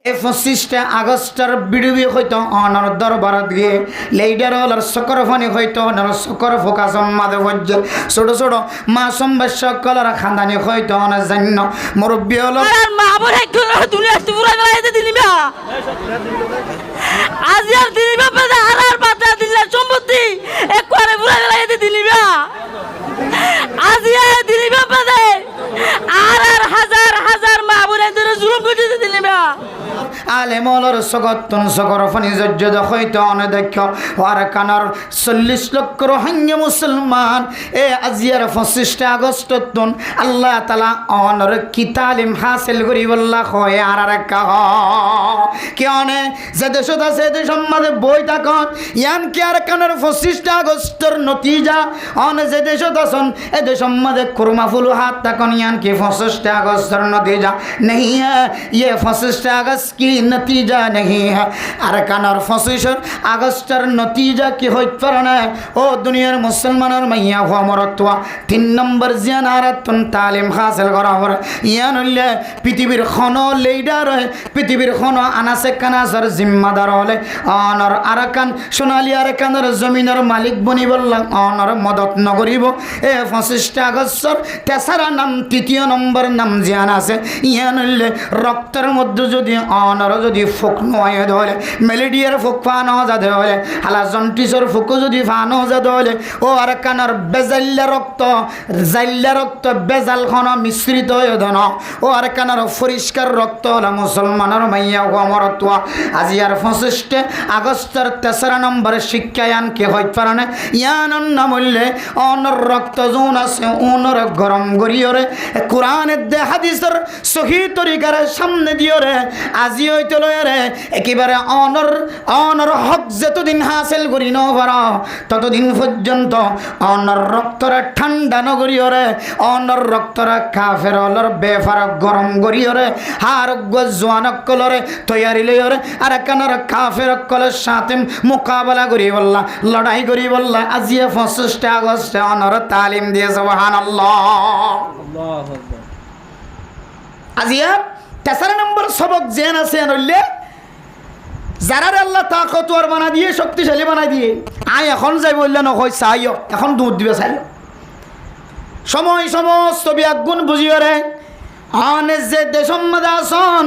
এই 25 আগস্টের বিড়ুবি হয়তো অনর দরবারত গিয়ে লেইডার হলার সকর ফানি হয়তো অনর সকর ফোকাসম মাদে হজ্জে ছোট ছোট মাসুম সকলের খানদানি হয়তো অনার জন্য মুরব্বী হলো মা বলে দুনিয়া পুরা বেলাতে দিলিবা আজ আর দিলিবা পেদা আর বাতা দিলা সম্পত্তি একবারে পুরা বেলাতে দিলিবা আজ আর দিলিবা পেদা আর হাজার হাজার মা বলে জুলুম করে দিলিবা আলেমলর সগতন সগর ফানি জজ্জদ হইতো অনদক্ষ ওয়ার কানার 40 লক্ষ রোহিঙ্গা মুসলমান এ আজিয়ার 25 আগস্ট তন আল্লাহ তাআলা অনর কি তালিম হাসিল করি বল্লাহ হয় আর রাখা কি অনে যে দেশত আছে দেশ সম্মাদে বই থাকন ইয়ান কি আর কানার 25 আগস্টের নতিজা অন যে দেশত আছেন এ দেশ সম্মাদে কুরমা ফুল হাত থাকন ইয়ান কি 25 আগস্টের নতিজা नहीं है ये 25 अगस्त की नतीजा नहीं है अरकान और 25 আগস্টের নতিজা কি হইত পারে না ও দুনিয়ার মুসলমানের মাইয়া হওয়া মরতওয়া 3 নম্বর জিয়ানারাতুন তালিম হাসিল করা হরে ইয়ান হইলে পৃথিবীর খন লিডার হয় পৃথিবীর খন আনাসে কানাসের জিম্মাদার হলে অনর আরকান সোনালী আরকানের জমিনের মালিক বনি বললাম অনর মদত নগরিব এ 25 আগস্টের তেসারা নাম তৃতীয় নম্বর নাম জিয়ান আছে ইয়ান হইলে রক্তের মধ্যে যদি অনর যদি ফুক নয় ধরে মেলেডিয়ার ফুক ফানো যাতে হলে হালা জন্টিসর ফুকও যদি ফানো যাতে হলে ও আর কানার বেজাল্লা রক্ত বেজালখন মিশ্রিত হয়ে ধন ও আর কানার পরিষ্কার রক্ত হলে মুসলমানের মাইয়া মরতুয়া আজি আর 25 আগস্টের 3 নম্বরে শিক্ষায়ান কে হইত পারে না ইয়ানন নাম হইলে অনর রক্ত জোন আছে অনর গরম গরিয়রে কোরআনের দে হাদিসের সহি তরিকার সামনে দিও রে আজি হইতে লয় রে একেবারে অনর হক যতদিন হাসিল করি ন পার ততদিন পর্যন্ত অনর রক্তরা ঠান্ডা নগরীয় রে অনর রক্তরা কাফের অলর বেফার গরম করিও রে হারগ্য জোয়ানক কলরে তৈয়ারি লইও রে আর কানার কাফের কলের সাথে মোকাবেলা করি বললা লড়াই করি বললা আজি 25 আগস্টে অনর তালিম দিয়ে সুবহানাল্লাহ আজিয়া 3 নম্বর সবক জেন আছে নইলে যারারে আল্লাহ তাকতওয়ার বানা দিয়ে শক্তিশালী বানা দিয়ে আই এখন যাই বললে নয় চাইও এখন দুধ দিবে চাইও সময় সমস্ত বিয়াগুণ বুঝিও রে আনে যে দেশম আসন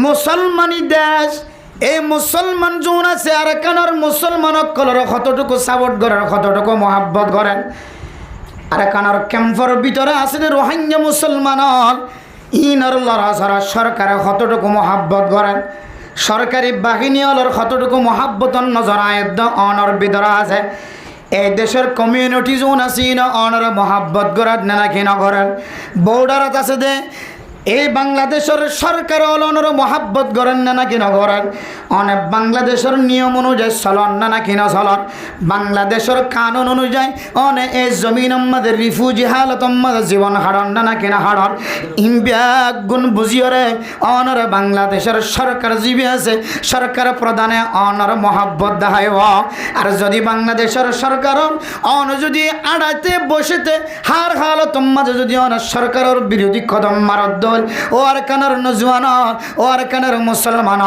মুসলমানি দেশ এই মুসলমান যোন আছে আর কানার মুসলমানক কলর কতটুকু সাপোর্ট করেন কতটুকু মহাব্বত করেন আর কানার ক্যাম্পর ভিতরে আছে যে রোহিঙ্গা মুসলমানর ইনর লড়াছড়া সরকারে কতটুকু মহাব্বত করেন সরকারি বাহিনী হলর কতটুকু মহাব্বতন নজর আয়দ্দ অনর ভিতরে আছে এই দেশের কমিউনিটি জোন আছে অনর মহাব্বত করার না কি না করেন বর্ডারত আছে দে এই বাংলাদেশের সরকার অলনর মহাব্বত করেন না কি না করেন অনেক বাংলাদেশের নিয়ম অনুযায়ী চলন না কি না চলন বাংলাদেশের কানুন অনুযায়ী অনেক এই জমিন আমাদের রিফিউজি হালত আমাদের জীবন হারণ না কি না হারণ ইমব্যাগ গুণ বুঝিওরে অনর বাংলাদেশের সরকার জীবী আছে সরকার প্রধানে অনর মহাব্বত দেখাইব আর যদি বাংলাদেশের সরকার অন যদি আড়াইতে বসেতে হার হালত মাঝে যদি অনেক সরকারের বিরোধী কদম মারত ও আর কানার নজওয়ান ও আর কানার মুসলমান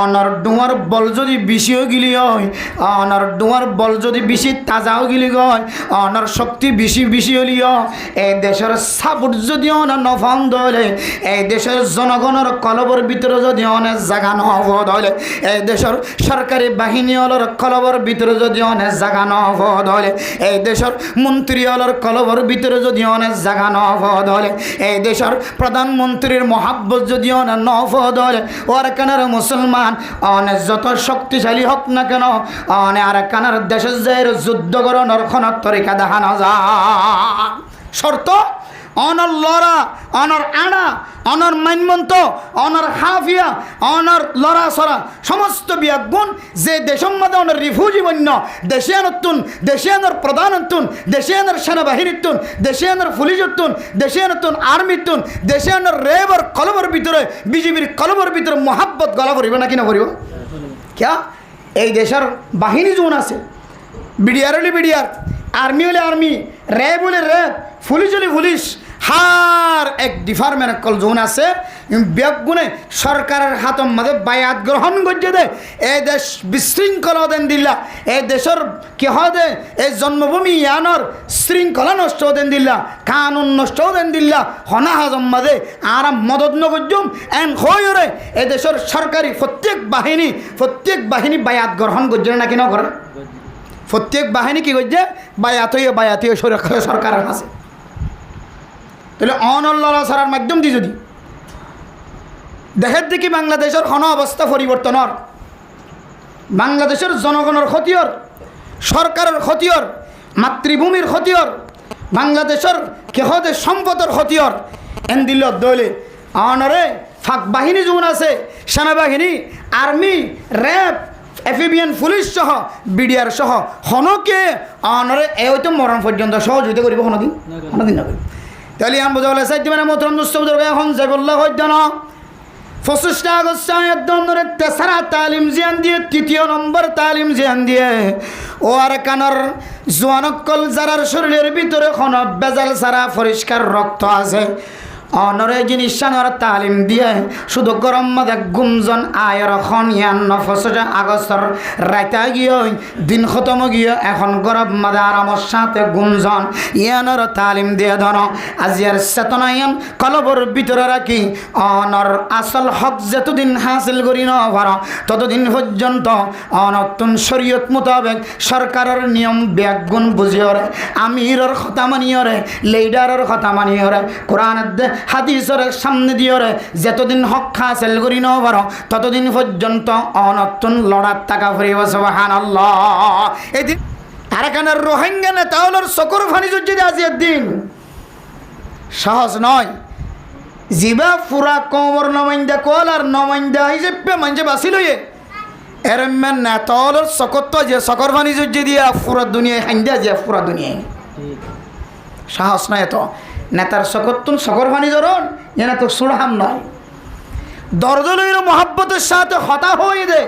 অনর ডুয়ার বল যদি বেশিও গিলি হয় অনর ডুয়ার বল যদি বেশি তাজাও গিলি হয় অনর শক্তি বেশি হলিও এই দেশের সাপোর্ট যদি অন নফন্দ হলে এই দেশের জনগণের কলবর ভিতরে যদি অনেক জায়গা নহদ হলে এই দেশের সরকারি বাহিনী হলর কলবর ভিতরে যদি অনেক জায়গা নহদ হলে এই দেশের মন্ত্রী হলর কলবর ভিতরে যদি অনেক জায়গা নহদ হলে এই দেশের প্রধানমন্ত্রীর মহাব্বত যদি অনেক নহদ হলে ওর কানার মুসলমান অনেক যত শক্তিশালী হোক না কেন অনেক আর কানার দেশের যায় যুদ্ধ করানোর খনর তরিকা দেখানো যায় শর্ত অনর লড়া অনর আড়া অনর মাইনমন্ত অনর হাফিয়া অনর লড়া সরা সমস্ত বিয়াগুণ যে দেশের মধ্যে অনর রিফিউজি বন্য দেশিয়ানতুন দেশিয়ানোর প্রধানতুন দেশিয়ানোর সেনাবাহিনীতুন দেশিয়ানোর পুলিশতুন দেশিয়ানতুন আর্মিতুন দেশিয়ানোর রেবর কলবর ভিতরে বিজেপির কলবর ভিতরে মহাব্বত গলা ভরিব না কিনা ভরিব ক্যা এই দেশের বাহিনী যোন আছে বিডিআর হলে বিডিআর আর্মি হলে আর্মি র্যাব হলে র্যাব পুলিশ হলে পুলিশ হার এক ডিপার্টমেন্ট কল জোন আছে বেগুনে সরকারের হাতম মাঝে বায়াত গ্রহণ করছে দে এই দেশ বিশৃঙ্খলা দেন দিল্লা এই দেশের কি হবে এই জন্মভূমি ইয়ানোর শৃঙ্খলা নষ্ট দেন দিল্লা কানুন নষ্ট দেন দিল্লা হনা হাজম মাঝে আর মদত নগজুম এন হয়ে এই দেশের সরকারি প্রত্যেক বাহিনী বায়াত গ্রহণ করছে না কিনা করে প্রত্যেক বাহিনী কি করছে বায়াত হয়ে সরকারের কাছে তাহলে অনল্লা ছাড়ার মাধ্যম দিয়ে যদি দেখের দেখি বাংলাদেশের হন অবস্থা পরিবর্তনের বাংলাদেশের জনগণের ক্ষতির সরকারের ক্ষতির মাতৃভূমির ক্ষতির বাংলাদেশের কেহদের সম্পদের ক্ষতির এন দিল দলে অনরে ফাঁক বাহিনী যেমন আছে সেনাবাহিনী আর্মি র্যাব এফিবিয়ান পুলিশ সহ বিডিআর সহ হনকে অনরে এ হয়তো মরণ পর্যন্ত সহযোগিতা করিব কোনোদিন না করিব তাহলে আম বোঝা বলে সাইড মানে মোতরম দুষ্ট এখন যাই বললে হইত না 25 আগস্ট একদমরে তেসরা তালিম জিয়ান দিয়ে 3য় নম্বর তালিম জিয়ান দিয়ে ও আর কানর জোয়ানকল যারার শরীরের ভিতরে কোন বেজাল সারা পরিষ্কার রক্ত আছে অনরে জিনিস তালিম দিয়ে শুধু গরম মাদে গুমজন আয়ের খন 25 আগস্টর রাইতা গিয়ে দিন খতম গিয়ে এখন গরম মাদে আরামর সাথে গুমজন ইয়ানোর তালিম দিয়ে ধর আজিয়ার চেতনায়ন কলবর ভিতরে রাখি অনর আসল হক যেতদিন হাসিল করি নভার ততদিন পর্যন্ত অনতুন শরীয়ত মোতাবেক সরকারের নিয়ম ব্যাগুণ বুঝিওরে আমিরের কথা মানিওরে লিডারের কথা মানিওরে কোরআনের হাদিসের সামনে দিওরে যতদিন হক হাসিল করি নভার ততদিন পর্যন্ত অনতুন লড়ার টাকা ফুরিব সুবহানাল্লাহ। এদিন আরাকানের রোহিঙ্গা নেতাওয়ালার সকর ফানি যদি আজির দিন সহজ নয় জিবা ফুরা কমর নমাইন্দা কল আর নমাইন্দা হিসেবে মানুষে বাঁচি লইয়ে এর নেতাওয়ালার সকত্ব যে সকর ফানি যদি দিয়া পুরা দুনিয়ায় হাইন্দা যে পুরা দুনিয়ায় সাহস নয় এত নেতার সকত্তুন সকর ফানি ধরুন যেন তো সুরহাম নয় দরদলইর মহাব্বতের সাথে হতা হয়ে দে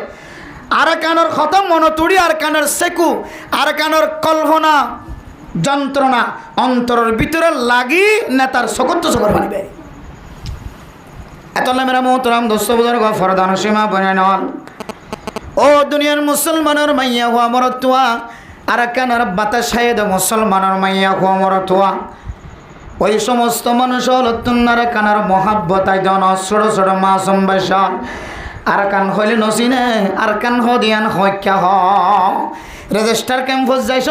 আর কানের কথা মনতুড়ি আর কানের সেকু আর কানের কল্পনা যন্ত্রণা অন্তরের ভিতরে লাগি নেতার সকত্ব সকর ফানিবে এত মেরা মোহতরাম দোস্ত বুজুর্গ ফরদান সীমা বনে নন ও দুনিয়ার মুসলমানের মাইয়া হওয়া মরতুয়া আর কানের বাতাসায় মুসলমানের মাইয়া হওয়া মরতুয়া ওই সমস্ত মানুষ হলতুন্নার কানার মহাব্বতায় জন ছোট ছোট মাসুম বেশন আর কান হইলে নসিনে আর কান হদিয়ান হইক্যা হ রেজিস্টার ক্যাম্পাস যাইছ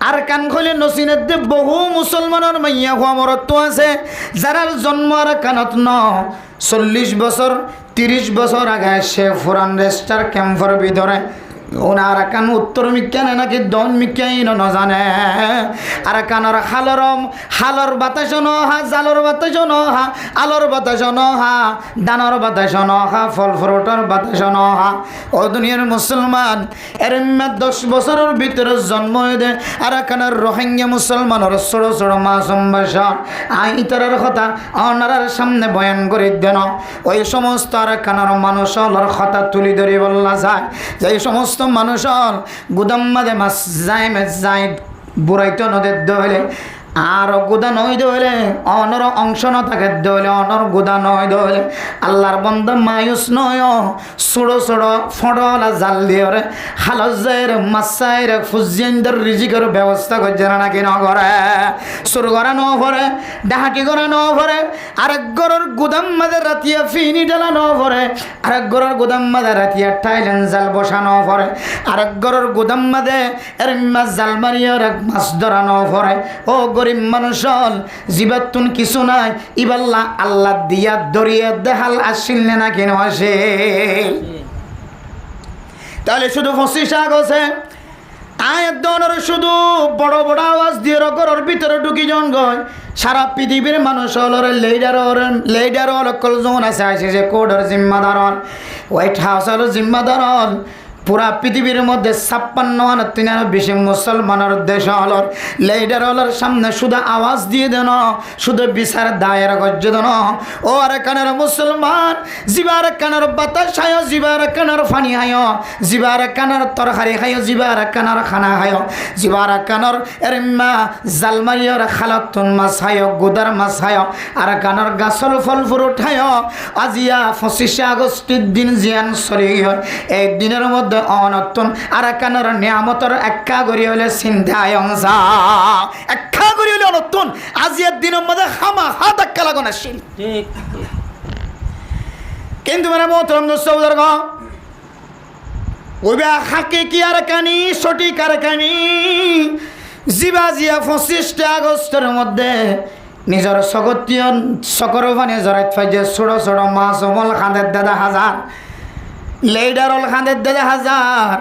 আর কান হইলে নসিনের দে বহু মুসলমানের মাইয়া হওয়া মরত্ব আছে যারার জন্ম আর কানত ন 40 বছর 30 বছর আগে সে ফুরান রেজিস্টার ক্যাম্পের ভিতরে ওনার কান উত্তর মিক্যানে নাকি দন মিক্যাই ন জানে আর কানর হালর বাতাস নহা জালর বাতাস নহা আলোর বাতাস নহা দানর বাতাস নহা ফল ফ্রুটর বাতাস নহা ও দুনিয়ার মুসলমান এর 10 বছরের ভিতরে জন্ম দে আর কানর রোহিঙ্গা মুসলমানের ছোট ছোট মাসুম বাসন আই তার কথা ওনার সামনে বয়ান করে দেন ওই সমস্ত আর কানর মানুষের কথা তুলি ধরে বললা যায় যে সমস্ত মানুষের গুদাম মাঝে মাছ যায় বুড়াইতো নদের দইলে আর গুদা নই দইলে অনর অংশ ন থাকে দইলে অনর গুদা নই দইলে আল্লাহর বন্ধ মায়ুস নয় ছোড়ো ছোড়ো ফড়লা জাল দিয়ে রে হালজাইর মাসাইর ফুজিয়ানদের রিজিকের ব্যবস্থা করছে না নাকি নগরে সুর করা ন ভরে ডাহাটি করা ন ভরে আরেক গরর গুদাম মাঝে রাতিয়া ফিনি ডালা ন ভরে আরেক গরর গুদাম মাঝে রাতিয়া টাইলেন জাল বসানো ভরে আরেক গরর গুদাম মাঝে এর মাছ জাল মারিয়ে মাছ ধরা ন ভরে ও গরিব মানুষ জীবাতুন কিছু নাই ইবাল্লা আল্লাহ দিয়া দরিয়ে দেহাল আসিল না কেন আসে তাহলে শুধু 25 আগস্টে আয়ের দনের শুধু বড় বড় আওয়াজ দিয়ে ঘরের ভিতরে ঢুকি জন গয় সারা পৃথিবীর মানুষ হল লেডার কল জন আছে যে কোর্টের জিম্মাদার হোয়াইট হাউস হল জিম্মাদার পুরা পৃথিবীর মধ্যে 56 মুসলমানের দেশ হল লিডার হলার সামনে শুধু আওয়াজ দিয়ে দেন, শুধু বিচার দায়ের গজ্য দেন। ও আর কানের মুসলমান, জিবার কানের বাতাস খায়, জিবার কানের পানি খায়, জিবার কানের তরকারি খায়, জিবার কানের খানা খায়, জিবার কানের এরমা জালমারিয়র খালাতুন মাছ খায়, গুদার মাছ খায়, আর কানের গাছর ফল ফ্রুট খায়। আজিয়া 25 আগস্টের দিন জিয়ান চলি হয়, এই দিনের মধ্যে অনতুন আর কানের নিয়ামতর একা করি হলে চিন্তায় অংসা একা করি হলে অনতুন আজিয়ার দিনের মধ্যে হামা হাত একা লাগান আসছিল। কিন্তু মানে মোহতরম দোস্ত বুজুর্গ, ওইবা হাকে কি আর কানি সঠিক আর কানি জিবা জিয়া 25 আগস্টের মধ্যে নিজের সকতীয় সকর পানি জড়াই ফাইজে ছোট ছোট মাছ অমল খাঁদের দাদা হাজার, লেডারল খাঁদের দাদা হাজার,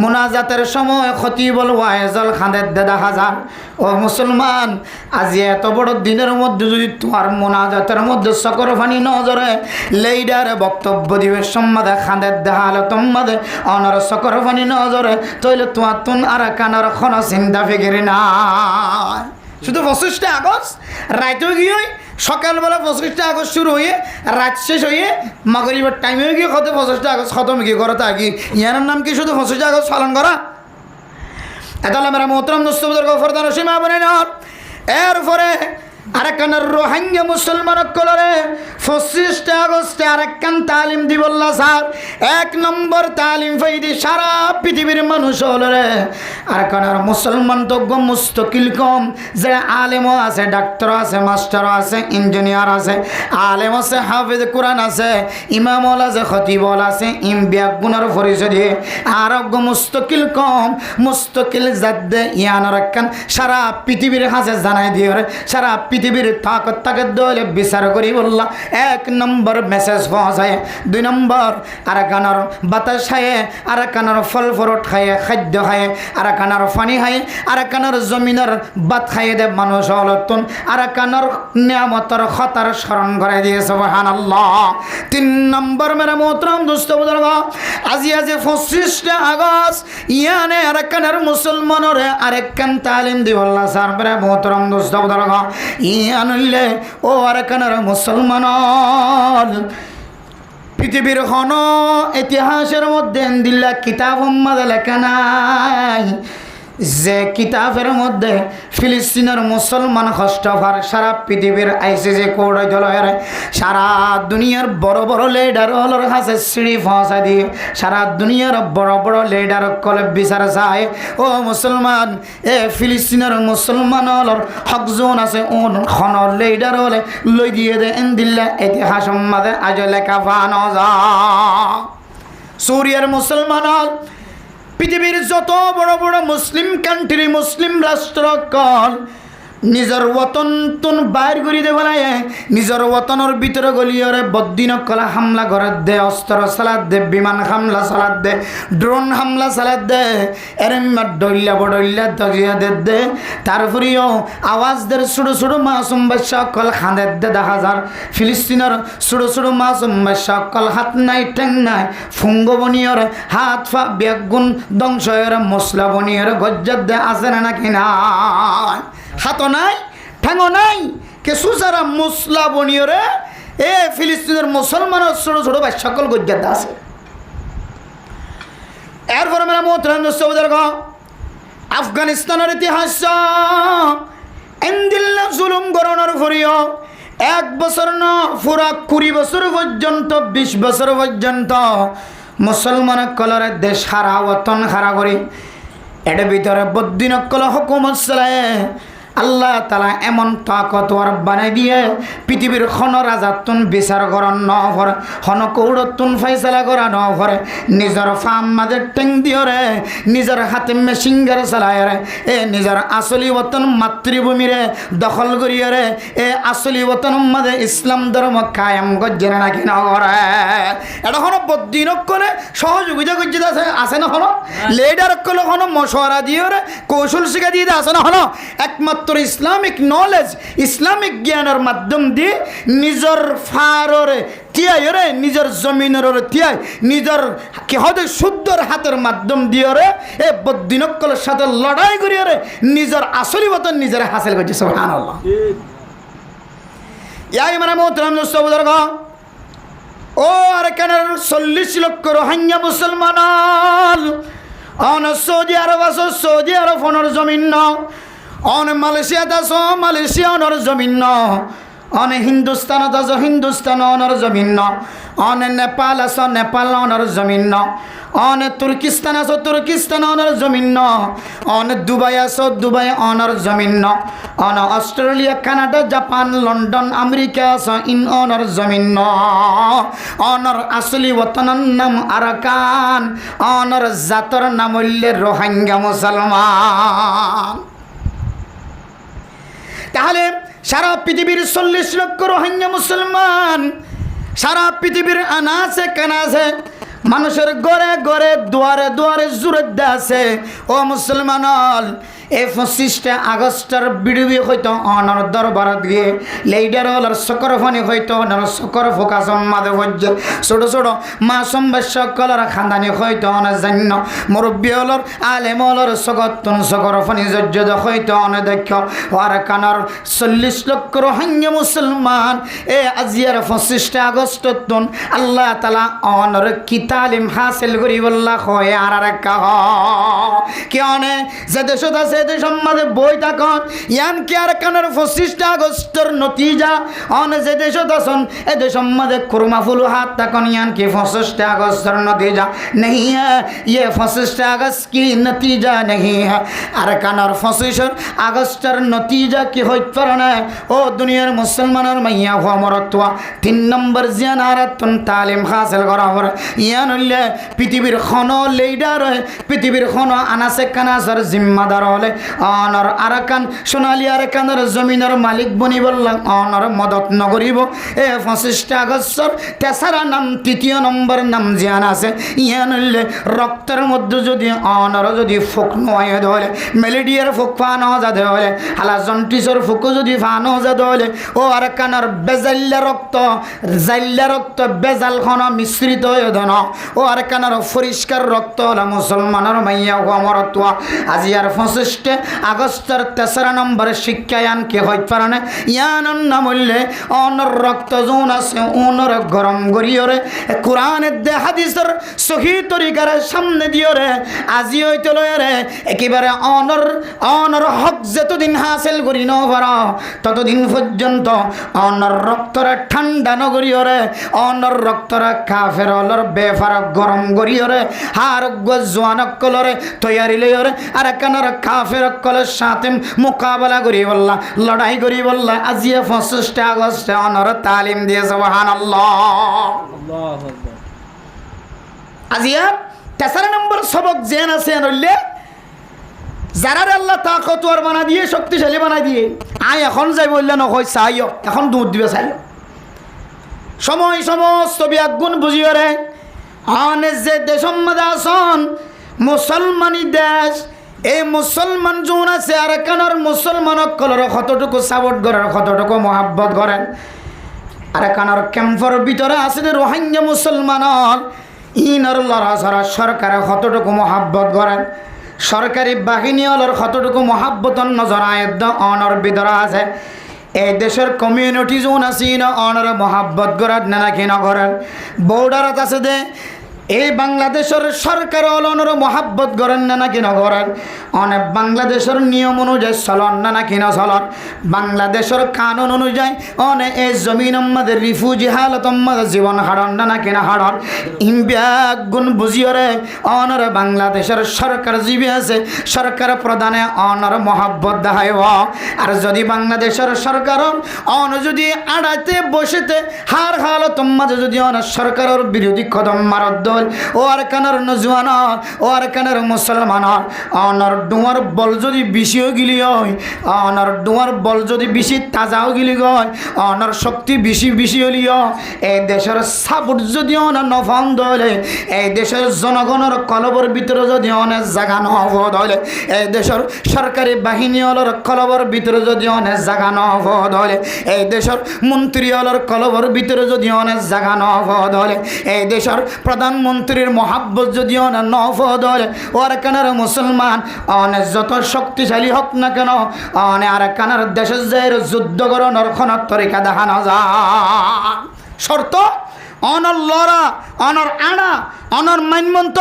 মোনাজাতের সময় খতিবল ওয়াইজল খাঁদের দাদা হাজার। ও মুসলমান, আজি এত বড় দিনের মধ্যে যদি তোমার মোনাজাতের মধ্যে সকর ফানি নজরে লেডারে বক্তব্য দিবে সম্মাদে খাঁদের দেহালে তোমাদের অনর সকর ফানি নজরে, তৈলে তোমার তুন আর কানার খন চিন্তা ফিকিরি না। শুধু 25 আগস্ট রাইতেও গিয়ে সকালবেলা 25 আগস্ট শুরু হয়ে রাত শেষ হয়ে মাগরিবের টাইমেও গিয়ে কত 25 আগস্ট খতম গিয়ে করা তা কি ইয়ার নাম কি শুধু 25 আগস্ট পালন করা? তাহলে আমরা মোহতরম দোস্তবুজুর্গ ফরদান সীমা বলে নেওয়ার এরপরে আরেকখানের রোহিঙ্গা মুসলমান কলরে 25 আগস্টে আরেকখান তালিম দিবল্লা স্যার 1 নম্বর তালিম ফাইদি সারা পৃথিবীর মানুষ হলরে। আরেকখানের মুসলমান তো মুস্তকিল কম, যে আলেমও আছে, ডাক্তার আছে, মাস্টার আছে, ইঞ্জিনিয়ার আছে, আলেম আছে, হাফিজ কোরআন আছে, ইমামল আছে, খতিবল আছে, ব্যাগুণের পরিচয় দিয়ে আরোগ্য মুস্তকিল কম, মুস্তকিল জাদ্দে ইয়ানোর একখান সারা পৃথিবীর হাতে জানাই দিয়ে সারা পৃথিবীর তাকত তাকত দলে বিচার করি বললা 1 নম্বর মেসেজ পৌঁছায়। 2 নম্বর আর কানার বাতাস খায়, আর কানার ফল ফ্রুট খায়, খাদ্য খায়, আর কানার পানি খায়, আর কানার জমিনের বাত খাইয়ে দে মানুষ হলতুন, আর কানার নিয়ামতর খতার স্মরণ করে দিয়ে সুবহানাল্লাহ। 3 নম্বর মেরা মোহতরম দোস্ত বুজুর্গ, আজি 25 আগস্ট ইয়ানে আর কানার মুসলমানের আরেকখান তালিম দিবল্লা স্যার মেরা মোহতরম দোস্ত বুজুর্গ ইয়ানুল্লে ও আর কানার মুসলমান পৃথিবীর হন ইতিহাসের মধ্যে দিল্লা কিতাব লেখা নাই যে কিতাবের মধ্যে ফিলিস্তিনের মুসলমান হস্তফার সারা পৃথিবীর আইসিসি কোড জলয়ের সারা দুনিয়ার বড় বড় লিডার হলোর কাছে সিঁড়ি পৌঁছা দিয়ে সারা দুনিয়ার বড় বড় লিডার কলে বিচার চায়। ও মুসলমান, এ ফিলিস্তিনের মুসলমান হলোর হকজন আছে খন লিডার হলে লই দিয়ে দে দিল্লা ইতিহাস মাঝে আজ লেখা পানো যা। সুরিয়ার মুসলমান হল পৃথিবীর যত বড় বড় মুসলিম কান্ট্রি মুসলিম রাষ্ট্র কল নিজের ওতন তুন বাইর করি দে বলায় নিজের ওতনের ভিতরে গলিয়রে বদ্দিন কলা হামলা করে দে, অস্ত্র চালাত দে, বিমান হামলা চালাত দে, ড্রোন হামলা চালাত দে, এরম ডইলা বডইলা দজিয়া দে। তারপরেও আওয়াজ দের ছোটো ছোটো মাসুম বাচ্চা কল খাঁদের দে দেখা যার ফিলিস্তিনের ছোটো ছোটো মাসুম বাচ্চা কল হাত নাই ঠ্যাং নাই ফুঙ্গ বনিয়র হাত ফা বেগুন ধ্বংসের মশলা বনিয়র গজ্জার দে আছে না নাকি না? হাত নাই ঠ্যাঙ নাই কিছু যারা মশলা বনিয়রে এ ফিলিস্তিনের মুসলমানের ছোটো ছোটো বাচ্চা সকল গজ্জার দে আছে। এরপরে মেরা মোহতরম দোস্ত বুজুর্গ, আফগানিস্তানের ইতিহাস এন্দিল্লা জুলুম গরণের ফরিও 1 বছর ন পুরা 20 বছর পর্যন্ত 20 বছর পর্যন্ত মুসলমান কলরের দেশ হারা ওতন হারা করি এর ভিতরে বদ্দিনকল হুকুমত চালায় আল্লাহ তালা এমন তাকতওয়ার বানাই দিয়ে পৃথিবীর খন রাজাতুন বিচার করা ন ভরে হন কৌড়তুন ফাইসলা করা ন ভরে নিজের ফার্ম মাঝে টেং দিয়ে রে নিজের হাতে মেশিনগার চালায় রে এ নিজের আসলি বতন মাতৃভূমিরে দখল করিয়ে রে এ আসলি বতন মাঝে ইসলাম ধর্ম কায়েম গজ্জে নাকি ন করে এটা হন বদ্দিনক করে সহযোগিতা গজ্জে আছে না হলো লেডার করলে হন মশওয়ারা দিয়ে রে কৌশল শিখা দিয়ে আছে না হলো একমাত্র ইসলামিক নলেজ ইসলামিক জ্ঞানের মাধ্যম দিয়ে নিজের ফাররে তিয়াই রে নিজের জমিনের তিয়াই নিজের কি হতে শুদ্ধর হাতের মাধ্যম দিয়ে রে এ বদ্দিনকলের সাথে লড়াই করিয়ে রে নিজের আসলি মতন নিজের হাসিল করছে সুবহানাল্লাহ। ইয়াই মানে মোহতরম দোস্ত বুজুর্গ, ও আর কেন 40 লক্ষ রোহিঙ্গা মুসলমান অন সৌদি আরব আছো, সৌদি আরব অনর জমিন ন, অন মালয়েশিয়াত আছো, মালয়েশিয়া অনর জমিন ন, অন হিন্দুস্তানত আছো, হিন্দুস্তান অনর জমিন ন, অন নেপাল আছো, নেপাল অনর জমিন ন, অন তুর্কিস্তান আছো, তুর্কিস্তান অনর জমিন ন, অন দুবাই আছো, দুবাই অনর জমিন ন, on Australia, Canada, Japan, London, America আছো, ইন অনর জমিন ন, অনর আসলি ওতনের নাম আরাকান, অনর জাতর নাম হইলে রোহিঙ্গা মুসলমান। তাহলে সারা পৃথিবীর 40 লক্ষ রোহিঙ্গা মুসলমান, সারা পৃথিবীর আনাচে কানাচে মানুষের ঘরে ঘরে দুয়ারে দুয়ারে জুরত আছে। ও মুসলমান, এই 25 আগস্টের বিড়ুবি হয়তো অনর দরবারত গিয়ে লেইডার হলার সকর ফানি হয়তো অনর সকর ফোকাস মাদে হজ্জে ছোট ছোট মাসুম সকলের খানদানি হয়তো অনজান্য মুরব্বী হলর আলেম হলর সকতুন সকর ফানি জজ্জদ হয়তো অনদক্ষ আর কানার 40 লক্ষ রোহিঙ্গা মুসলমান এ আজিয়ার 25 আগস্ট তুন আল্লাহ তাআলা অনর কি তালিম হাসিল করি বল্লাহ হয় আর কা কি অনে যে দেশত আছে দেশ সম্মাদে বই থাকন ইয়ান কি আর কানার 25 আগস্টের নতিজা অন যে দেশত আছেন এ দেশ সম্মাদে কুরমা ফুল হাত থাকন ইয়ান কি 25 আগস্টের নতিজা नहीं है, ये 25 अगस्त की नतीजा नहीं है। আর কানার 25 আগস্টের নতিজা কি হইত পারে না। ও দুনিয়ার মুসলমানের মাইয়া হওয়া মরতুয়া 3 নম্বর জিয়ানারাতুন তালিম হাসিল করা হর ইয়ান হইলে পৃথিবীর খন লিডার পৃথিবীর খন আনাসে কানাসের জিম্মাদার হলে অনর আরাকান সোনালী আরাকানের জমিনের মালিক বনি বললাম অনর মদত নগরিব। এ 25 আগস্টর তেসারা নাম 3 নম্বর নাম জিয়ান আছে ইয়ান হইলে রক্তের মধ্যে যদি অনর যদি ফুক নয় ধরে মেলেডিয়ার ফুক ফানো যাতে হলে হালা জন্টিসর ফুকো যদি ফানো যাতে হলে ও আরাকানের বেজাল্লা রক্ত বেজাল খন মিশ্রিত হয়ে ধন ও আরাকানের পরিষ্কার রক্ত হলা মুসলমানের মাইয়া মরতুয়া আজি আর 25 আগস্টের 3 নম্বর শিক্ষায়ান কে হইতে পারে না ইয়ান নাম হইলে অনর রক্ত জোন আছে অনর গরম গরিয়রে কোরআনের দে হাদিসের সহি তরিকার সামনে দিও রে আজি হইতে লয় রে একেবারে অনর হক যতদিন হাসিল করি ন পার ততদিন পর্যন্ত অনর রক্তরে ঠান্ডা নগরিও রে অনর রক্তরে কাফের হলর বেফার গরম গরিও রে হার জোয়ানক কলরে তৈয়ারি লইও রে আর কানার কাফের কলের সাথে মোকাবেলা করি বললা লড়াই করি বললা আজি 25 আগস্টে অনর তালিম দিয়ে সুবহানাল্লাহ। আজিয়া 3 নম্বর সবক জেন আছে নইলে যারা আল্লাহ তাকতওয়ার বানা দিয়ে শক্তিশালী বানা দিয়ে আয় এখন যাই বললে নয় চাইও এখন দুধ দিবে চাইও সময় সমস্ত বিয়াগুণ বুঝিও রে আনে যে দেশম আসন মুসলমানি দেশ এই মুসলমান যোন আছে আর কানার মুসলমানক কলর কতটুকু সাপোর্ট করেন কতটুকু মহাব্বত করেন আর কানার ক্যাম্পর ভিতরে আছে যে রোহিঙ্গা মুসলমানর ইনর লড়াছড়া সরকারে কতটুকু মহাব্বত করেন সরকারি বাহিনী হলর কতটুকু মহাব্বতন নজর আয়দ্দ অনর ভিতরে আছে এই দেশের কমিউনিটি যোন আছে অনর মহাব্বত করার না কি না করেন বর্ডারত আছে দে এই বাংলাদেশের সরকার অলনর মহাব্বত করেন না নাকি না করেন অনেক বাংলাদেশের নিয়ম অনুযায়ী চলন না নাকি না চলন বাংলাদেশের কানুন অনুযায়ী অনেক এই জমিন আমাদের রিফিউজি হালত আমাদের জীবন হারণ না নাকি না হারণ ইমব্যাগ গুণ বুঝিয়রে অনর বাংলাদেশের সরকার জীবী আছে সরকার প্রধানে অনর মহাব্বত দেখাইব আর যদি বাংলাদেশের সরকার অন যদি আড়াইতে বসেতে হার হালত মাঝে যদি অনেক সরকারের বিরোধী কদম মারদ দল ও আর কানার নজওয়ান ও আর কানার মুসলমান অনর ডুয়ার বল যদি বেশিও গিলি হয় অনর ডুয়ার বল যদি বেশি তাজাও গিলি হয় অনর শক্তি বেশি হলিও এই দেশের সাপোর্ট যদি অনার নফান দলে এই দেশের জনগণের কলবর ভিতরে যদি অনেক জায়গা নহব দলে এই দেশের সরকারি বাহিনী হলর কলবর ভিতরে যদি অনেক জায়গা নহব দলে এই দেশের মন্ত্রী হলর কলবর ভিতরে যদি অনেক জায়গা নহব দলে এই দেশের প্রধানমন্ত্রীর মহাব্বত যদি অনেক নহব দলে ওর কানার মুসলমান অনেক যত শক্তিশালী হোক না কেন অনেক আর কানার দেশের যে যুদ্ধ করো নরখনের তরিকা দেখানো যায় শর্ত অনর লড়া অনর আড়া অনর মাইনমন্ত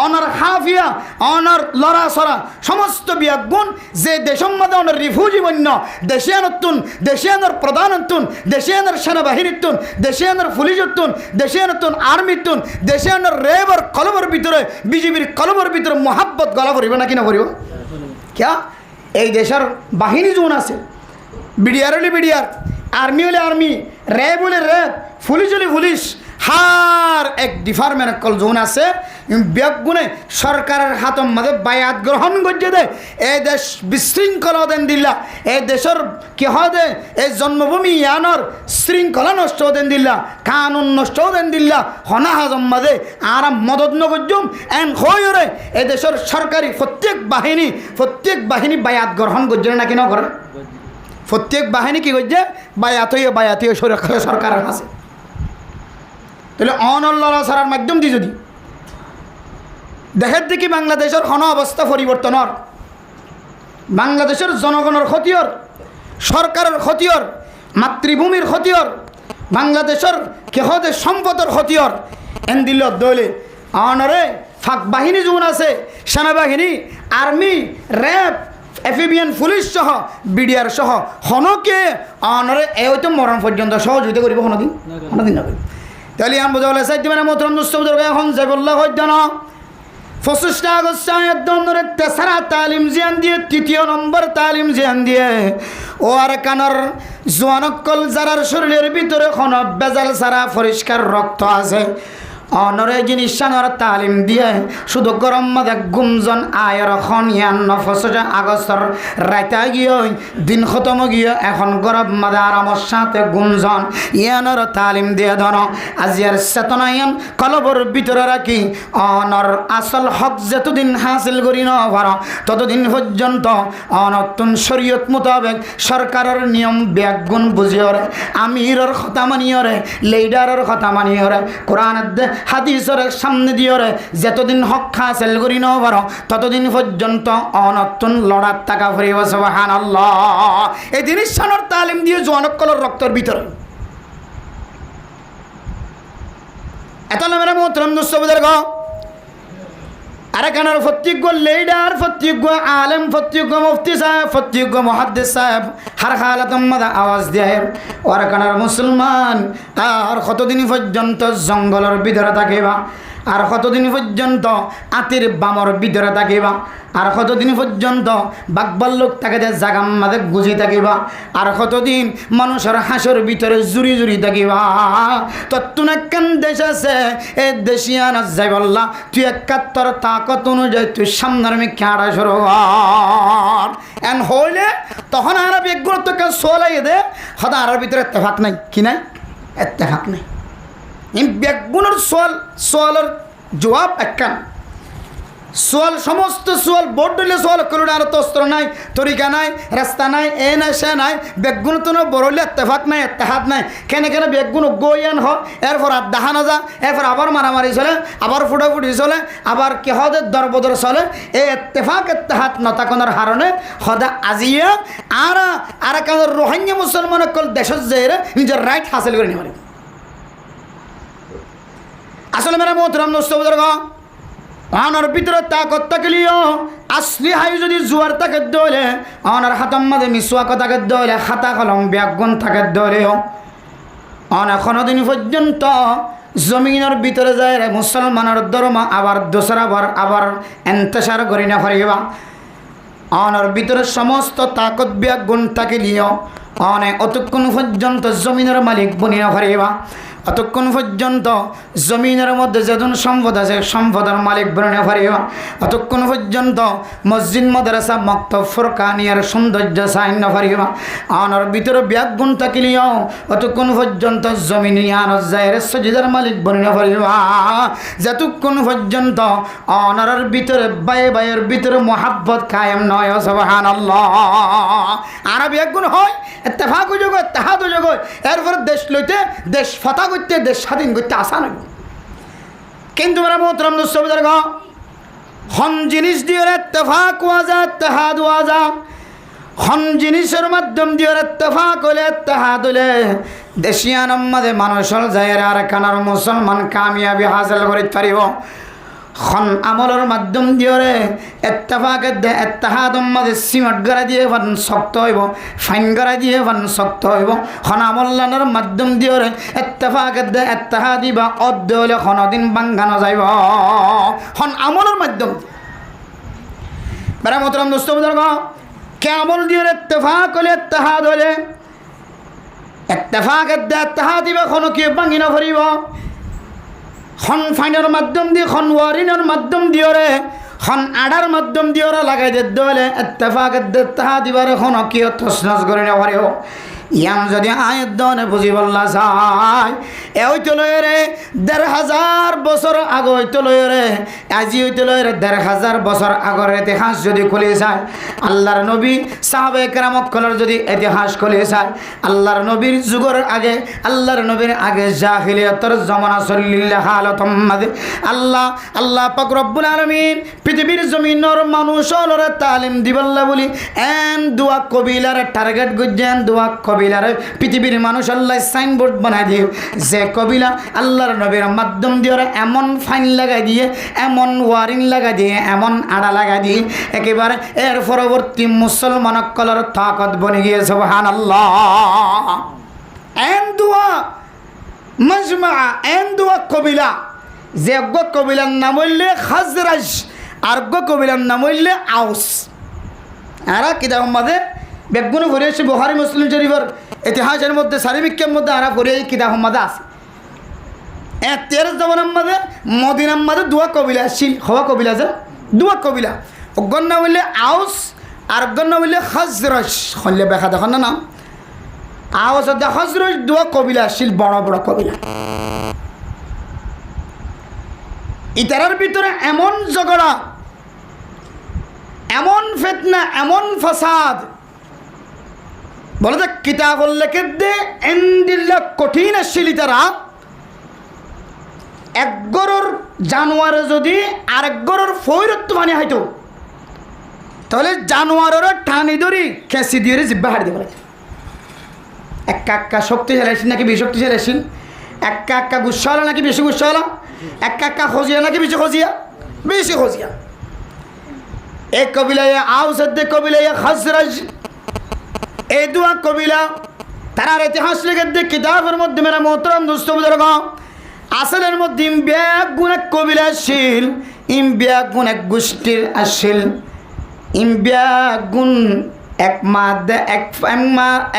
অনর হাফিয়া অনর লড়া সরা সমস্ত বিয়াগুণ যে দেশের মধ্যে অনর রিফিউজি বন্য দেশিয়ানতুন দেশিয়ানোর প্রধানতুন দেশিয়ানোর সেনাবাহিনীতুন দেশিয়ানোর পুলিশতুন দেশিয়ানতুন আর্মিতুন দেশিয়ানোর রেবর কলবর ভিতরে বিজেপির কলবর ভিতরে মহাব্বত গলা ভরিব না কিনা ভরিব ক্যা এই দেশের বাহিনী যোন আছে বিডিআর হলে বিডিআর আর্মি হলে আর্মি র্যাব হলে র্যাব পুলিশ হলে পুলিশ হার এক ডিপার্টমেন্ট কল জোন আছে ব্যাগুনে সরকারের হাতম মাঝে বায়াত গ্রহণ করছে দে এই দেশ বিশৃঙ্খলা দেন দিল্লা এই দেশের কি হয় দে এই জন্মভূমি ইয়ানোর শৃঙ্খলা নষ্ট দেন দিল্লা কানুন নষ্ট দেন দিল্লা হনা হাজম মাঝে আর মদত নগজুম এন হয়ে এই দেশের সরকারি প্রত্যেক বাহিনী বায়াত গ্রহণ করছে নাকি না করে প্রত্যেক বাহিনী কি করছে বায়াত হয়ে সরকারের কাছে তাহলে অনল্লা ছাড়ার মাধ্যম দিয়ে যদি দেখের দেখি বাংলাদেশের হন অবস্থা পরিবর্তনের বাংলাদেশের জনগণের ক্ষতির সরকারের ক্ষতির মাতৃভূমির ক্ষতির বাংলাদেশের কেহদের সম্পদের ক্ষতির এন দিল দলে অনরে ফাঁক বাহিনী যেমন আছে সেনাবাহিনী আর্মি র্যাব এফিবিয়ান পুলিশ সহ বিডিআর সহ হনকে অনরে এ হয়তো মরণ পর্যন্ত সহযোগিতা করিব কোনোদিন না করিব তাহলে আমি বোঝা বলে সাইড মানে মোতরম দুস্তবুজুর এখন যাইবল্লা হইত না 25 আগস্ট ধরে তেসরা তালিম জিয়ান দিয়ে 3য় নম্বর তালিম জিয়ান দিয়ে ও আর কানর জোয়ানকল যারার শরীরের ভিতরে কোন বেজাল সারা পরিষ্কার রক্ত আছে অনরে জিনিস তালিম দিয়ে শুধু গরম মাদে গুমজন আয়ের এখন 25 আগস্টর রাইতা গিয়ে দিন খতম গিয়ে এখন গরম মাদে আরামর সাথে গুমজন ইয়ানোর তালিম দিয়ে ধর আজিয়ার চেতনায়ন কলবর ভিতরে রাখি অনর আসল হক যতদিন হাসিল করি নভার ততদিন পর্যন্ত অনতুন শরীয়ত মোতাবেক সরকারের নিয়ম ব্যাগুণ বুঝিয়রে আমিরের কথা মানিয়রে লিডারের কথা মানিয়রে কোরআন হাদিসের সামনে দিয়রে যতদিন হক হাসিল করি নভার ততদিন পর্যন্ত অনতুন লড়ার টাকা ফুরিব সুবহানাল্লাহ এই জিনিস সানোর তালিম দিয়ে জনকলর রক্তের ভিতরে এত নামের মোহতরম দুস্তবুজুর্গ আরে কানার প্রত্যেক লিডার প্রত্যেক আলেম প্রত্যেক মুফতি সাহেব প্রত্যেক মুহাদ্দিস সাহেব হার হালাতম মাদা আওয়াজ দেয় ওর কানার মুসলমান আর কতদিন পর্যন্ত জঙ্গলের ভিতরে থাকিবা আর কতদিন পর্যন্ত আতির বামর ভিতরে থাকিবা আর কতদিন পর্যন্ত বাকবাল্লুক তাকে জাগাম মাঝে গুজি থাকিবা আর কতদিন মানুষের হাঁসের ভিতরে জুড়ি থাকিবা তত্তুন একখান দেশ আছে এই দেশিয়ান যাই বললা তুই একাত্তর তাকত অনুযায়ী তুই সামনের আমি খেয়াড়া শুরু এন হইলে তখন আর বেগুলো তোকে সোলাই দে হয়তো আর ভিতরে এত্তেফাক নাই কি নাই এত্তেফাক নাই বেগুনের সোয়ালের জবাব একখান সোয়াল সমস্ত সোয়াল বোর্ড দিলে সোয়াল করলে আর তস্ত্র নাই তরিকা নাই রাস্তা নাই এ নাই সে নাই বেগুন তো বড়লে এত্তেফাক নাই এত্তেহাত নাই কেনে বেগুন গইয়ান হয় এরপর আর দেখা না যা এরপর আবার মারামারি চলে আবার ফুটাফুটি চলে আবার কেহদের দরবদর চলে এই এত্তেফাক এত্তেহাত নতাকনের হারণে সদা আজিয়ে আর কেন রোহিঙ্গা মুসলমান কল দেশের যে নিজের রাইট হাসিল করে নিয়ে আসলে মেরা মোহতরম দুস্তবুজুর্গ অনার ভিতরে তাকত থাকলেও আসলি হাই যদি জোয়ার তাকে দলে অনার হাতম মাঝে মিসওয়াক তাকে দলে খাতা কলম ব্যাগুন থাকে দলেও অন এখনো পর্যন্ত জমিনের ভিতরে যায় মুসলমানের ধর্ম আবার দোসরাবার আবার এন্তেসার করি না পারিবা অনার ভিতরে সমস্ত তাকত ব্যাগুন থাকিলেও অনেক অতক্ষণ পর্যন্ত জমিনের মালিক বনি না পারিবা অতক্ষণ পর্যন্ত জমিনের মধ্যে যেদিন সম্পদ আছে সম্পদের মালিক বনে পারিব অতক্ষণ পর্যন্ত মসজিদ মাদ্রাসা মক্তব ফুরকানিয়ার সৌন্দর্য চাই না পারিব আনার ভিতরে ব্যাগুণ থাকিলেও অতক্ষণ পর্যন্ত জমিনিয়ান জায়ের সজিদার মালিক বনে পারিব যতক্ষণ পর্যন্ত অনারের ভিতরে বাইয়ের ভিতরে মোহাব্বত কায়েম নয় সুবহানাল্লাহ আর ব্যাগুণ হয় ইত্তেফাক যোগ ইত্তেহাদ যোগ এরপর দেশ লইতে দেশ ফতা করতে দেশ স্বাধীন করতে আসা নয় কিন্তু মেরা মোহতরম দোস্ত বুজুর্গ হন জিনিস দিয়ে ইত্তেফাক ওয়াজা ইত্তেহাদ ওয়াজা হন জিনিসের মাধ্যম দিয়ে ইত্তেফাক হলে ইত্তেহাদ হলে দেশিয়ান আমাদের মানুষের জায়গা আর কানার মুসলমান কামিয়াবি হাসিল করিতে পারিব খন আমলের মাধ্যম দিয়ে ইত্তেফাকের দে ইত্তেহাদ আমাদের সিমেন্ট গড়া দিয়ে ভান শক্ত হইব ফাইন গড়া দিয়ে ভান শক্ত হইব খন আমলানোর মাধ্যম দিয়ে ইত্তেফাকের দে ইত্তেহাদি বা অদ্য হলে কোনোদিন বাঙ্গানো যাইব খন আমলের মাধ্যম বেড়া মোহতরম দোস্ত বুজুর্গ কে আমল দিয়ে ইত্তেফাক হলে ইত্তেহাদ হলে ইত্তেফাকের দে ইত্তেহাদি বা কোনো কি ভাঙি না ভরিব খন ফাইনের মাধ্যম দিয়ে খন ওয়ারিনের মাধ্যম দিয়ে খন আডার মাধ্যম দিয়ে লাগাই দিতে হলে ইত্তেফাকের তাহা দিবার খন কি তসনস করে নেওয়া ইয়ান যদি আয়াত দনে বুঝি বললা যায় এ হইতে লয়ে রে ১,৫০০ বছর আগে হইতে লয়ে রে আজি হইতে লয়ে রে ১,৫০০ বছর আগের ইতিহাস যদি খুলে যায় আল্লাহর নবী সাহাবে কেরামকলের যদি ইতিহাস খুলে যায় আল্লাহর নবীর যুগের আগে আল্লাহর নবীর আগে জাহিলিয়াতের জমানা চলিল্লা হালাতুম মাদে আল্লাহ পাক রব্বুল আলামিন পৃথিবীর জমিনের মানুষের তালিম দিবল্লা বলি এন দুয়া কবিলার টার্গেট গুজেন দুয়া কবিলার পৃথিবীর মানুষ আল্লাহ সাইনবোর্ড বানাই দিয়ে যে কবিলা আল্লাহর নবীর মাধ্যম দিয়ে এমন ফাইন লাগাই দিয়ে এমন ওয়ারিং লাগাই দিয়ে এমন আড়া লাগাই দিয়ে একেবারে এর পরবর্তী মুসলমান কলার তাকত বনে গিয়ে সুবহানাল্লাহ এন দুয়া মজমা এন দুয়া কবিলা যে কবিলার নাম হইলে খাজরাজ আর কবিলার নাম হইলে আউস এরা কিতাব মধ্যে বেগুন ভরে এসে বুখারী মুসলিম শরীফের ইতিহাসের মধ্যে সারিবিকের মধ্যে আরা ভরে এই কিতাব মধ্যে আছে তেরো জমানার মধ্যে মদিনার মধ্যে দুয়া কবিলা আসছিল হওয়া কবিলা যে দুয়া কবিলা অজ্ঞান নাম হইলে আউস আর অজ্ঞান নাম হইলে খাজরাজ হইলে বেখা দেখুন না নাম আউস খাজরাজ দুয়া কবিলা আসছিল বড় বড় কবিলা ইতারার ভিতরে এমন ঝগড়া এমন ফিতনা এমন ফাসাদ বলে যে কিতাব লেখে দে এন্দিল্লা কঠিন আসছিল তারা এক গরুর জানোয়ারে যদি আরেক গরুর ফৈরত্ব মানে হয়তো তাহলে জানোয়ারের টানি ধরি খেসি দিয়ে জিব্বা হাড়ি দেবে একা শক্তিশালী আসিল নাকি বেশি শক্তিশালী আসিল একা গুসা হলো নাকি বেশি গুসা হলো একা খজিয়া নাকি বেশি খজিয়া বেশি খজিয়া এক কবিলায় আউসদ্দে কবিলায় খাজরাজ এই দুয়া কবিলা তারার ইতিহাস লিখে দিয়ে কিতাবের মধ্যে মেরা মোহতরম দোস্ত বুজুর্গ আসলের মধ্যে ইমবিয়াগুন এক কবিলা আসিল ইমবিয়াগুন এক গোষ্ঠীর আসিল ইমবিয়াগুন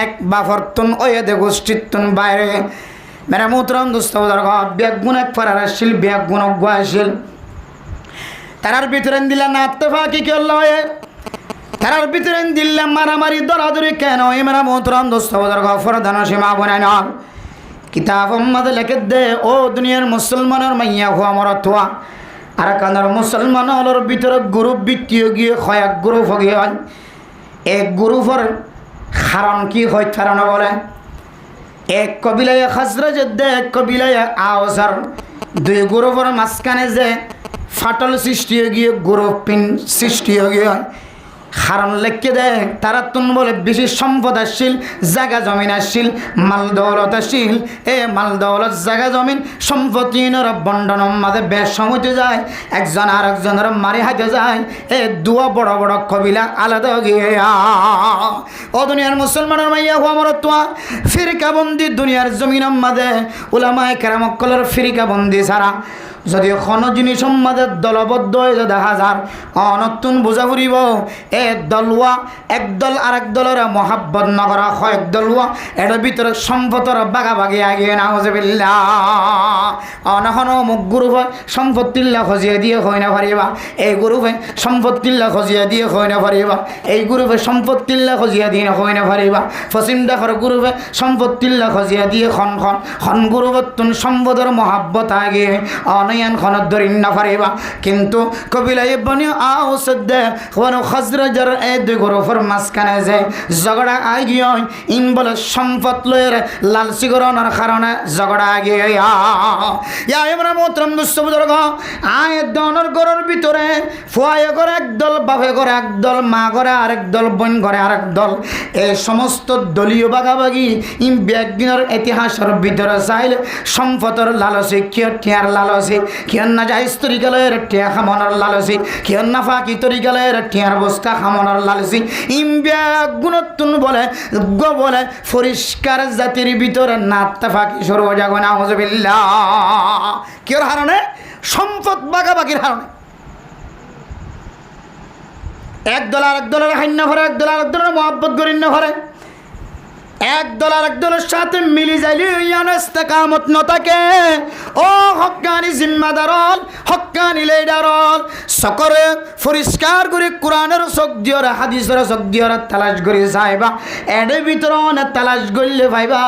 এক বাফরতুন ওয়েদে গোষ্ঠীতুন বাইরে মেরা মোহতরম দোস্ত বুজুর্গ বিয়াগুন এক ফারার আসিল বিয়াগুন অগুয়া আসিল তারার ভিতরে দিলা না ইত্তেফাকি কি আল্লাহ তারার ভিতরে দিল্লাম মারামারি দরাদরি কেন এমরা মোহতরম দোস্ত বুজুর্গ ফরদান সীমা বনায় না কিতাব মধ্যে লিখে দে ও দুনিয়ার মুসলমানের মাইয়া হওয়া মরতুয়া আর কানার মুসলমানের ভিতরে গ্রুপ বিত্তীয় গিয়ে কয়েক গ্রুপ গিয়ে হয় এক গ্রুপের কারণ কি হয় কারণ বলে এক কবিলায় খাজরাজ দে এক কবিলায় আওসার দুই গ্রুপের মাঝখানে যে ফাটল সৃষ্টি হয়ে গিয়ে গ্রুপ পিন সৃষ্টি হয়ে গিয়ে হয় কারণ লেখকে দেয় তারা তুন বলে বেশি সম্পদ আসছিল জায়গা জমিন আসছিল মাল দৌলত আসছিল এ মাল দৌলত জায়গা জমিন সম্পত্তির বন্টনের মাঝে বেশ সময়তে যায় একজন আর একজনের মারি হাইতে যায় এ দুয়া বড় বড় কবিলা আলাদা গিয়ে ও দুনিয়ার মুসলমানের মাইয়া হওয়া মরতুয়া ফিরিকাবন্দি দুনিয়ার জমিনের মাঝে উলামায়ে কেরামকলের ফিরিকাবন্দি ছাড়া যদি কোনো জিনিস সম্মাদের দলবদ্ধ হয়ে যে দেখা যার অনতুন বোঝা ফুরিব এ দলওয়া একদল আরেক দলের মহাব্বত নগরা হয় একদলওয়া এটার ভিতরে সম্পদর বাগাবাগি আগিয়ে না হজে বিল্লা অনখন মুখ গ্রুপে সম্পত্তিল্লা খজিয়ে দিয়ে হয় না পারিবা এই গ্রুপে সম্পত্তিল্লা খজিয়ে দিয়ে হয় না পারিবা এই গ্রুপে সম্পত্তিল্লা খজিয়ে দিয়ে হয় না পারিবা পশ্চিম দেশের গ্রুপে সম্পত্তিল্লা খজিয়ে দিয়ে খন গ্রুপত তুন সম্পদর মহাব্বত আগিয়ে অনয়ন খনত ধরিন না পারিবা কিন্তু কবিলাই বনি আউসদ্দে কোন খজরজর এই দুই গ্রুপের মাঝখানে যে ঝগড়া আগিয়ে ইন বলে সম্পদ লয়ের লালসি গরনের কারণে ঝগড়া আগিয়ে ইয়া আমরা মোহতরম দুঃসবুজর্গ আয় দনের ঘরের ভিতরে ফুয়ায়ে করে একদল বাপে করে একদল মা করে আরেক দল বোন করে আরেক দল এই সমস্ত দলীয় বাগাবাগি ইন ব্যাগিনের ইতিহাসের ভিতরে চাইলে সম্পদের লালসি কিয় টিয়ার লালসি কিয় না যাই তরিকালের টিয়া খামনের লালসি কিয় না ফাঁকি তরিকালের টিয়ার বস্তা খামনের লালসি ইন ব্যাগ গুণত্তুন বলে বলে পরিষ্কার জাতির ভিতরে নাত্তা ফাঁকি সর্ব যাগো না হজবিল্লাহ কিয়র হারণে সম্পদ বাগাবাগির হারণে একদল আরেক দলের হান্য ভরে একদল আরেক দলের মহব্বত গরিন্য ভরে একদল আরেক দলের সাথে মিলি যাইলে ইস্তেকামত নতাকে ও হক্কানি জিম্মাদারল হক্কানি লেডারল সকরে পরিষ্কার করে কোরআনের চোখ দিয়র হাদিসের চোখ দিয়র তালাশ করে যাইবা এডে ভিতর তালাশ করলে ভাইবা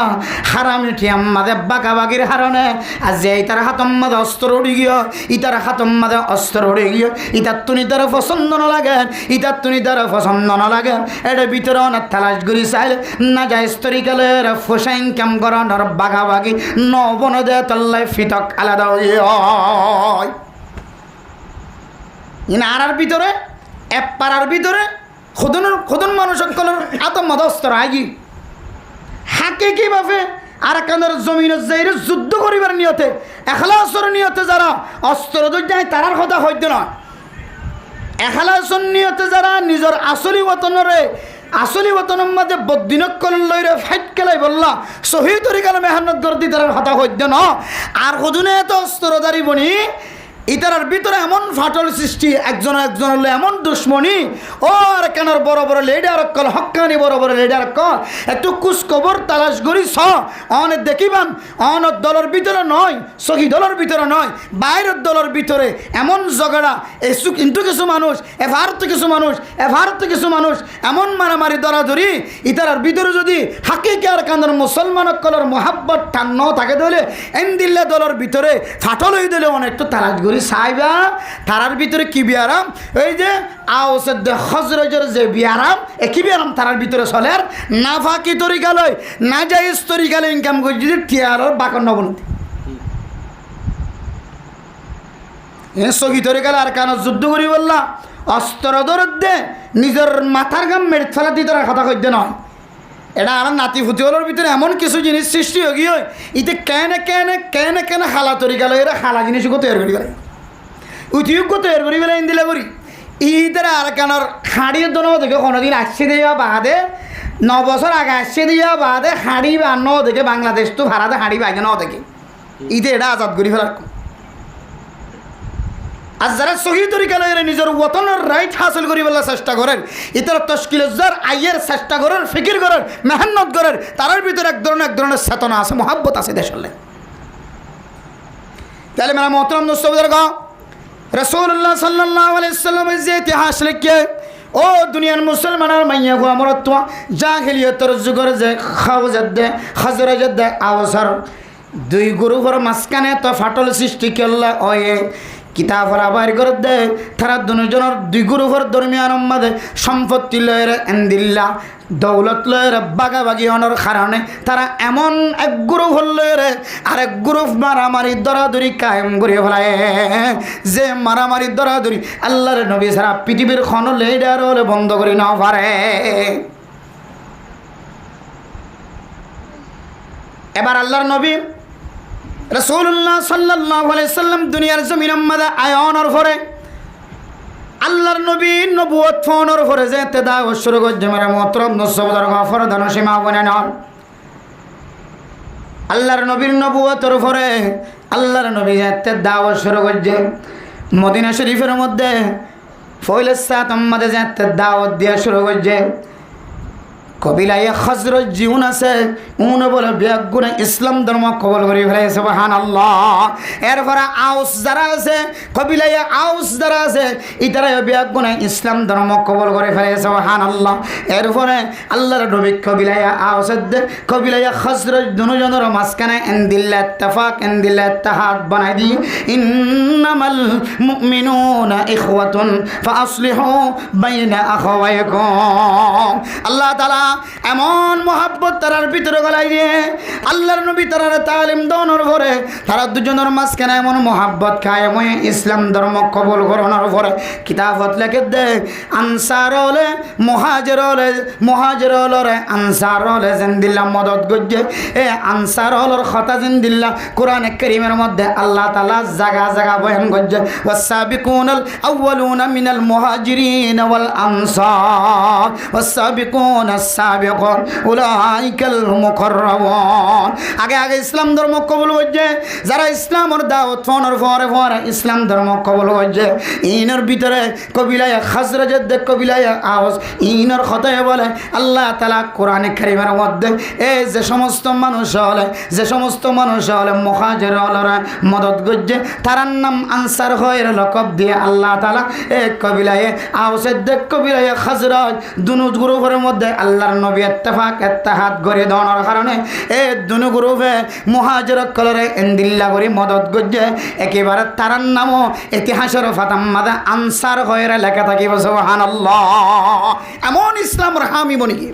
হারামি ঠিয়াম মাদে বাগাবাগির হারণে আজ ইতার হাতম মাদে অস্ত্র উড়ি গিয়ে ইতার হাতম মাদে অস্ত্র উড়ি গিয়ে ইতার তুনি তার পছন্দ ন লাগে ইতার তুনি তার পছন্দ ন লাগে এডে ভিতর তালাশ করে চাইলে না যায় তরিকালের ফোসাইন কাম করানোর বাগাবাগি নবন দে তল্লাই ফিতক আলাদা ইনার ভিতরে এক পাড়ার ভিতরে খুদন মানুষ সকলের আতমদস্তর আগি হাকে কিভাবে আর কানের জমিনের যাইরে যুদ্ধ করিবার নিয়তে এখলাসর নিয়তে যারা অস্ত্র যায় তারার কথা হইতে নয় এখলাসর নিয়তে যারা নিজের আসলি ওতনরে আসলি ওতনের মাঝে বদিনকল লইরে ফাইট খেলাই বললা সহি তরিকালে মেহনত করতে তার হতা হইতে ন আর হুজুনে এত অস্ত্রধারী বনি ইতার ভিতরে এমন ফাটল সৃষ্টি একজন একজনের এমন দুশ্মনী ও আর কেনার বড় বড় লেডার কল হক্কানি বড় বড় লেডার কল একটু কুচ কবর তালাশ করি অনেক দেখিবান অনেক দলের ভিতরে নয় সহি দলের ভিতরে নয় বাইরের দলের ভিতরে এমন ঝগড়া এসু কিন্তু কিছু মানুষ এভারত কিছু মানুষ এমন মারামারি দরাদরি ইতার ভিতরে যদি হাকিকে আর কান্দার মুসলমান কলর মোহাব্বত টান থাকে দিলে এনদিল্লা দলের ভিতরে ফাটল হয়ে দিলে অনেকটা তালাশ করি সাইবা তারার ভিতরে কি বিয়ারাম এই যে আওসেদ হজরজের যে বিয়ারাম কি বিয়ারাম তারার ভিতরে চলে আর না ফাঁকি তরিকা লয় না যাইজ তরিকালে ইনকাম করি যদি টিয়ারর বাকর নবনতি সহি তরিকালে আর কেন যুদ্ধ করি বললা অস্ত্র দরদ দে নিজের মাথার গাম মেরে ফেলা দিয়ে তারা কথা কইতে নয় এটা আর নাতি ফুতিওয়ালের ভিতরে এমন কিছু জিনিস সৃষ্টি হয়ে গিয়ে ইতে কেন খালা তরিকালে এরা খালা জিনিস তৈরি করি গেলে উঠিয়োগ্য তৈরি করি গেলে ইন্দিলা করি ঈদের আর কেনার হাঁড়ির দোনো দেখে কোনোদিন আসছে দেওয়া বাদে 9 বছর আগে আসছে দেওয়া বাদে হাঁড়ি বান্ন দেখে বাংলাদেশ তো ভাড়াতে হাঁড়ি বাগে ন দেখে ঈদে এটা আজাদ করি ফেলার আর যারা সহি তরিকালে নিজের ওতনের রাইট হাসিল করি বলার চেষ্টা করেন ইতার তশকিলজার আইয়ের চেষ্টা করেন ফিকির করেন মেহনত করেন তার ভিতরে এক ধরনের চেতনা আছে মহাব্বত আছে দেশলে তাহলে মেরা মোহতরম দোস্তবুদের গা রাসূলুল্লাহ সাল্লাল্লাহু আলাইহি ওয়াসাল্লামের যে ইতিহাস লিখে ও দুনিয়ার মুসলমানের মাইয়া গো আমার তো জাহিলিয়তের যুগের যে খাজরাজদ আওসার দুই গ্রুপের মাঝখানে তো ফাটল সৃষ্টি করলা ওয়ে কিতাবরা বাইর করে দেয় তারা দুজনের দুই গ্রুপের দরমিয়ান মাঝে সম্পত্তি লয়ের এন্দিল্লা দৌলত লয়ের বাগাবাগি হওয়ার কারণে তারা এমন এক গ্রুপ লয়ের আরেক গ্রুপ মারামারি দরাদরি কায়েম করে ফেলায় যে মারামারি দরাদরি আল্লাহর নবী ছাড়া পৃথিবীর খন লেডার হলে বন্ধ করে না পারে এবার আল্লাহর নবী রাসূলুল্লাহ সাল্লাল্লাহু আলাইহি সাল্লাম দুনিয়ার জমিনের মধ্যে আয়নের পরে আল্লাহর নবী নবুয়ত ফোনের পরে যে তেদা শুরু করছে মেরা মোহতরম নসবদার গফর দান সীমা বনে না আল্লাহর নবীর নবুয়তের পরে আল্লাহর নবী যাতে দাওয়াত শুরু করছে মদিনা শরীফের মধ্যে ফয়লে সাত আমাদের যাতে দাওয়াত দিয়া শুরু করছে কবিলায় হজরত জীবন আছে উন বলে বেগুনে ইসলাম ধর্ম কবল করে ফেলে সুবহানাল্লাহ। এরপরে আউস যারা আছে কবিলায় আউস যারা আছে ইতারা বেগুনে ইসলাম ধর্ম কবল করে ফেলে সুবহানাল্লাহ। এরপরে আল্লাহর নবী কবিলায় আউস কবিলায় হজরত দুজনের মাঝখানে ইনদিল্লা ইত্তেফাক ইনদিল্লা ইত্তেহাদ বানাই দি ইন্নামাল মুমিনুনা ইখওয়াতুন ফাআসলিহু বাইনা আখাওয়াইকুম। আল্লাহ তাআলা এমন মহাব্বত তারার ভিতরে গলাই দিয়ে আল্লাহর নবী তারার তালিম দেওয়ার পরে তারা দুজনের মাঝখানে এমন মহাব্বত খায় ময়ে ইসলাম ধর্ম কবল করানোর পরে কিতাবত লেখে দে আনসার হলে মহাজের হলে আনসার হলে জিন্দিল্লা মদত গজ্জে এ আনসার হলর কথা জিন্দিল্লা কোরআন কারীমের মধ্যে আল্লাহ তাআলা জায়গা জায়গা বয়ান গজ্জে ওয়াসাবিকুনাল আউয়ালুনা মিনাল মুহাজিরিন ওয়াল আনসার ওয়াসাবিকুনাস সাবিকুন উলাইকাল মুকাররাবুন। আগে আগে ইসলাম ধর্ম কবুল করছে যারা ইসলামের দাওয়াত ফোনের পরে পরে ইসলাম ধর্ম কবুল করছে ইনের ভিতরে কবিলায় খাজরাজের দেখ কবিলায় আওয়াজ ইনের কথায় বলে আল্লাহ তাআলা কোরআনে কারীমের মধ্যে এই যে সমস্ত মানুষ হলে মুহাজির হলরা মদত করছে তার নাম আনসার হয়ের লকব দিয়ে আল্লাহ তাআলা এই কবিলায় আওয়াজের দেখ কবিলায় খাজরাজ দুনো গ্রুপের মধ্যে আল্লাহর নবী ইত্তেফাক ইত্তেহাদ করে দেওয়ার কারণে এই দুনো গ্রুপে মুহাজির কলরে ইনদিল্লা করে মদত করছে একেবারে তার নামও ইতিহাসের ফাতাম মাদা আনসার হয়ে লেখা থাকিব সুবহানাল্লাহ। এমন ইসলামের হামি বনি কি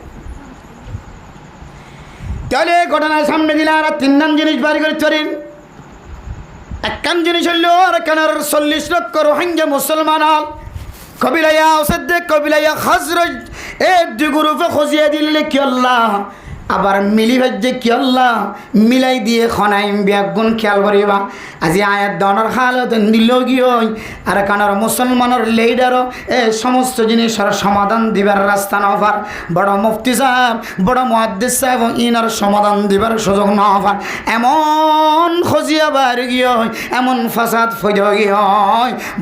তাহলে ঘটনার সামনে দিলে আর তিনজন জিনিস বাড়ি করে চলেন। একখান জিনিস হইল আর কানার 40 লক্ষ রোহিঙ্গা মুসলমান কবিলাইয়া ওসদ্দে কবিলাইয়া খাজরজ এই দুই গ্রুপে খজিয়ে দিলে কি আল্লাহ আবার মিলি ভাজ্যে কি আল্লাহ মিলাই দিয়ে খনাইম ব্যাগুণ খেয়াল করিবা আজি আয়াত দনের হালত নিল গিয়ে আর কানার মুসলমানের লিডারও এই সমস্ত জিনিসের সমাধান দিবার রাস্তা নফার বড় মুফতি সাহেব বড় মুহাদ্দিস সাহেব ইনার সমাধান দিবার সুযোগ নফার এমন খজিয়া বার গিয়ে এমন ফাসাদ ফইদ গিয়ে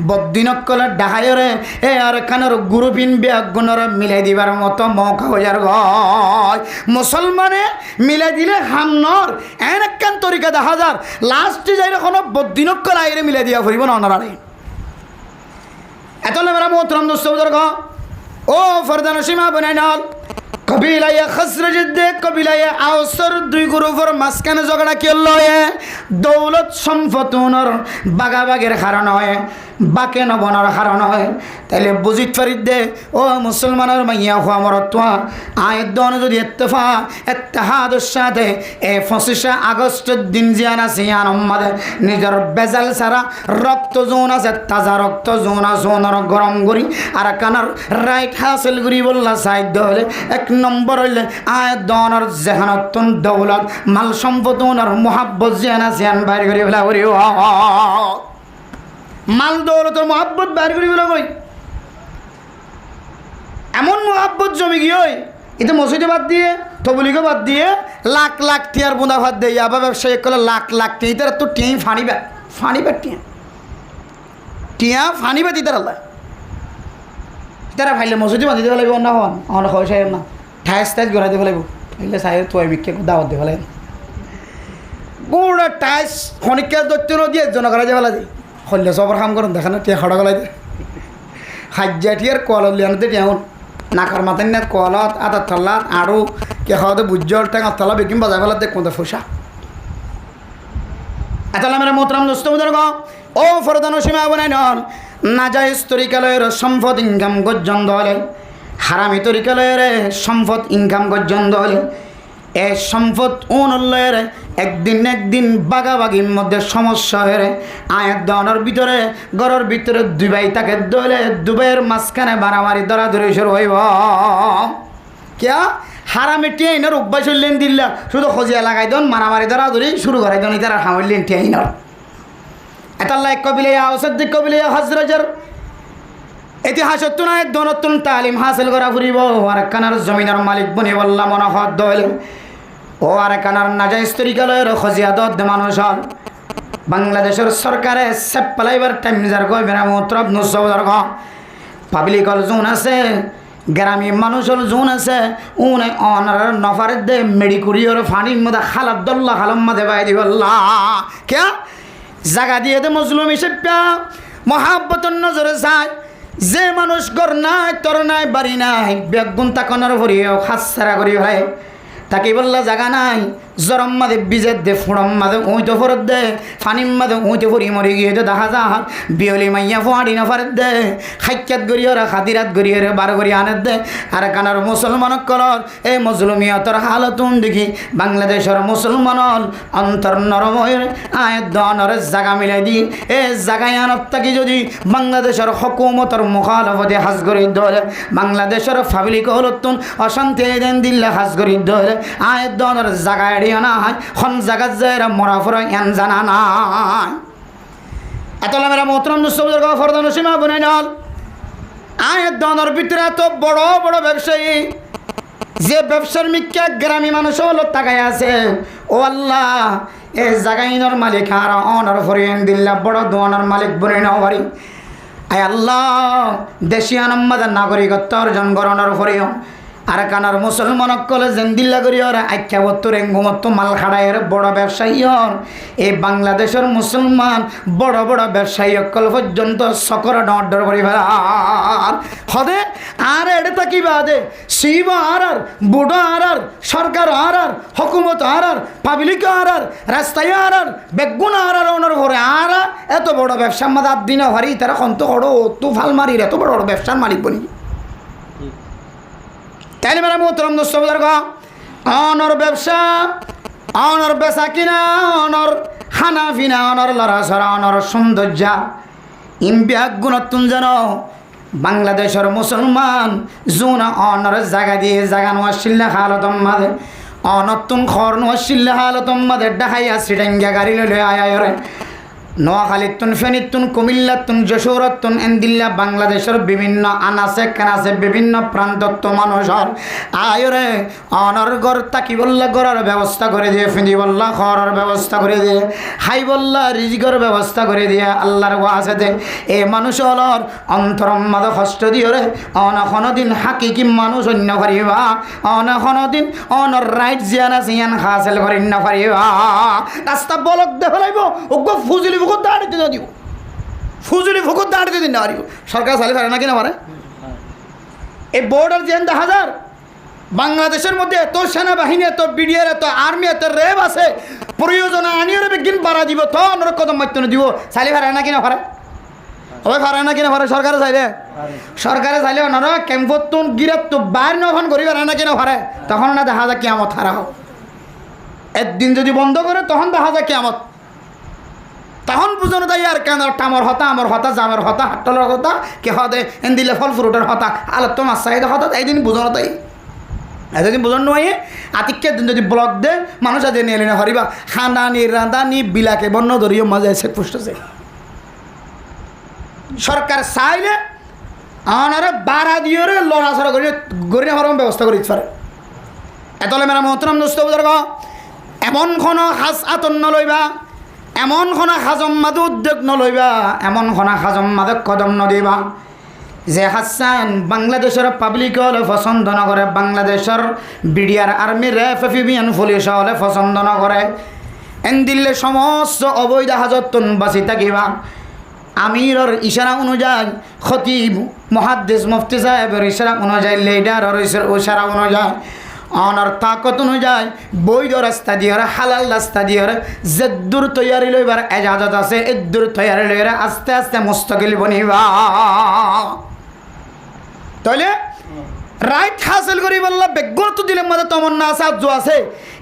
বদিনকলের ডাহায়রে এ আর কানার গ্রুপিন ব্যাগুণর মিলাই দিবার মতো মৌকা হয়ে যার গয় মুসলমানে মিলাই দিলে হামনর এন একখান তরিকা 10,000 লাস্টে যাই কোনো বদিনকল আইরে মিলাই দিয়া ফুরিব ননারে এত মেরা মোহতরম দোস্ত বুজুর্গ ও ফরদান সীমা বনাই নাল কবিলায় খাজরজ দে কবিলায় আওসর দুই গ্রুপের মাঝখানে ঝগড়া কি হল দৌলত সম্পদর বাগাবাগের কারণ হয় বাকে নবনার কারণ হয় তাইলে বুঝিত পারি দে ও মুসলমানের মাইয়া হওয়া মরত্বা আয়ের দন যদি ইত্তেহাদের সাথে এই 25 আগস্টের দিন জিয়ান আছে আমাদের নিজের বেজাল ছাড়া রক্ত জোন আছে তাজা রক্ত জোন জোনের গরম করি আর কানার রাইট হাসিল করি বললা সাহিত্য হলে 1 নম্বর হইলে আয়ের দনের জেহানতন দৌলত মাল সম্পদনের মোহাব্বত জিয়ান আছে বাইর করি ফেলা করি মাল দৌলতের মোহাব্বত বাইর করি বলে কই এমন মোহাব্বত জমি গিয়ে এটা মসজিদে বাদ দিয়ে তবলিগো বাদ দিয়ে লাখ লাখ টিয়ার বোঁদা ভাত দিয়ে আবার ব্যবসায়ী করলে লাখ লাখ টিয়া ইতারা তো টিয়াই ফানিবা টিয়া ফানিবা ইতার আল্লাহ তারা ভাইলে মসজিদে বাঁধি দিব লাগবে না হন আমার হয় সাহেব না ঠাইস টাইস গড়াই দিব লাগব এগুলো সাহেব তো বিক্ষে দাওয়াত দিব লাগে পুরো টাইস খনিকা দৈত্য দিয়ে একজন করা যাবে লাগে হল্লে সবর কাম করুন দেখা না টিয়া খড়া গলাই দে হাজ্জা টিয়ার কল লিয়ানোতে টিয়াউন নাকার মাথায় না কলত আটার তল্লাত আরও কে খাওয়াতে বুজ্জল টেঙার তলা বেকিম বাজার ফেলার দেখ কোনটা ফুসা এতলা মেরা মোহতরম দোস্ত বুজুর্গ ও ফরদান সীমা বনাই নন নাজাইজ তরিকালয়ের সম্পদ ইনকাম গজ্জন্দ হলে হারামি তরিকালয়ের সম্পদ ইনকাম গজ্জন্দ হলে এ সম্পদ উন্নয়নের একদিন বাগাবাগির মধ্যে সমস্যা হয়ে আয়ের দনের ভিতরে ঘরের ভিতরে দুবাই তাকে দলে দুবাইয়ের মাঝখানে বাড়ামারি ধরাধরি শুরু হইব কিয়া হারামে টিয়াইনার অভ্যাস হইলেন দিল্লা শুধু খজিয়া লাগাই দেন মারামারি ধরাধরি শুরু করাই দেন তারা হামলেন টিয়াইনার এতাল্লাহ কবিলাইয়া ওসদ্দিক কবিলাইয়া হজরজের ইতিহাসত নয় দনতুন তালিম হাসিল করা ফুরিব আর কানার জমিনের মালিক বনি বললা মনে হদ দল ও আর কানার নাজাইজ তরিকালয়ের খজিয়া দদ মানুষ হল বাংলাদেশের সরকারে সেপ পালাইবার টাইম যার গয় বেড়া মতরব নুসবদার গ পাবলিকল জোন আছে গ্রামীণ মানুষের জোন আছে উনে অনার নফার দে মেডিকুরিয়র ফানির মধ্যে খালাদ্দুল্লাহ খালাম মাদে বাই দিবল্লাহ কে জায়গা দিয়ে দে মজলুম হিসেবে মহাব্বতর নজরে যায় যে মানুষ গর নাই তোর নাই বাড়ি নাই বেগুন তাকনের ভরিও খাসারা করি ভাই তাকে বললা জায়গা নাই জরম মাদে বিজের দে ফুড়ম মাদে উঁইতে ফরত দে ফানিম মাদে উঁইতে ফুরি মরি গিয়ে দে দেখা যা বিয়লি মাইয়া ফুয়াড়ি না ফারত দে খাইকাত গরিয়রে খাদিরাত গরিয়রে বার গরি আনত দে আর কানার মুসলমান কলর এই মজলুমিয়তর হালতুন দেখি বাংলাদেশের মুসলমানল অন্তর নরময়ের আয়ের দনর জায়গা মিলাই দি এই জায়গায় আনত থাকি যদি বাংলাদেশের হকুমতর মুখালফতে হাজ করি ধরে বাংলাদেশের ফাবলিক হলতুন অশান্তি দেন দিল্লে হাজ করি ধরে আয়ের দনর জায়গায় না হয় খন জায়গা যায় মরা ফরা এন জানা নাই এতলা মেরা মোহতরম নুসবুজুর্গ ফরদান সীমা বনে নল আয়ের দনের ভিতরে এত বড় বড় ব্যবসায়ী যে ব্যবসার মিক্কা গ্রামী মানুষ হলো তাকায় আছে ও আল্লাহ এ জাগাইনর মালিক আর অনর ফরিয়েন দিল্লা বড় দোয়ানোর মালিক বনে নাও বাড়ি আয় আল্লাহ দেশি আনম্মাদের নাগরিকত্ব অর্জন করণর ফরিয়ম আর কানার মুসলমান কলে জেন্দিল্লা করি ওরা আখ্যাবত্তর এঙ্গুমত্ত মাল খাড়াইয়ের বড় ব্যবসায়ী হন এই বাংলাদেশের মুসলমান বড় বড় ব্যবসায়ী অকল পর্যন্ত সকরা অর্ডার করি হদে আর এটা থাকি বাদে শিব আর বুড়ো আর সরকার আর হকুমত আর পাবলিক আর রাস্তায় আর বেগুন আর ওনার ঘরে আর এত বড় ব্যবসার মাদা দিন হারি তারা কন্ত হড়ো তু ফাল মারির এত বড় বড় ব্যবসার মালিক বনি তাইলে মেরা মোহতরম দোস্তবুজুর্গ অনর ব্যবসা অনর বেচা কিনা অনর খানা পিনা অনর লড়াছড়া অনর সৌন্দর্য ইম্বিয়াক গুণত্তুন যেন বাংলাদেশের মুসলমান জুন অনর জায়গা দিয়ে জায়গা নোয়াশিল্লা হালতম মাদে অনতুন খর নোয়াশিল্লা হালতম মাদে ডাহাইয়া শ্রীডাঙ্গা গাড়ি লইলে আয়ারে নোয়াখালীতুন ফেনীতুন কুমিল্লাতুন যশোরতুন এন্দিল্লা বাংলাদেশের বিভিন্ন আনাচে কানাচে বিভিন্ন প্রান্তত্ব মানুষের আয়রে অনর গড় তাকি বললা গড়ার ব্যবস্থা করে দিয়ে ফিনি বললা খরার ব্যবস্থা করে দিয়ে হাই বললা রিজিকর ব্যবস্থা করে দিয়ে আল্লাহর ওয়াজে দে এ মানুষ হলর অন্তরম মাদ কষ্ট দিয়ে রে অনখনো দিন হাকিকি মানুষ অন্য করিবা অনখনো দিন অনর রাইট জিয়ান আছে ইয়ান হাসিল করি না পারিবা রাস্তা বলক দে ফেলাইব ওগো ফুজলি ফুকুর দাঁড়িয়ে দিব ফুজুলি ফুকুর দাঁড়িয়ে দিন না পারিব সরকার চালি পারে না কিনা পারে এই বর্ডার যেন 10,000 বাংলাদেশের মধ্যে এত সেনাবাহিনী এত বিডিআর এত আর্মি এত র্যাব আছে প্রয়োজন আনিয়ে বিজ্ঞান বাড়া দিব তো অন্য কদম মাত্য দিব চালি পারে না কিনা পারে ওই পারে না কিনা পারে সরকারে চাইলে ওনারা ক্যাম্পতুন গিরাত বাইর নখন করি পারে না কিনা পারে তখন না দেখা যায় কিয়ামত হারা হোক একদিন যদি বন্ধ করে তখন দেখা যায় কিয়ামত তখন বুঝানো তাই আর কেন টামর হতা আমার হতা জামের হতা হাট্টলের হতা কে হতে এন দিলে ফল ফ্রুটের হতা আলো তো মাছ চাহিদা হতা এইদিন বুঝানো তাই এতদিন বুঝানো নয় আতিকের দিন যদি ব্লক দে মানুষ আজ নিয়ে এলে না হরিবা খানানি রাঁধানি বিলাকে বন্য ধরিও মজা এসে পুষ্টছে সরকার চাইলে আনারে বাড়া দিয়ে লড়াছড়া করি গড়িয়ে হওয়ার ব্যবস্থা করে দিতে পারে এতলে মেরা মোহতরম দোস্তবুজুর্গ এমন কোনো হাজ আতন নলইবা এমন কোনো হাজম মাদে উদ্যোগ নলইবা এমন কোনো হাজম মাদে কদম নদিবা যে হাসান বাংলাদেশের পাবলিক হলে পছন্দ নকরে বাংলাদেশের বিডিআর আর্মি র্যাব এফবিএন পুলিশ হলে পছন্দ নকরে এন দিল্লে সমস্ত অবৈধ হাজতন বাঁচি থাকিবা আমিরর ইশারা অনুযায়ী খতিব মুহাদ্দিস মুফতি সাহেবের ইশারা অনুযায়ী লিডারের ইশারা অনুযায়ী অনার তাকত অনুযায়ী বৈধ রাস্তা দিয়ে হালাল রাস্তা দিয়ে যে দূর তৈয়ারি লইবার এজাজত আছে এ দূর তৈয়ারি লইরা আস্তে আস্তে মুস্তাকিল বনিবা তাহলে রাইট হাসিল করি বললা বেগুত দিলে মধ্যে তমন্না আছে আজও আছে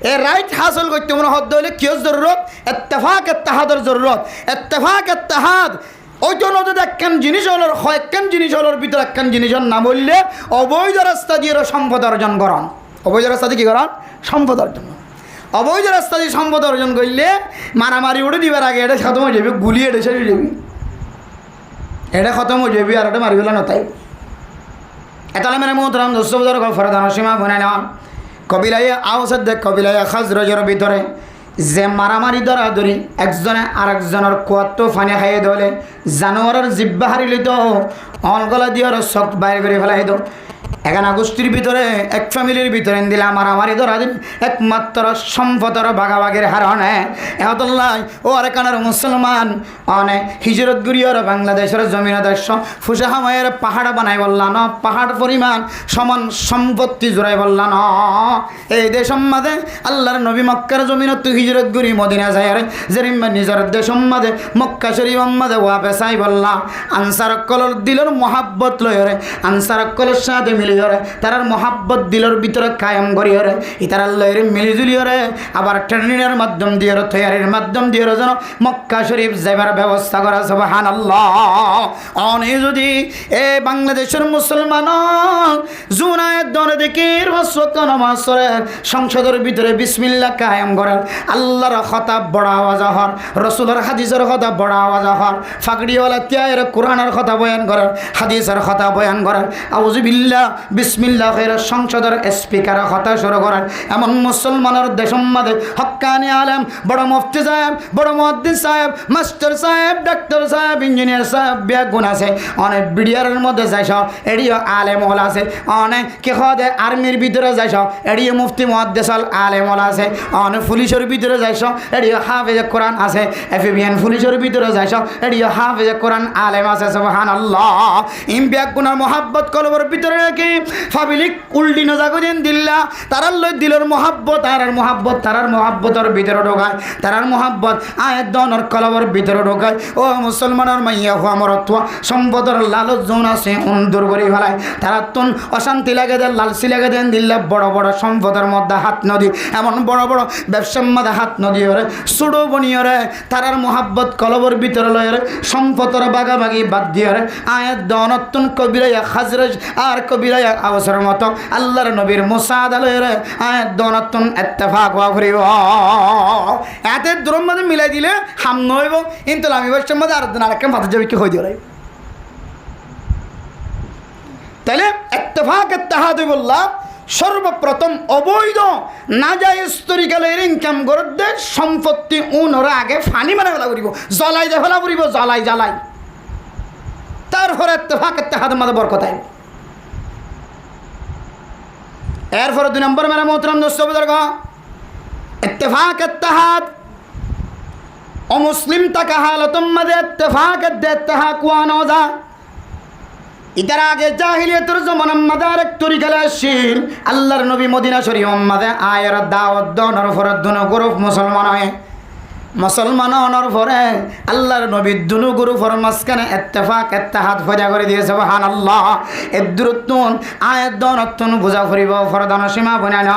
এ রাইট হাসিল করতে মনে হদ হইলে কি জরুরত ইত্তেফাক ইত্তেহাদের জরুরত ইত্তেফাক ইত্তেহাদ ওই জন্য যদি একখান জিনিস হলোর একখান জিনিস হলোর ভিতরে একখান জিনিসের নাম বললে অবৈধ রাস্তা দিয়ে সম্পদ অর্জন করন অবৈধ রাস্তা দিয়ে কী করেন সম্পদ অর্জন অবৈধ রাস্তা দিয়ে সম্পদ অর্জন করলে মারামারি উঠে দিবার আগে এটা খতম হয়ে যাবে গুলি এটা শেষ হয়ে যাবি এটা খতম হয়ে যাবি আর এটা মারি ফেলা নতাই এতালে মেরে মোহতরম দোস্তবুজুর্গ ফরদান সীমা বনে নেওয়া কবিলাইয়া আওসাদ দেখ কবিলাইয়া খাজরজের ভিতরে যে মারামারি ধরাধরি একজনে আরেকজনের কত ফানি খাইয়ে দলে জানোয়ারের জিব্বা হারিলি তো অলগলা দিয়ে চক বাইর করে ফেলাই দো। এখানে গোষ্ঠীর ভিতরে এক ফ্যামিলির ভিতরে দিলে মারামারি ধরা দিন একমাত্র সম্পদের ভাগাভাগির হারণে এহতল্লাই ও আরেকানার মুসলমান অনেক হিজরত গুরিয়র বাংলাদেশের জমিন দেশ ফুসা হামায়ের পাহাড় বানাই বললা ন পাহাড় পরিমাণ সমান সম্পত্তি জোড়াই বললা ন এই দেশ মাঝে আল্লাহর নবী মক্কার জমিনত হিজরত গুরি মদিনা যায় যেরিম্বা নিজের দেশ মাঝে মক্কা শরীফ মাঝে ওয়া পেশাই বললা আনসার কলর দিলর মহাব্বত লয়রে আনসার কলর সাথে মিলে তারার মহাব্বত দিলর ভিতরে কায়েম করিয়রে ইতারার লয়ের মিলিজুলিয়রে আবার ট্রেনের মাধ্যম দিয়ে তৈয়ারির মাধ্যম দিয়ে যেন মক্কা শরীফ যাইবার ব্যবস্থা করা সুবহানাল্লাহ। অনে যদি এ বাংলাদেশের মুসলমান জুনায়ের দনে দেখির ওয়াসওয়াক্ত নামাজ পড়ে সংসদের ভিতরে বিসমিল্লাহ কায়েম করেন আল্লাহর খতাব বড় আওয়াজ হর রাসূলের হাদিসের কথা বড় আওয়াজ হর ফাকড়িওয়ালা তিয়ায়ের কোরআনের কথা বয়ান করেন হাদিসের কথা বয়ান করেন আউযু বিল্লাহ বিসমিল্লাহ খেরা সংসদের স্পিকার কথা শুরু করেন এমন মুসলমানের দেশের মধ্যে হক্কানি আলেম বড় মুফতি সাহেব বড় মুহাদ্দিস সাহেব মাস্টার সাহেব ডাক্তার সাহেব ইঞ্জিনিয়ার সাহেব বেগুন আছে অনেক বিডিআরের মধ্যে যাইছ এডিও আলেম হল আছে অনেক কে হদে আর্মির ভিতরে যাইছ এডিও মুফতি মুহাদ্দিস আলেম হল আছে অনেক পুলিশের ভিতরে যাইছ এডিও হাফেজ কোরআন আছে এফবিএন পুলিশের ভিতরে যাইছ এডিও হাফেজ কোরআন আলেম আছে সুবহানাল্লাহ ইম বেগুনার মোহাব্বত কলবের ভিতরে কি ফাবিলিক উল্টি নজাগুদিন দিল্লা তারার লই দিলর মহাব্বত তারার মহাব্বতের ভিতরে ঢোকায় তারার মহাব্বত আয়ের দনর কলবর ভিতরে ঢোকায় ও মুসলমানের মাইয়া হওয়া মরত্ব সম্পদের লালত জোন আছে দূর করে ফেলায় তারা তুন অশান্তি লাগে দেন লালসি লাগে দেন দিল্লা বড় বড় সম্পদের মধ্যে হাত নদী এমন বড় বড় ব্যবসার মধ্যে হাত নদী ওরে সুডো বনিয়রে তারার মহাব্বত কলবর ভিতরে লয়ের সম্পদের বাগাবাগি বাদ দিয়ে আয়ের দনতুন কবিরাইয়া খাজরাজ আর কবিরাইয়া আবসর মতো আল্লাহর নবীর মুসাদ আলয়ের আয়াত দনতুন ইত্তেফাক ওয়া করিব এতে দ্রম মধ্যে মিলাই দিলে হাম নইব কিন্তু আমি বলছিলাম মধ্যে আর আরেকটা মাথা যাবে কি হয়ে দিয়ে তাহলে ইত্তেফাক ইত্তেহাদ বললাম সর্বপ্রথম অবৈধ নাজায়েজ তরিকালের ইনকাম করতে সম্পত্তি উনরা আগে ফানি মানে ফেলা করিব জ্বলাই দিয়ে ফেলা করিব জ্বালাই তারপরে ইত্তেফাক ইত্তেহাদের মধ্যে বরকত আইব এরপরে 2 নম্বর মেরা মোহতরম দোস্ত বুজুর্গ ইত্তেফাক ইত্তেহাদ ও মুসলিম তাকা হালতম মধ্যে ইত্তেফাক ইত্তেহাক ওয়ানো যা ইতার আগে জাহিলিয়াতের জমানার মধ্যে আরেক তরিকালে আসছিল আল্লাহর নবী মদিনা শরীফ মধ্যে আয়ের দাওয়াত দনের পরে দুনো গ্রুপ মুসলমান হয় মুসলমান হওয়ার পরে আল্লাহর নবীর দুনু গুরু ফরমাসখানে ইত্তেফাক ইত্তেহাদ ফয়দা করে দিয়েছে সুবহানাল্লাহ এর দূরত্বন আয়াত দনত্বন বুঝা করিব ফরদান সীমা বনায় না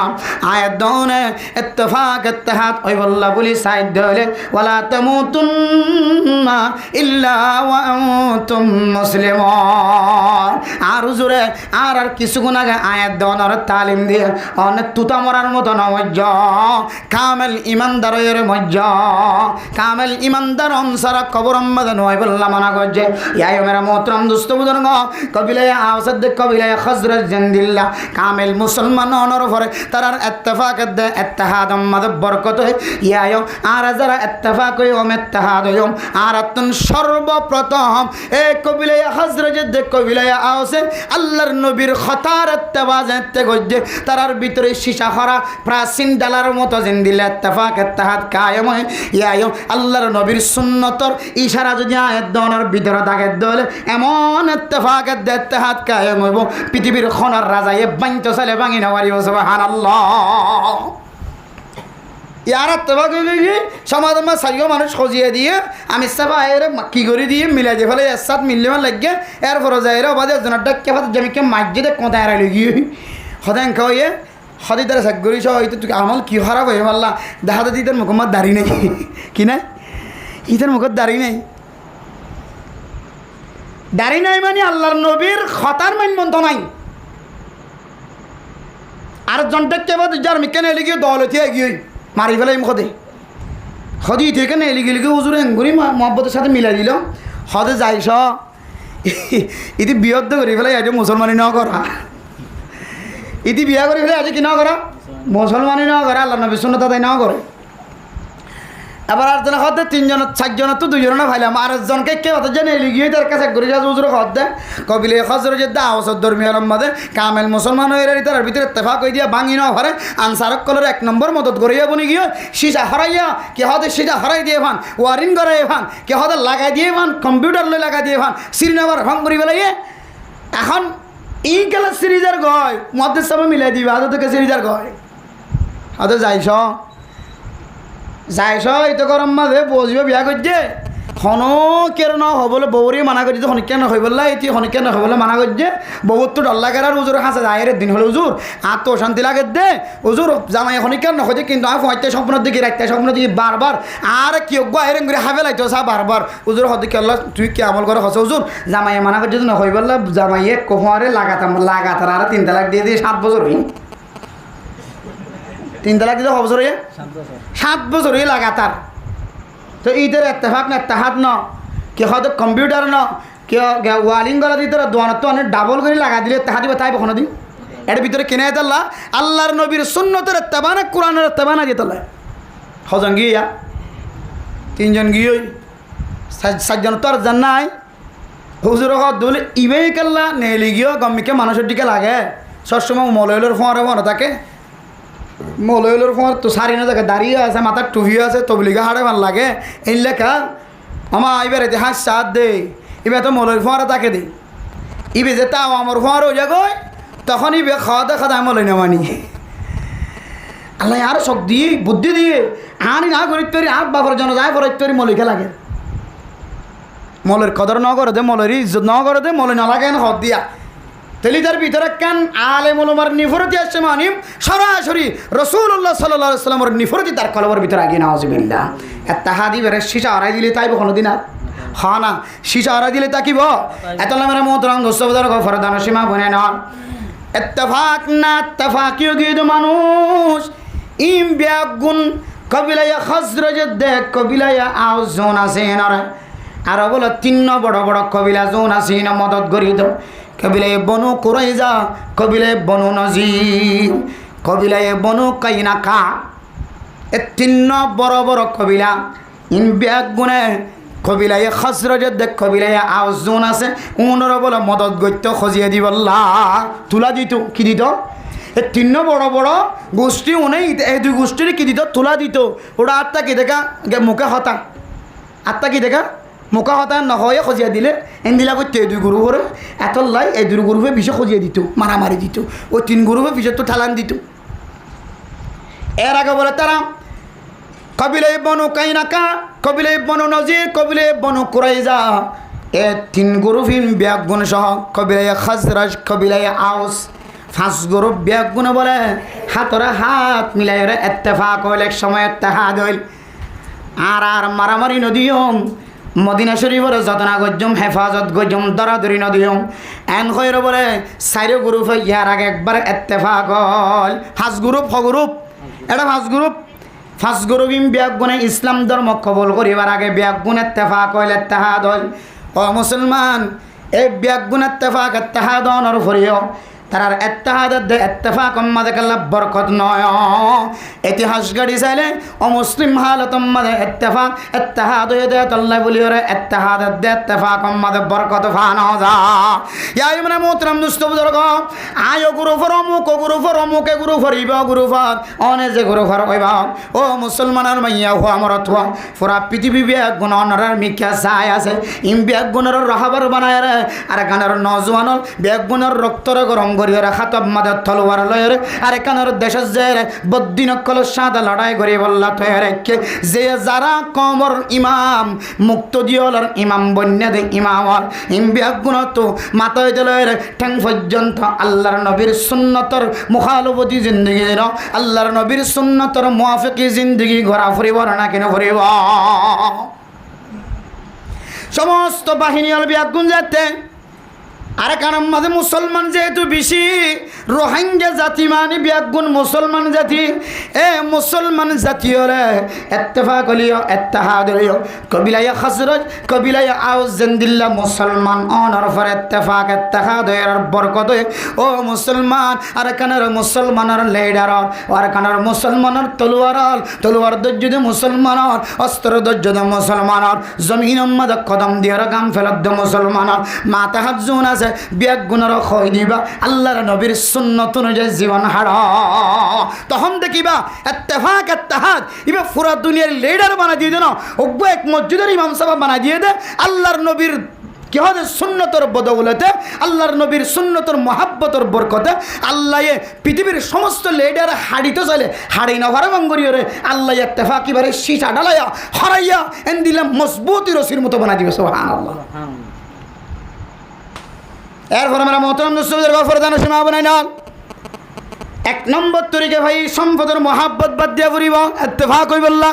আয়াত দনে ইত্তেফাক ইত্তেহাদ ওই বল্লা বলি সাইদ হলে ওয়ালা তামুতুন্না ইল্লা ওয়া আনতুম মুসলিমুন আর হুজুরে আর কিছুক্ষণ আগে আয়াত দনের তালিম দিয়ে অনেক তুতা মরার মতো নমজ্জ কামেল ইমানদারের মজ্জ কামেল ইমানদার অনসারা কবর আম্মাদ নয় বললাম মানা করছে ইয়াই মেরা মোহতরম দোস্ত বুজুর্গ কবিলায় আওসাদ কবিলায় খাজরাজ জানদিল্লা কামেল মুসলমান অনর পরে তারার ইত্তেফাক দে ইত্তেহাদ আম্মাদ বরকত ইয়াই আর যারা ইত্তেফাক হই ও ইত্তেহাদ হই আর আতুন সর্বপ্রথম এই কবিলায় খাজরাজ দে কবিলায় আওসে আল্লাহর নবীর খতার ইত্তেবাজ ইত্তে গজে তারার ভিতরে সীসা করা প্রাচীন ডালার মতো জানদিল্লা ইত্তেফাক ইত্তেহাদ কায়েম হয় ইয়ায়ো আল্লাহর নবীর সুন্নতর ইশারা যদি আয়াত দনের ভিতরে থাকে দলে এমন ইত্তেফাক ইত্তেহাদ কায়েম হইব পৃথিবীর খনার রাজায়ে বাইন্ত সালে ভাঙি না পারিব সুবহানাল্লাহ ইয়ার ইত্তেফাক হইলে সমাজের মা সারিও মানুষ খজিয়ে দিয়ে আমি সাবা এর কি করে দিয়ে মিলাই দিয়ে ফেলে এর সাথে মিললে লাগে এরপর যায় রে বাদে জনের ডাক্কে ফাতে জমিকে মাইজে কোথায় রাইলে গিয়ে হদান কয়ে হদি তারা সাক করিস হয়তো তুই আমল কি খারাপ হয়ে পারলা দেখা তো ইতার মুখমার দাড়ি নেই কি না ইতার মুখত দাড়ি নাই মানে আল্লাহর নবীর খতার মানমন্ত নাই আর জনটাকে বাদ যার মিকে নেলি গিয়ে দৌলতি এগিয়ে মারি ফেলাই মুখতে হদি থেকে নেলি গেলি গিয়ে হুজুর এঙ্গুরি মহব্বতের সাথে মিলাই দিল হদে যাইস ইতি বিয়দ্ধ করি ফেলাই এটা মুসলমানি ন করা ইতি বিয়া করে ফেলে আজ কি না করা মুসলমানই না করে আল্লাহ নবী সুন্নাত তাই না করে এবার আর জনে হতে 3 জন 4 জন তো 2 জন না ভাইলাম আর একজনকে কে হতে জানে লিগিয়ে তার কাছে ঘুরে যা হুজুর হতে কবিলে হজরত দাওয়াত ধর্মীয় মধ্যে কামেল মুসলমান হয়ে তার ভিতরে ইত্তেফাক হই দিয়া ভাঙি না হরে আনসারক কলর 1 নম্বর মদত করিয়া বনি গিয়ে সীসা হারাইয়া কে হতে সীসা হারাই দিয়ে ভান ওয়ারিং করাই ভান কে হতে লাগাই দিয়ে ভান কম্পিউটার লই লাগাই দিয়ে ভান সিরিনাবার ভাঙ করি বেলাইয়ে এখন এই গেলা সিরিজের গয় মধ্যে সব মিলাই দিবা আদৌ থেকে সিরিজের গয় আদৌ যাইছ এই তো গরম মাঝে বসবে বিয়া করছে হনো কেন ন হবলে বউরে মানা করছে হনিকে ন হইবলা এটি হনিকে ন হইবলে মানা করছে বহুত তো ডর লাগে আর উজুর হাসে যায় দিন হলে উজুর আর তো অশান্তি লাগে দে উজুর জামাই হনিকে ন হইছে কিন্তু আমি ফয়তে স্বপ্ন দিকে রাখতে স্বপ্ন দিকে বারবার আর কি এরম করে হাবে লাইতো সা বারবার উজুর হতে কেল্লা তুই কি আমল করে হসে উজুর জামাই মানা করছে ন হইবলা জামাইয়ে কোহরে লাগাতার আর 3 তালাক দিয়ে 7 বছর হই 3 তালাক দিতে বছর হয়ে 7 বছর হয়ে লাগাতার তো ঈদের ইত্তেফাক না ইত্তেহাদ ন কে হয়তো কম্পিউটার ন কে ওয়ালিং গলা দিতে দোয়ানত অনেক ডাবল করে লাগা দিলে ইত্তেহাদ দিবে তাই কখনো দিন এর ভিতরে কেনে আল্লাহ আল্লাহর নবীর সুন্নতের ইত্তেবা না কোরআনের ইত্তেবা না দিতে হজন গিয়া 3 জন গিয়ে 7 জন তো আর জান নাই হুজুর দলে ইবে কাল্লা নেলি গিয়ে গম্মিকে মানুষের দিকে লাগে সবসময় মলয়লের ফোঁয়ারে মনে থাকে মলয়লের ফোঁয়ার তো সারি না থাকে দাঁড়িয়ে আছে মাথার টুপিও আছে তবলিগা হাড়ে ভাল লাগে এই লেখা আমার এবার এতে হাঁস সাত দে এবার তো মলয়ের ফোঁয়ারে তাকে দে ইবে যে তাও আমার ফোঁয়ার হয়ে যাগো তখন ইবে খাওয়া দেখা দায় মলয় নেওয়ানি আল্লাহ আর শখ দিয়ে বুদ্ধি দিয়ে আনি না করি তৈরি আর বাবার জন্য যায় করে তৈরি মলিকে লাগে মলের কদর ন করে দে মলের ইজ্জত ন করে দে মলে না লাগে না হদ দিয়া তেলিদার ভিতরে কেন আলেমুল উমার নিফরতি আসছে মানিম সরাসরি রাসূলুল্লাহ সাল্লাল্লাহু আলাইহি ওয়াসাল্লামের নিফরতি তার কলবের ভিতরে আগে নাউজুবিল্লাহ ইত্তেহাদি বেরে শিশা আড়াই দিলে তাইব কোনোদিন আর হ্যাঁ না শিশা আড়াই দিলে তাকিব এতলা মেরা মোহতরম দোস্তবদার গফরদান সীমা বনে না ইত্তেফাক না ইত্তেফাকিও গিয়ে মানুষ ইম বিয়াগুন কবিলায়া খজরজ দেখ কবিলায়া আও জোন আছে না আর বলো 3 বড় বড় কবিলা জোন আছে না মদত করি দাও কবিলায় বনু কুরাইজা কবিলায় বনু নজির কবিলায় বনু কাইনাকা এ 3 বড় বড় কবিলা ইন ব্যাগ গুনে কবিলায় খজরজের দেখ কবিলায় আউজন আছে উনর বলে মদত গত্য খজিয়ে দিবল্লা তুলা দিত কি দিত এ 3 বড় বড় গোষ্ঠী উনে এই 2 গোষ্ঠীর কি দিত তুলা দিত ওটা আত্মা কি দেখা মুখে হতা আত্মা কি দেখা মুখা হতা নহয়ে খজিয়া দিলে এনদিলা করতে 2 গুরু করে এত লাই এই 2 গুরুপে বিষে খজিয়ে দিত মারামারি দিত ওই 3 গুরুপে বিষে তো ঠালান দিত এর আগে বলে তারা কবিলে বনু কাইনাকা কবিলে বনু নজির কবিলে বনু কুরাইজা এ 3 গুরুফিন ব্যাগুন সহ কবিলে খাজরাজ কবিলে আউস 5 গুরু ব্যাগুন বলে হাতরে হাত মিলাই ইত্তেফাক হইল এক সময় ইত্তেহাদ হইল আর মারামারি নদীয়ম মদিনা শরীফের যতনা গজ্জম হেফাজত গজ্জম দরাদরি নদীয়ম এন খৈর বলে 4 গ্রুপ ইয়ার আগে একবার ইত্তেফাক হল 5 গ্রুপ এটা 5 গ্রুপ ব্যাগুনে ইসলাম ধর্ম কবুল করিবার আগে ব্যাগুন ইত্তেফাক হইল ইত্তেহাদ হল ও মুসলমান এই ব্যাগুন ইত্তেহাদ হওয়ার ফরিও তার ইত্তেফাক মাঝে কাল্লা বরকত নয় ইতিহাস গাড়ি চাইলে ও মুসলিম হালত মাঝে ইত্তেহাদ হয়ে দেয় তল্লাই বলি ওরে ইত্তেফাক মাঝে বরকত ফান যা ইয়াই মানে মোহতরম দুষ্ট বুজুর্গ আয় গুরু ফর অমুকে গুরু ফরিব গুরু ফর অনে যে গুরু ফর কইবা ও মুসলমানের মাইয়া হো আমার অথবা পুরা পৃথিবী ব্যাগ গুণ অনার মিখ্যা চাই আছে ইম ব্যাগ গুণের রাহাবার বানায় রে আর গানের নজওয়ানল ব্যাগ গুণের রক্তরে গরম করিয়া খাতব মাদে তলোয়ার লয়ের আর এখানের দেশের যে বদ্দিনকল সাদা লড়াই করি বললা তৈরে যে যারা কমর ইমাম মুক্ত দিয়লার ইমাম বন্যা দে ইমামর ইমবিয়া গুণত মাথায় দিলের ঠ্যাং পর্যন্ত আল্লাহর নবীর সুন্নতর মুখালবতী জিন্দগি দিল আল্লাহর নবীর সুন্নতর মুআফিকি জিন্দগি ঘোরা ফুরিব না কেন ফুরিব সমস্ত বাহিনী অলবি আগুন যাতে আরে কারণ মাঝে মুসলমান যেহেতু বেশি, রোহিঙ্গা জাতি মানে ব্যাগুণ মুসলমান জাতি, মুসলমান জাতীয় রে ইত্তেফাক হলিও ইত্তেহাদ হলিও কবিলায় খাজরত কবিলায় আউস জেন্দিল্লা মুসলমান অনর ফর ইত্তেফাক ইত্তেহাদ এর বরকত ও মুসলমান আর কানার মুসলমানের লিডার আর কানার মুসলমানের তলোয়ার দজ্জুদ মুসলমানের অস্ত্র দজ্জুদ মুসলমানের জমিন মদ কদম দিয়ে গাম ফেলত মুসলমানের মাথা হাত জুন আছে বিয়াক গুণর খয় দিবা আল্লাহর নবীর সুন্নত অনুযায়ী জীবন হারা তখন দেখিবা ইত্তেফাক ইত্তেহাদ ইবা পুরা দুনিয়ার লিডার বানাই দিয়ে দেন অজ্ঞ এক মসজিদের ইমাম সাহেব বানাই দিয়ে দে আল্লাহর নবীর কি হবে সুন্নতর বদৌলতে আল্লাহর নবীর সুন্নতর মহাব্বতর বরকতে আল্লাহ পৃথিবীর সমস্ত লিডার হাড়িতে চলে হাড়ি না হরে মঙ্গরীয় রে আল্লাহ ইত্তেফাক এবারে সীসা ডালাইয়া হরাইয়া এন দিলাম মজবুতি রশির মতো বানাই দিবে সুবহানাল্লাহ। এরপর আমরা মোহতরম দোস্তদের গফর দান সীমা বানাই না এক নম্বর তরিকে ভাই সম্পদের মহাব্বত বাদ দিয়া ফুরিব ইত্তেফাক হই বললা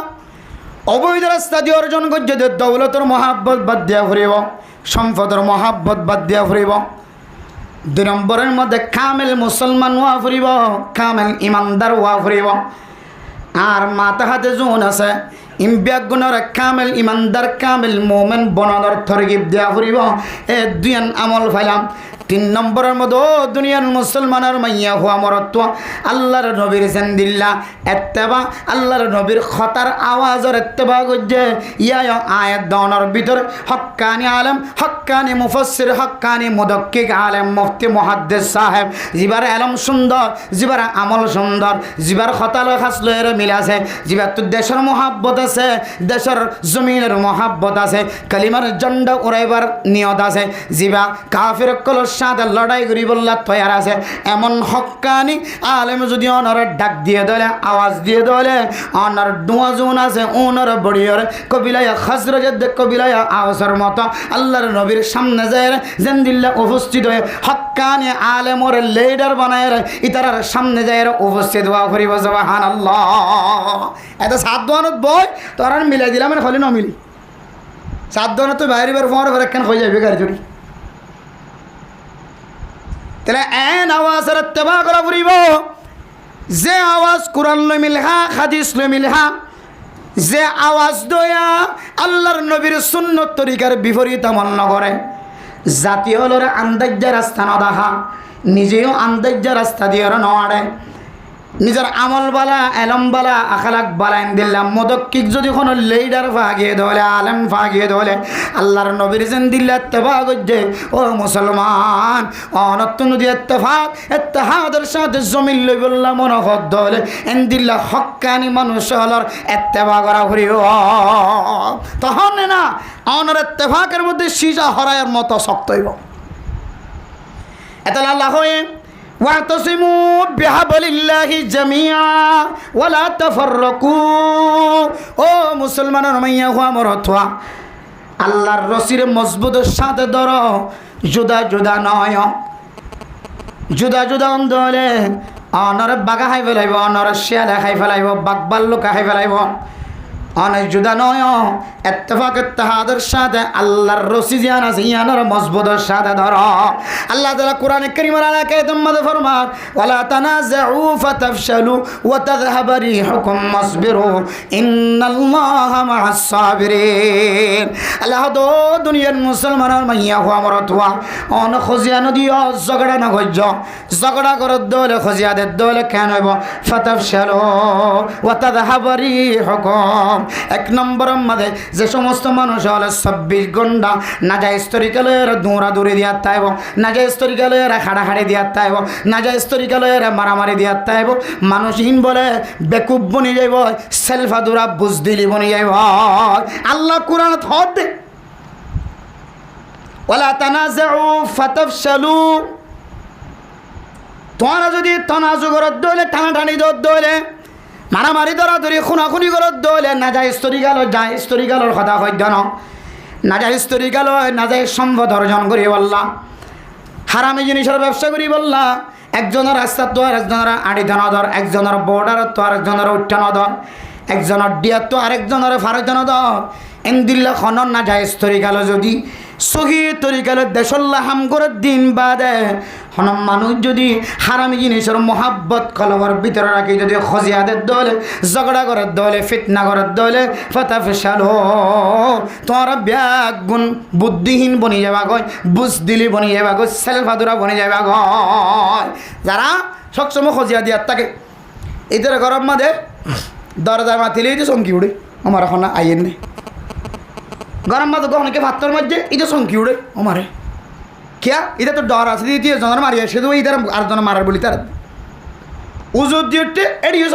অবৈধ রাস্তা দিয়ে অর্জন করছে দৌলতের মহাব্বত বাদ দিয়া ফুরিব সম্পদের মহাব্বত বাদ দিয়া ফুরিব। 2 নম্বরের মধ্যে কামেল মুসলমান হওয়া ফুরিব কামেল ইমানদার হওয়া ফুরিব। আর মাথা হাতে জোন আছে ইমব্যাগুণর কামেল ইমানদার কামেল মোমেন বনানোর তরগিব দেওয়া ফুরিব। 2 আমল ফাইলাম। 3 নম্বরের মধ্যে দুনিয়ার মুসলমানের মাইয়া হওয়া মরত্ব আল্লাহর নবীর জেন্দিল্লা এত্তেবা আল্লাহর নবীর খতার আওয়াজের এত্তেবা গজ্জে ইয়া আয়াত দনের ভিতর হক্কানি আলেম হক্কানি মুফাসসির হক্কানি মুদাক্কিক আলেম মুফতি মুহাদ্দিস সাহেব জিবার আলম সুন্দর জিবার আমল সুন্দর জিবার খতাল খাসলের মিল আছে জিবার তো দেশের মহাব্বত আছে দেশের জমিনের মহাব্বত আছে কালিমার জন্ড উড়াইবার নিয়ত আছে জিবা কাফির কলস সাথে লড়াই করি বললা তৈয়ার আছে এমন হক্কানি আলেম যদি অনার ডাক দিয়ে দলে আওয়াজ দিয়ে দলে অনার ডুয়াজুন আছে ওনার বড়িয়র কবিলায় খাজরজের কবিলায় আওয়াজের মতো আল্লাহর নবীর সামনে যায় জেন্দিল্লা উপস্থিত হয়ে হক্কানি আলেমর লিডার বানায় ইতারার সামনে যায় উপস্থিত হওয়া করিব সুবহানাল্লাহ। এত সাত দোয়ানত বই তোর মিলাই দিলাম হলে ন মিলি সাত দোয়ানত তো বাইরে বের ফোয়ার একখান হয়ে যাবে গাড়ি চড়ি তাহলে এন আওয়াজের ইত্তেবা করা ফুরিব যে আওয়াজ কোরআন লই মিলহা হাদিস লই মিলহা যে আওয়াজ দয়া আল্লাহর নবীর সুন্নত তরিকার বিপরীত আমল নকরে জাতীয় হলরে আন্দাজ্জা রাস্তা নদাহা নিজেও আন্দাজ্জা রাস্তা দিয়ে নড়ে নিজের আমল বালা এলম বালা আখালাক বালাইন দিলাম মদক্কিক যদি কোনো লিডার ভাগিয়ে ধলে আলেম ভাগিয়ে ধলে আল্লাহর নবীর যেন দিল্লা ইত্তেফাক হচ্ছে ও মুসলমান অনত্য নদী ইত্তেফাক ইত্তেহাদের সাথে জমিন লই বললাম মনোহর ধলে এন দিল্লা হক্কানি মানুষ হলর ইত্তেফাক করা করি তখন না অনর ইত্তেফাকের মধ্যে সিজা হরায়ের মতো শক্ত হইব এত আল্লাহ হয়ে واعتصموا بحبل الله جميعا ولا تفرقوا ও মুসলমানের মাইয়া হওয়া মরতোয়া আল্লাহর রসির মজবুতের সাথে ধরো জুদা জুদা নয় জুদা জুদা অন্ধলে অনর বাগা খাই ফেলাইব অনর শিয়ালে খাই ফেলাইব বাগবাল্লুকা খাই ফেলাইব অনেক জুদা নয় ইত্তেফাক ইত্তেহাদের সাথে আল্লাহর রশি জিয়ান আছে ইয়ানোর মজবুতের সাথে ধর আল্লাহ তাআলা কোরআনে কারীমের আয়াতের মধ্যে ফরমান ওয়ালা তানাযাউ ফাতাফশালু ওয়া তাযহাবা রিহুকুম মাসবিরু ইন্নাল্লাহা মা'আস সাবিরিন আল্লাহ তো দুনিয়ার মুসলমানের মাইয়া হওয়া মরতোয়া অন খজিয়া নদিও ঝগড়া না গজ্জ ঝগড়া করত দলে খজিয়া দে দলে কেন হইব ফাতাফশালু ওয়া তাযহাবা রিহুকুম 1 নম্বরের মধ্যে যে সমস্ত মানুষ হলে 24 ঘন্টা নাজায়েজ তরিকালের দৌড়াদৌড়ি দিয়া তাইব নাজায়েজ তরিকালের হাড়াহাড়ি দিয়া তাইব নাজায়েজ তরিকালের মারামারি দিয়া তাইব মানুষহীন বলে বেকুব বনি যাইব সেলফাদুরা বুজদিলি বনি যাইব আল্লাহ কোরআনত হদ দে ওয়ালা তানাযাউ ফাতাফশালু তোমরা যদি তনাজু করত দলে টানাটানি দলে মারামারি ধরাধরি খুনাখুনি করত দলে নাজায়েজ তরিকাল জায়েজ তরিকালর কথা কইদ ন নাজায়েজ তরিকাল নাজায়েজ সম্পদ অর্জন করি বললা হারামি জিনিসের ব্যবসা করি বললা একজনের রাস্তার তো আর একজনের আড়ি ধন ধর একজনের বর্ডার তো আরেকজনের উঠান ধর একজনের ডিয়ার তো আরেকজনের ফারজন ধর এন্দিল্লা খনন নাজায়েজ তরিকাল যদি সহি তরিকালে দেশল্লা হাম করে দিন বাদে হন মানুষ যদি হারামি জিনিসের মহাব্বত কলবর ভিতরে রাখি যদি খজিয়াদের দলে ঝগড়া করার দলে ফিতনা করার দলে ফতা ফেসাল তোরা ব্যাগুণ বুদ্ধিহীন বনি যাবা গয় বুজদিলি বনি যাবা গয় সেলফাদুরা বনি যাবা গয় যারা সবসময় খজিয়া দিয়ার থাকে এদের গরম মাঝে দরজা মাতিলেই তো চমকি উড়ে আমার এখন আইয়ের নেই গরম মাঝে গহনকে ভাতর মধ্যে এটা চমকি উড়ে আমারে কিয়া এটা তো ডর আছে দিয়ে জনের মারি আসে তো ইধার আর জন মারার বলি তার উজুর দিয়ে উঠতে এটিও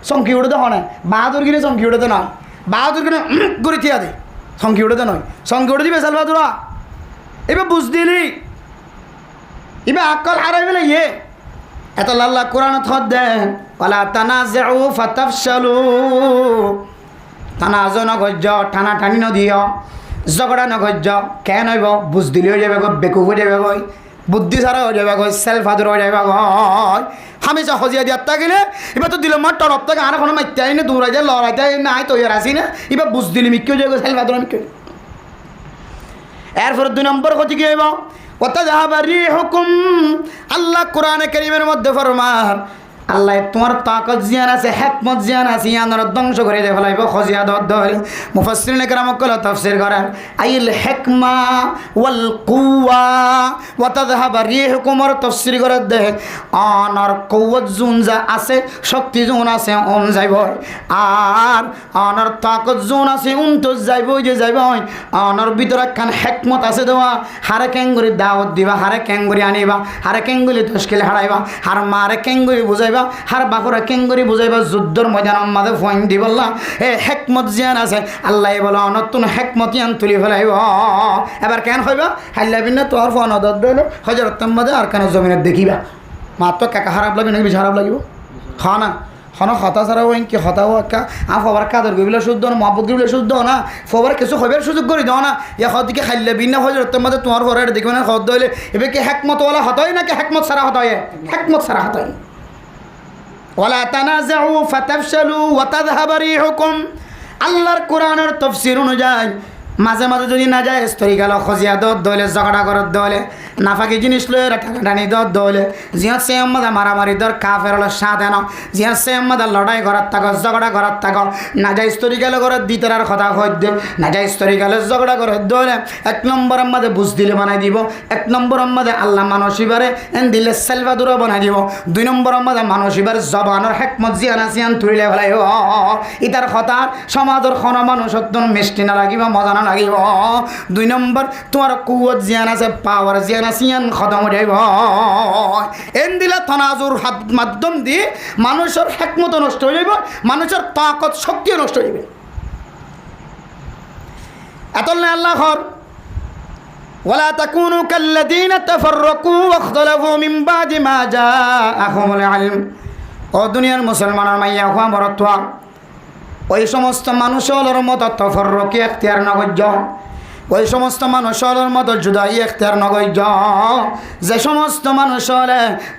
চমকি উঠে তো হয় বাহাদুর কিনে চমকি উঠে তো নয় বাহাদুর কিনে করে থিয়া দে চমকি উঠে তো নয় চমকি উঠে দিবে সালবাদুরা এবার বুঝ দিলি এবার আকল হারাই ফেলে ইয়ে এত লাল্লা কোরআন থত দেন ওয়ালা তানাজাউ ফাতাফশালু তানাজু নগজ্য টানা টানি নদিও ঝগড়া নগজ্য কেন হইব বুঝ দিলে হয়ে যাবে গো বেকুব হয়ে যাবে গই বুদ্ধি ছাড়া হয়ে যাবে গই সেলফ আদর হয়ে যাবে গই হামেশা হজিয়া দিয়ার থাকিলে এবার তো দিল মার টরফ থেকে আর কোনো মাইতে আইনে দৌড়াই যায় লড়াইতে নাই তৈরি আসি না এবার বুঝ দিলি মিক্কেও যাবে সেলফ আদর মিক্কে এরপরে 2 নম্বর কথা কি হইব ওয়াতাযাহাবা রিহুকুম আল্লাহ কোরআনে কারীমের মধ্যে ফরমান আল্লাহ তোমার তাকত জিয়ান আছে হিকমত জিয়ান আছে ইয়ানর ধ্বংস করে দে ফলাইব খজিয়া দর মুফাসসিরিন کرام কল তাফসীর করেন আইল হিকমা ওয়াল কুওয়া ওয়াতাযাহাবা রিহুকুমর তাফসীর করে দে অনর কুওয়াত জুন যা আছে শক্তি জুন আছে অন যাইব আর অনর তাকত জুন আছে উন তো যাইব যে যাইব অনর ভিতরে কান হিকমত আছে দেওয়া হারে কেঙ্গুরি দাওয়াত দিবা হারে কেঙ্গুরি আনিবা হারে কেঙ্গুলি তশকিল হারাইবা হার মারে কেঙ্গুরি বুঝাইবা হার বাকুরা কেঙ্গুরি বুঝাইবা যুদ্ধর ময়দানের মাঝে ফোন দিবল্লা এ হেকমত জিয়ান আছে আল্লাহ বলো নতুন হেকমত ইয়ান তুলি ফেলাইব এবার কেন হইবা হাইলা বিনা তোর ফোন অদর দিলে হজরতের মাঝে আর কেন জমিনে দেখিবা মাত্র কাকা খারাপ লাগবে নাকি বেশি খারাপ লাগিব খাওয়া না হন হতা ছাড়া ওই কি হতাও একা ফবার কাদর গিবিলে শুদ্ধ না মহব্বত গিবিলে শুদ্ধ না ফবার কিছু হইবার সুযোগ করে দাও না ইয়া হদিকে খাইলে বিনা হজরতের মাঝে তোমার ঘরে দেখবে না হদ হইলে এবার কি হেকমতওয়ালা হতই নাকি হেকমত ছাড়া হতই হেকমত ছাড়া হতই ওয়ালা তানাজাউ ফাতাফশালু ওয়া তাযহাবা রিহুকুম আল্লাহর কোরআনের তাফসীর অনুযায়ী মাঝে মাঝে যদি না যায় স্তরি গেল খজিয়া দলে ঝগড়া করার দলে নাফাকি জিনিস লয়ে টানি দলে জিয়া সে আমাদের মারামারি দর কাফের হলো সাথ এন জিয়া সে আমাদের লড়াই করার থাকো ঝগড়া করার থাকো না যায় স্তরি গেল করার দিতার কথা হইত না যায় স্তরি গেলে ঝগড়া করার দলে 1 নম্বর আমাদের বুঝ দিলে বানাই দিব 1 নম্বর আমাদের আল্লাহ মানসিবারে এন দিলে সেলভাদুরা বানাই দিব 2 নম্বর আমাদের মানসিবার জবানের হেকমত জিয়ান আসিয়ান তুলিলে ফেলাই ইতার কথা সমাজের খন মানুষত্ব মিষ্টি না লাগিব মজা না লাগিব 2 নম্বর তোমার কুওয়াত জিয়ান আছে পাওয়ার জিয়ান আছে ইয়ান খতম হয়ে যাইব এন দিলে তানাজুর মাধ্যম দিয়ে মানুষের হিকমত নষ্ট হয়ে যাইব মানুষের তাকত শক্তি নষ্ট হয়ে যাবে এতলে আল্লাহর ওয়ালা তাকুনু কাল্লাযীনা তাফাররাকু ওয়াখতালাফু মিন বাদি মা জাআহুমুল ইলম ও দুনিয়ার মুসলমানের মাইয়া হওয়া মরতওয়া ওই সমস্ত মানুষের মতো তফররকি এখতিয়ার নগজ্য ওই সমস্ত মানুষের মতো জুদাই এখতিয়ার নগজ্য যে সমস্ত মানুষের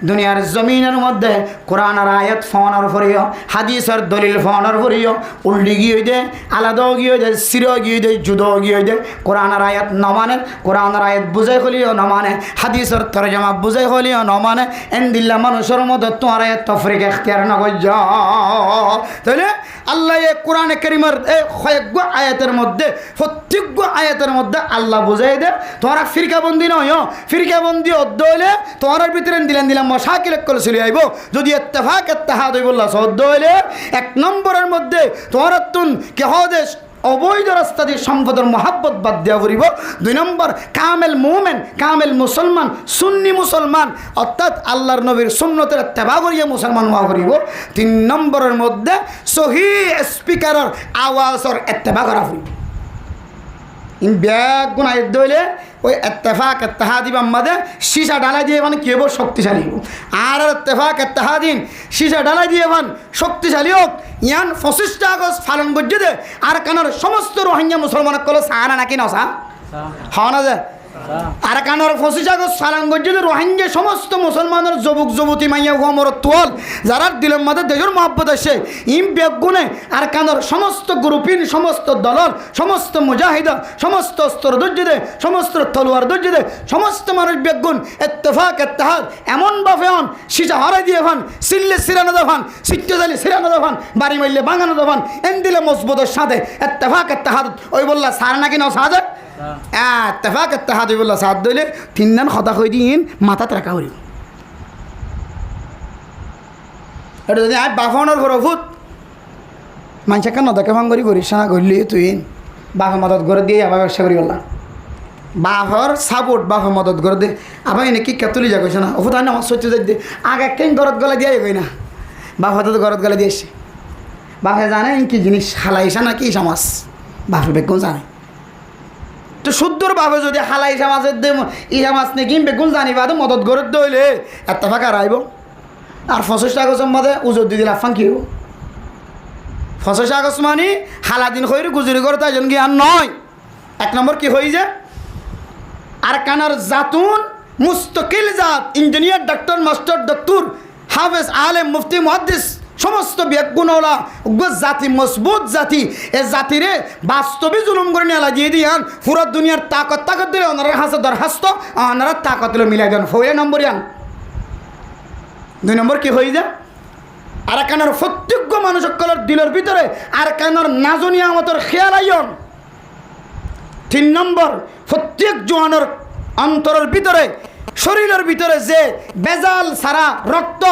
দুনিয়ার জমিনের মধ্যে কোরআনের আয়াত ফোনের ফরিও হাদিসের দলিল ফোনের ফরিও উল্টি গিয়ে দে আলাদাও গিয়ে দে সিরো গিয়ে দে জুদাও গিয়ে দে কোরআনের আয়াত নমানে কোরআনের আয়াত বুঝাই হলিও নমানে হাদিসের তরজমা বুঝাই হলিও নমানে এন দিল্লা মানুষের মতো তোমার আয়াত তফরিক এখতিয়ার নগজ্য তাহলে আল্লাহ কোরআনে কারীমের এই কয়েক আয়াতের মধ্যে প্রত্যেক আয়াতের মধ্যে আল্লাহ বুঝাই দে তোমরা ফিরকাবন্দি নয় ফিরকাবন্দি অদ্দ হইলে তোমার ভিতরে দিলাম মশাকিল করে চলে আইব যদি ইত্তেফাক ইত্তেহাদ হইবল্লা সদ্দ হইলে 1 নম্বরের মধ্যে তোমার তুন কেহ দেশ অবৈধ রাস্তা দিয়ে সম্পদের মহাব্বত বাদ দেওয়া করিব 2 নম্বর কামেল মুমিন কামেল মুসলমান সুন্নি মুসলমান অর্থাৎ আল্লাহর নবীর সুন্নতের ইত্তেবা করিয়া মুসলমান হওয়া করিব 3 নম্বরের মধ্যে সহিহ স্পিকারের আওয়াজের ইত্তেবা করা করিব ইন ব্যাগ গুনায় দইলে ওই ইত্তেফাক ইত্তেহাদি বাম্মাদে সীসা ডালা দিয়ে মানে কি হবো শক্তিশালী আর ইত্তেফাক ইত্তেহাদিন সীসা ডালা দিয়ে বান শক্তিশালী হোক ইয়ান 25 আগস্ট পালন করছে দে আর কানার সমস্ত রোহিঙ্গা মুসলমান কল সাহানা নাকি নসা হওয়া না যে আর কানার 25 আগস্ট সালাঙ্গঞ্জ রোহিঙ্গা সমস্ত মুসলমানের যুবক যুবতী মাইয়া গোমর তোয়াল যারা দিলের মধ্যে দেশের মহব্বত আসে ইম বেগুনে আর কানার সমস্ত গ্রুপিন সমস্ত দলর সমস্ত মুজাহিদা সমস্ত অস্ত্র দর্জিদে সমস্ত তলোয়ার দর্জিদে সমস্ত মানুষ বেগুন ইত্তেফাক ইত্তেহাদ এমন বাফে হন সিজা হরাই দিয়ে হন সিল্লে সিরানো দেওয়ান সিট্টে জালি সিরানো দেওয়ান বাড়ি মাইলে বাঙানো দেওয়ান এন দিলে মজবুতের সাথে ইত্তেফাক ইত্তেহাদ ওই বললা সার নাকি নাও সাজে ইত্তেফাক ইত্তেহাদ ওই বললা সাদ দইলে তিন দিন কথা কই দিন মাথাত রাখা হইল এটা যদি আজ বাফানোর ঘর ভূত মানুষে কেন দেখে ভাঙ্গরি করিস না করলি তুই বাফা মদত করে দিয়ে আবার ব্যবসা করি বললাম বাফর সাপোর্ট বাফা মদত করে দে আবার এনে কি কেতুলি যা কইছে না ওফু তাই না আমার সহ্য যাই দে আগে কেন গরত গলা দিয়ে কই না বাফা তো গরত গলা দিয়ে এসে বাফে জানে কি জিনিস হালাইসা না কি সমাজ বাফে বেগুন জানে তো শুদ্ধর বাফে যদি হালাই সমাজের দে ই সমাজ নাকি বেগুন জানি বা মদত করে দইলে এত ফাঁকা রাইব আর 25 আগস্ট মধ্যে উজর দিদি লাফান কি হব 25 আগস্ট মানে হালাদিন হয়ে গুজরি করে তাই জন কি আর নয় এক নম্বর কি হয়ে যায় আর কানার জাতুন মুস্তকিল জাত ইঞ্জিনিয়ার ডাক্তার মাস্টার ডক্টর হাফেজ আলেম মুফতি মুহাদ্দিস সমস্ত বেগুনওয়ালা জাতি মজবুত জাতি এ জাতিরে বাস্তবে জুলুম করে নিয়ে লাগিয়ে দিয়ান পুরো দুনিয়ার তাকত দিলে ওনারা হাসে দরখাস্ত ওনারা তাকত দিলে মিলাই দেন ফয়ে নম্বর ইয়ান 2 নম্বর কি হয়ে যায় আর কানার প্রত্যেক মানুষের দিলের ভিতরে আর কানার নাজনিয়া মতর খেয়াল আইন 3 নম্বর প্রত্যেক জোয়ানের অন্তরের ভিতরে শরীরের ভিতরে যে বেজাল সারা রক্ত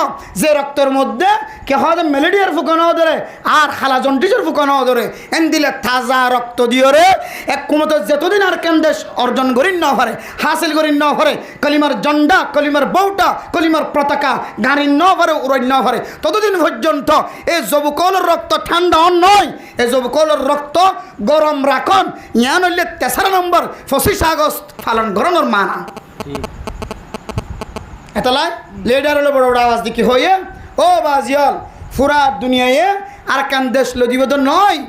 যে রক্তের মধ্যে কে হয় ম্যালেরিয়ার ফুকানো ধরে আর খালা জন্ডিসের ফুকানো ধরে এন দিলে তাজা রক্ত দিয়ে রে এক কুমত যতদিন আর কেন দেশ অর্জন করি না পারে হাসিল করি না পারে কলিমার জন্ডা কলিমার বউটা কলিমার পতাকা গাড়ি না পারে উড়াই না পারে ততদিন পর্যন্ত এই যুবকলের রক্ত ঠান্ডা নয় এই যুবকলের রক্ত গরম রাখন ইয়ান হইলে 3 নম্বর 25 আগস্ট পালন করানোর মানা এতলাই লিডার হলো বড় বড় আওয়াজ দিকে হয়ে ও বাজিয়াল পুরা দুনিয়ায় আর কান দেশ লদিবদ নয়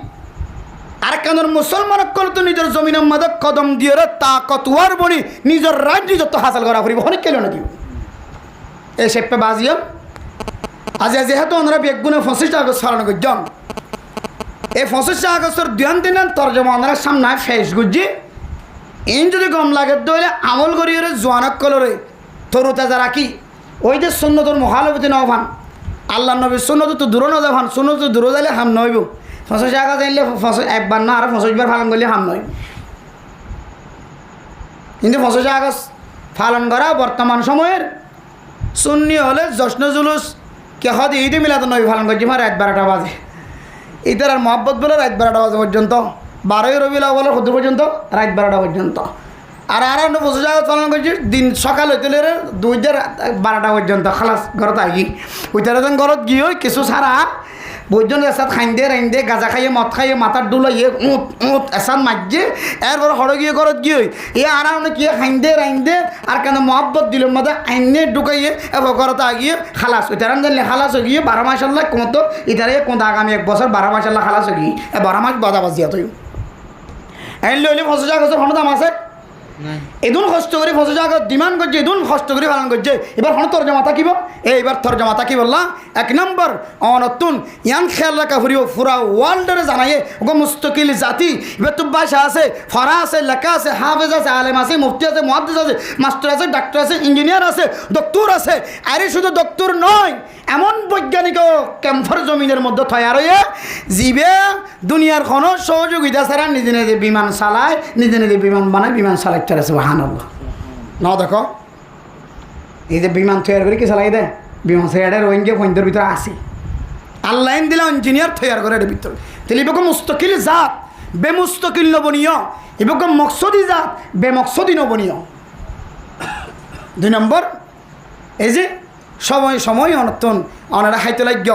আর কানের মুসলমান কল তো নিজের জমিনের মধ্যে কদম দিয়ে তাকতওয়ার বনি নিজের রাজ্য যত হাসিল করা করিব অনেক কেন না দিব এই সেপে বাজিয়াল আজ যেহেতু ওনারা বেগুনে 25 আগস্ট পালন করছেন এই 25 আগস্টের 2 দিন তর্জমা ওনারা সামনে ফেস গুজি ইন যদি গম লাগে দইলে আমল করিয়ে জোয়ানক কলরে তরুতা যারা কি ওই যে সুন্নতর মহালবতী নভান আল্লাহ নবীর সুন্নত তো দূর না যাবান সুন্নত দূর যাইলে হাম নইব 25 আগস্ট জানলে একবার না আর 25 বার পালন করলে হাম নয় কিন্তু 25 আগস্ট পালন করা বর্তমান সময়ের সুন্নি হলে জশ্ন জুলুস কে হদ ঈদে মিলাদ নবী পালন করছি আমার 1-12টা বাজে ঈদের আর মহব্বত বলে 1-12টা বাজে পর্যন্ত 12ই রবিউল আউয়ালের হুদুর পর্যন্ত 12টা পর্যন্ত আর 25 আগস্ট পালন করছি দিন সকাল হইতে 2-12টা পর্যন্ত খালাস ঘরত আহি ওইটারে যখন ঘরত গিয়ে কিছু সারা বৈজন এসাদ খাইন্দে রাইন্দে গাঁজা খাইয়ে মদ খাইয়ে মাথার ডুলাইয়ে এসাদ মাঝে এরপর হড় গিয়ে ঘরত গিয়ে এ আর কি খাইন্দে রাইন্দে আর কেন মহব্বত দিল মধ্যে আইনে ঢুকাইয়ে এবার ঘরত আগিয়ে খালাস ওইটার জানলে খালাস হয়ে গিয়ে 12 মাসাল্লাহ কমতো এটারে কোন আগামী 1 বছর 12 মাসাল্লাহ খালাস হয়ে গিয়ে 12 মাস বাজাবাজিয়া তুই আইন লইলে 25 আগস্টের ক্ষমতা আছে এদুন কষ্ট করে 25 আগস্ট ডিমান্ড করছে এদুন কষ্ট করে পালন করছে এবার হন তর্জমা থাকিব এইবার তর্জমা থাকি বললা 1 নম্বর অনতুন ইয়ান খেয়াল রাখা ফুরিও পুরা ওয়ার্ল্ডরে জানাইয়ে ওগো মুস্তকিল জাতি এবার তো ভাষা আছে ফরা আছে লেখা আছে হাফেজ আছে আলেম আছে মুফতি আছে মুহাদ্দিস আছে মাস্টার আছে ডাক্তার আছে ইঞ্জিনিয়ার আছে ডক্টর আছে আরে শুধু ডক্টর নয় এমন বৈজ্ঞানিকও ক্যাম্পার জমিনের মধ্যে তৈরি হয়ে জীবে দুনিয়ার কোনো সহযোগিতা ছাড়া নিজে নিজে বিমান চালায় নিজে নিজে বিমান বানায় বিমান চালায় আছে সুবহানাল্লাহ না দেখো এই যে বিমান তৈরি করে কি চালাই দেয় বিমান সেয়ারের ওইঙ্গে পয়েন্টের ভিতরে আসি আল্লাহ দিলা ইঞ্জিনিয়ার তৈরি করে এর ভিতরে তাহলে এবার মুস্তকিল জাত বেমুস্তকিল নবনীয় এবার মকসদি জাত বেমকসদি নবনীয় 2 নম্বর এই যে সময় অনতন অনারা খাইতে লাগ্য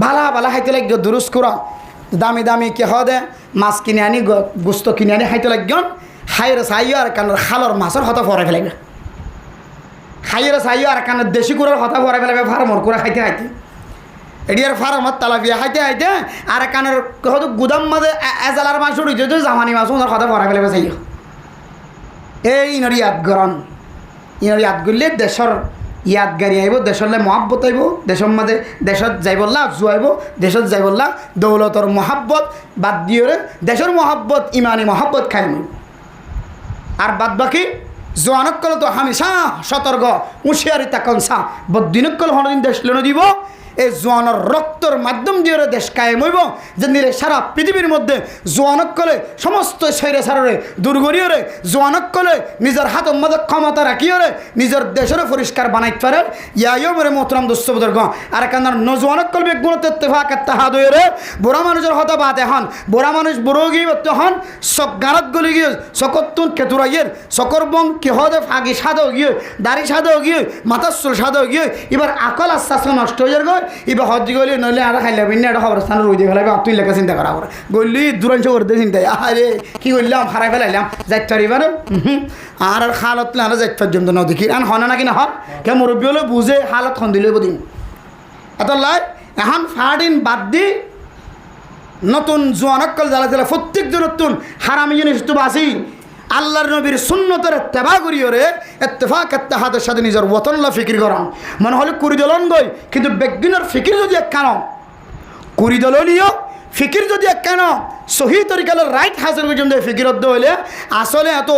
ভালা খাইতে লাগ্য দুরুস করা দামি দামি কে হদে মাছ কিনে আনি গোস্ত কিনে আনি খাইতে লাগ্য খাইরে চাইও আর কানের খালর মাছের হতা ফরাই ফেলাইবে খাইরে চাইও আর কানের দেশি কুড়ার হতা ফরাই ফেলাইবে ফার্মর কুড়া খাইতে এটি আর ফার্মত তালাপিয়া খাইতে আর কানের হয়তো গুদাম মাঝে এজালার মাছ উঠেছে জামানি মাছ ওনার হতা ফরাই ফেলাইবে চাইও এই ইনর ইয়াদ গরণ ইনর ইয়াদ করলে দেশর ইয়াদগারি আইব দেশলে মহাব্বত আইব দেশের মাঝে দেশত যাই বললা জুয়াইব দেশত যাই বললা দৌলতর মহাব্বত বাদ দিয়ে দেশের মহাব্বত ইমানি মহাব্বত খাই নিব আর বাদ বাকি জোয়ানকল তো হামেশা সতর্ক হুঁশিয়ারি তাকন সা বদিনকল হনদিন দেশ লেন দিব এই জোয়ানোর রক্তর মাধ্যম দিয়ে দেশ কায়েম হইব যে নিরে সারা পৃথিবীর মধ্যে জোয়ানকলে সমস্ত শৈরে সারে দুর্গরীয়রে জোয়ানকলে নিজের হাতের মধ্যে ক্ষমতা রাখিওরে নিজের দেশের পরিষ্কার বানাইতে পারে ইয়াইও মেরে মোহতরাম দোস্তবদর্গ আর কান্নার নজওয়ানকল বেগুণতে ইত্তেফাক ইত্তেহাদ হইরে বুড়া মানুষের হতা বাতে হন বুড়া মানুষ বুড়ো গিয়ে হন সক গারত গলি গিয়ে সকতুন কেতুরাইয়ের সকর বং কেহদে ফাগি সাদও গিয়ে দাড়ি সাদও গিয়ে মাথার চুল সাদও গিয়ে এবার আকল আস্তে আস্তে নষ্ট হয়ে যাবে এবার হজ গলি নইলে আর খাইলে বিনা একটা খবর স্থান রই দিয়ে ফেলাবে তুই লেখা চিন্তা করা করে গলি দূরাংশ করতে চিন্তায় আরে কি করলাম হারাই ফেলাইলাম যাইতে পারিবারে আর হালত আর যাইতে পর্যন্ত ন দেখি আর হনা নাকি না হর কে মুরব্বী হলে বুঝে হালত খন দিলে বদিন এত লাই এখন ফাড়িন বাদ দি নতুন জোয়ানকল জ্বালা জ্বালা প্রত্যেকজন নতুন হারামি জিনিস তো বাসি আল্লাহর নবীর সুন্নতের ইত্তেবা করিওরে ইত্তেফাক ইত্তেহাদের সাথে নিজের ওয়াতনলা ফিকির করান মনে হলে কুড়িদলন গই কিন্তু বেগদিনের ফিকির যদি এক কেন কুড়িদলীয় ফিকির যদি এক কেন সহি তরিকালের রাইট হাসিল পর্যন্ত ফিকিরত হইলে আসলে এত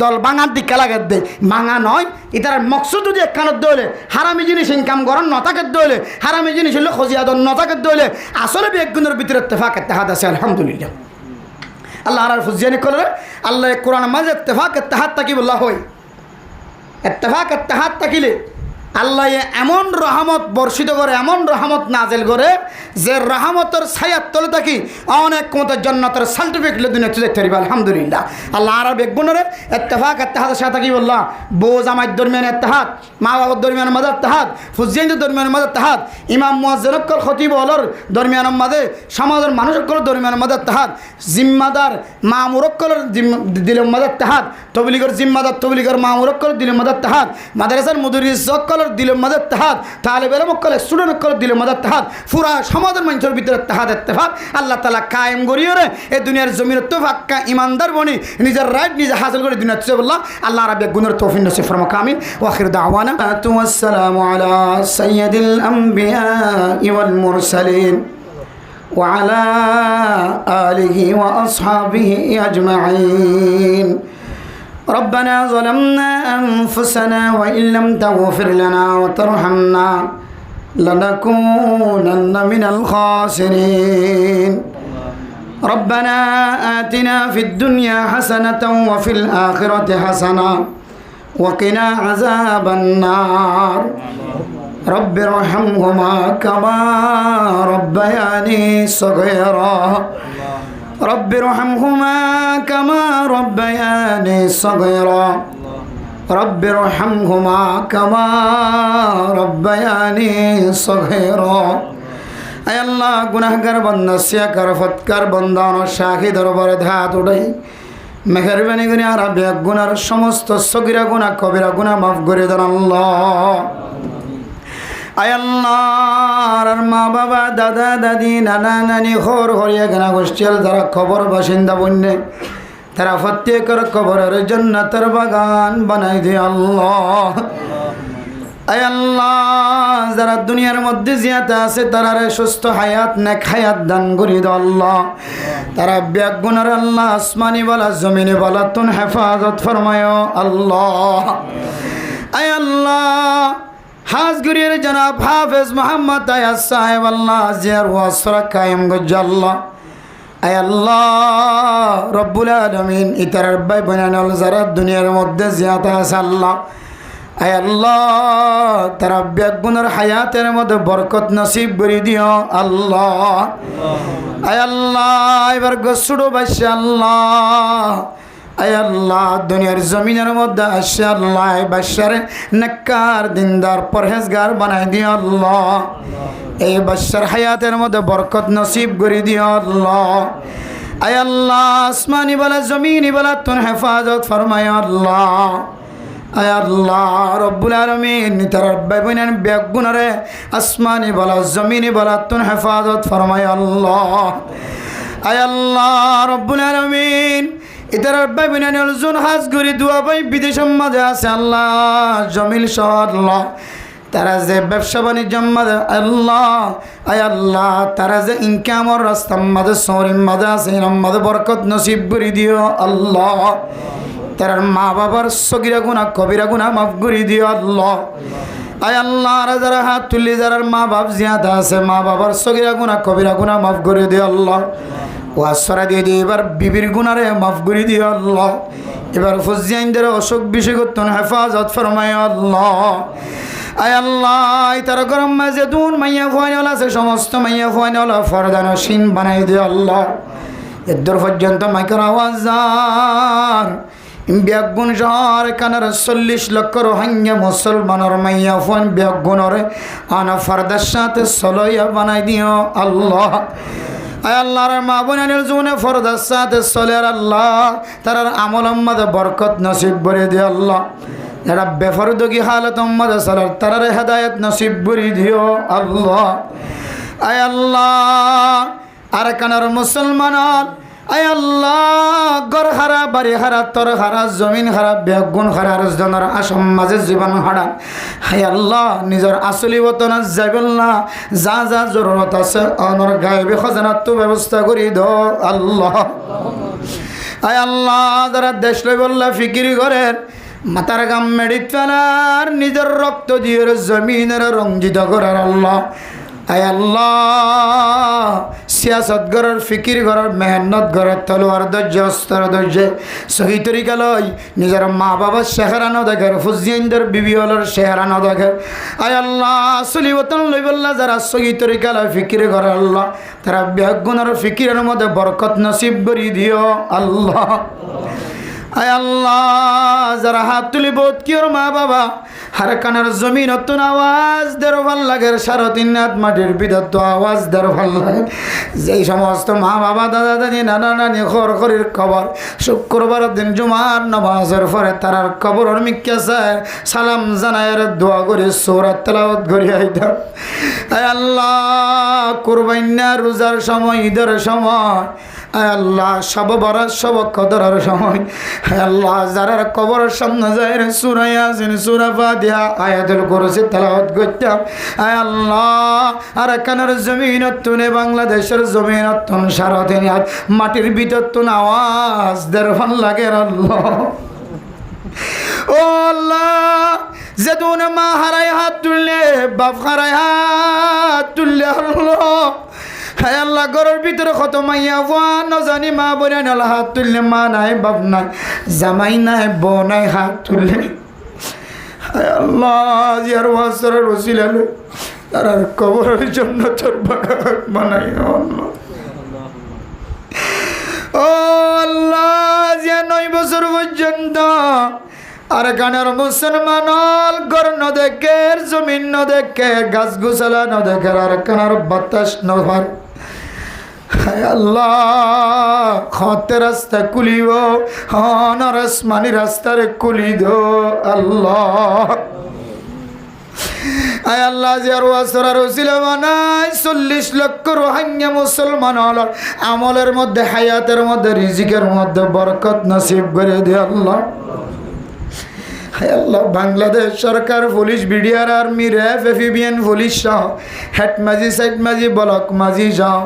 দল বাঙার দিকে লাগাত দেয় ভাঙা নয় এটার মকসুদ যদি এক কানত হইলে হারামি জিনিস ইনকাম করার নতাকে হইলে হারামি জিনিস হইলে খজিয়াদর নতাকে হইলে আসলে বেগগুনের ভিতরে ইত্তেফাক ইত্তেহাদ আছে আলহামদুলিল্লাহ আল্লাহ আর ফুজিয়ানি করে আল্লাহ কোরআন মাঝে ইত্তেফাক ইত্তেহাদ তাকি বলা হয় ইত্তেফাক ইত্তেহাদ তাকিলে আল্লাহ এমন রহমত বর্ষিত করে এমন রহমত নাজেল করে যে রহমতের ছায়ার তলে থাকি অনেক মতের জন্নতের সার্টিফিকেট দুনিয়া তুলে থাকবে আলহামদুলিল্লাহ আল্লাহ আর বেগুনের ইত্তেফাক ইত্তেহাদের সাথে কি বললাম বউ জামাইয়ের দরমিয়ান ইত্তেহাদ মা বাবার দরমিয়ান মাঝে ইত্তেহাদ ফুজিয়ানদের দরমিয়ান মাঝে ইত্তেহাদ ইমাম মুয়াজ্জিনকল খতিব হলর দরমিয়ানের মাঝে সমাজের মানুষকল দরমিয়ানের মাঝে ইত্তেহাদ জিম্মাদার মামুরকল দিলের মাঝে ইত্তেহাদ তবলিগের জিম্মাদার তবলিগের মামুরকল দিলের মাঝে ইত্তেহাদ মাদ্রাসার মুদরিস দিলের মাঝে ইত্তেহাদ তালেব ইলমকল স্টুডেন্টকল দিলের মাঝে ইত্তেহাদ পুরা সমাজের মানুষের ভিতরে ইত্তেহাদ ইত্তেফাক আল্লাহ তাআলা কায়েম করিওরে এই দুনিয়ার জমির ইত্তেফাক্কা ইমানদার বনি নিজের রাইট নিজে হাসিল করে দুনিয়া চলে বললা আল্লাহ রাব্বি গুনার তৌফিক নসিব ফরমাক আমিন ওয়া আখির দাওয়ানা ওয়াসসালামু আলা সাইয়্যিদিল আমবিয়া ওয়াল মুরসালিন ওয়া আলা আলিহি ওয়া আসহাবিহি আজমাইন ربنا ظلمنا أنفسنا وإن لم تغفر لنا وترحمنا لنكونن من الخاسرين ربنا آتنا في الدنيا حسنة وفي الآخرة حسنة وقنا عذاب النار رب ارحمهما كما ربياني صغيرا رب ارحمهما كما ربياني صغيرا رب ارحمهما كما ربياني صغيرا اي الله গুনাহগার বান্দা সিয়াকার ফতকার বান্দা ও শাহিদ দরবারে হাত উঠাই মেহেরবানি করে আর গুনার সমস্ত সগীরা গুনাহ কবিরা গুনাহ maaf করে দেন আল্লাহ আয় আল্লাহর মা বাবা দাদা দাদি নানা নানি খোর হরিয়া গানা গোষ্ঠীর যারা খবর বাসিন্দা বন্যে তারা প্রত্যেকের কবরের জান্নাতের বাগান বানাই দিয়ে আল্লাহ আয় আল্লাহ যারা দুনিয়ার মধ্যে জিয়াতে আছে তারারে সুস্থ হায়াত নেক হায়াত দান করি দাও আল্লাহ তারা বেগুনার আল্লাহ আসমানি বলা জমিনে বলা তুন হেফাজত ফরমায় আল্লাহ আয় আল্লাহ হাজগুরির জনাব হাফেজ মোহাম্মদ আয়াজ সাহেব আল্লাহ জিয়ার ওয়াসরা কায়েম গজ্জাল্লাহ আয় আল্লাহ রব্বুল আলামিন ইতার ভাই বোনানল যারা দুনিয়ার মধ্যে জিয়াতে আছে আল্লাহ আয় আল্লাহ তারা বেগুনের হায়াতের মধ্যে বরকত নসিব করে দিও আল্লাহ আয় আল্লাহ এবার গসুড়ো বাইশে আল্লাহ আয় আল্লাহ দুনিয়ার জমিনের মধ্যে আসে আল্লাহ বাদশারে নেককার দিনদার পরহেজগার বানাই দিও আল্লাহ এই বাদশার হায়াতের মধ্যে বরকত নসিব করে দিও আল্লাহ আয় আল্লাহ আসমানি বলা জমিনি বলা তুন হেফাজত ফরমায় আল্লাহ আয় আল্লাহ রব্বুল আলামিন তার ভাই বোনের বেগুনারে আসমানি বলা জমিনি বলা তুন হেফাজত ফরমায় আল্লাহ আয় আল্লাহ রব্বুল আলামিন এটার আব্বাই বিনানি অলজন হাজ করি দোয়া পাই বিদেশের মাঝে আছে আল্লাহ জমিল শহর আল্লাহ তারা যে ব্যবসা বাণিজ্য মাঝে আল্লাহ আয় আল্লাহ তারা যে ইনকামর রাস্তার মাঝে শহরের মাঝে আছে এর মাঝে বরকত নসিব করে দিও আল্লাহ তার মা বাবার সগিরা গুনাহ কবিরা গুনাহ মাফ করে দিও আল্লাহ আয় আল্লাহ যারা হাত তুলি যারা মা বাপ জিয়াদা আছে মা বাবার সগিরা গুনাহ কবিরা গুনাহ মাফ করে দিও আল্লাহ ওয়াসরা দিয়ে দিয়ে এবার বিবির গুনারে মাফ করে দিও আল্লাহ এবার ফজিয়াইনদের অসুখ বিশেষত্ব হেফাজত ফরমায় আল্লাহ আয় আল্লাহ তারা গরম মাঝে দুন মাইয়া ফুয়াইনওয়ালা আছে সমস্ত মাইয়া ফুয়াইনওয়ালা ফরদান শিন বানাই দিও আল্লাহ এদূর পর্যন্ত মাইকের আওয়াজ যার ব্যাগুন শহর কানার 40 লক্ষ রোহিঙ্গা মুসলমানের মাইয়া ফুয়ান ব্যাগুনরে আনা ফরদার সাথে সলইয়া বানাই দিও আল্লাহ আয় আল্লাহর মা বোনের জীবনে ফরদার সাথে চলে আল্লাহ তার আমল আম্মাদে বরকত নসিব করে দিও আল্লাহ যারা বেফরদগি হালত আম্মাদে চলার তার হেদায়েত নসিব করে দিও আল্লাহ আয় আল্লাহ আর কানার মুসলমান আয় আল্লাহ ঘর হারা বাড়ি হারা তর হারা জমিন হারা বেগুন হারা রজদানার আসাম মাঝে জীবন হারা হায় আল্লাহ নিজের আসলি বতন যাইবেন না যা যা জরুরত আছে অনর গায়েবে খজানাত তো ব্যবস্থা করি দাও আল্লাহ আয় আল্লাহ যারা দেশ লই বললা ফিকিরি করেন মাতার গাম মেডিত ফেলার নিজের রক্ত দিয়ে জমিনের রঞ্জিত করার আল্লাহ আয় আল্লাহ সিয়াসত গড়ের ফিকির গড়ের মেহনত গড়ের তলোয়ার ধৈর্য অস্ত্র ধৈর্য সহি তরিকা লই নিজের মা বাবার চেহারানো দেখের ফুজিয়াইনদের বিবি হলের চেহারানো দেখে আয় আল্লাহ আসলি বতন লই বললা যারা সহি তরিকা লয় ফিকির গড়ে আল্লাহ তারা বেগুনের ফিকিরের মধ্যে বরকত নসিব করি দিও আল্লাহ আয় আল্লাহ যারা হাত তুলি বোধ কিওর মা বাবা হার কানের জমিন অতুন আওয়াজ দের ভাল লাগে 3.5 হাত মাটির ভিতর তো আওয়াজ দের ভাল লাগে যেই সমস্ত মা বাবা দাদা দাদি নানা নানি খর খরির কবর শুক্রবার দিন জুমার নামাজের পরে তারার কবরের মিক্কা চায় সালাম জানায়ের দোয়া করে সূরা তেলাওয়াত করি আইতাম আয় আল্লাহ কুরবাইনা রোজার সময় ঈদের সময় আয় আল্লাহ সব বরাত সব কদরের সময় আয় আল্লাহ যারার কবরের সামনে যায় সূরা ইয়াসিন সূরা ফাতিহা আয়াতুল কুরসি তেলাওয়াত করতাম আয় আল্লাহ আর কানের জমিনত তুনে বাংলাদেশের জমিনত তুন 3.5 হাত মাটির ভিতর তুন আওয়াজ দের ভাল লাগে আল্লাহ ও আল্লাহ যেদুন মা হারাই হাত তুললে বাপ হারাই হাত তুললে আল্লাহ হায় আল্লাহ ঘরের ভিতরে কত মাইয়া ফুয়ান নজানি মা বোনের হাত তুললে মা নাই বাপ নাই জামাই নাই বউ নাই হাত তুললে হায় আল্লাহ জিয়ার ওয়াসরের ওসিলা লই তার কবরের জন্য তোর বাগান বানাই আল্লাহ ও আল্লাহ জিয়া 9 বছর পর্যন্ত আর গানের মুসলমান ঘর ন দেখে জমিন ন দেখে গাছ গুছালা ন দেখে আর কানার বাতাস নভার হায় আল্লাহ খতে রাস্তা কুলিব হনর আসমানি রাস্তারে কুলি দো আল্লাহ আয় আল্লাহ জিয়ার ওয়াসরা রসিলা বানাই 40 লক্ষ রোহিঙ্গা মুসলমান হলার আমলের মধ্যে হায়াতের মধ্যে রিজিকের মধ্যে বরকত নসিব করে দে আল্লাহ আল্লাহ বাংলাদেশ সরকার পুলিশ বিডিআর আর্মি র্যাব এফিবিএন পুলিশ সহ হেড মাঝি সাইড মাঝি ব্লক মাঝি সহ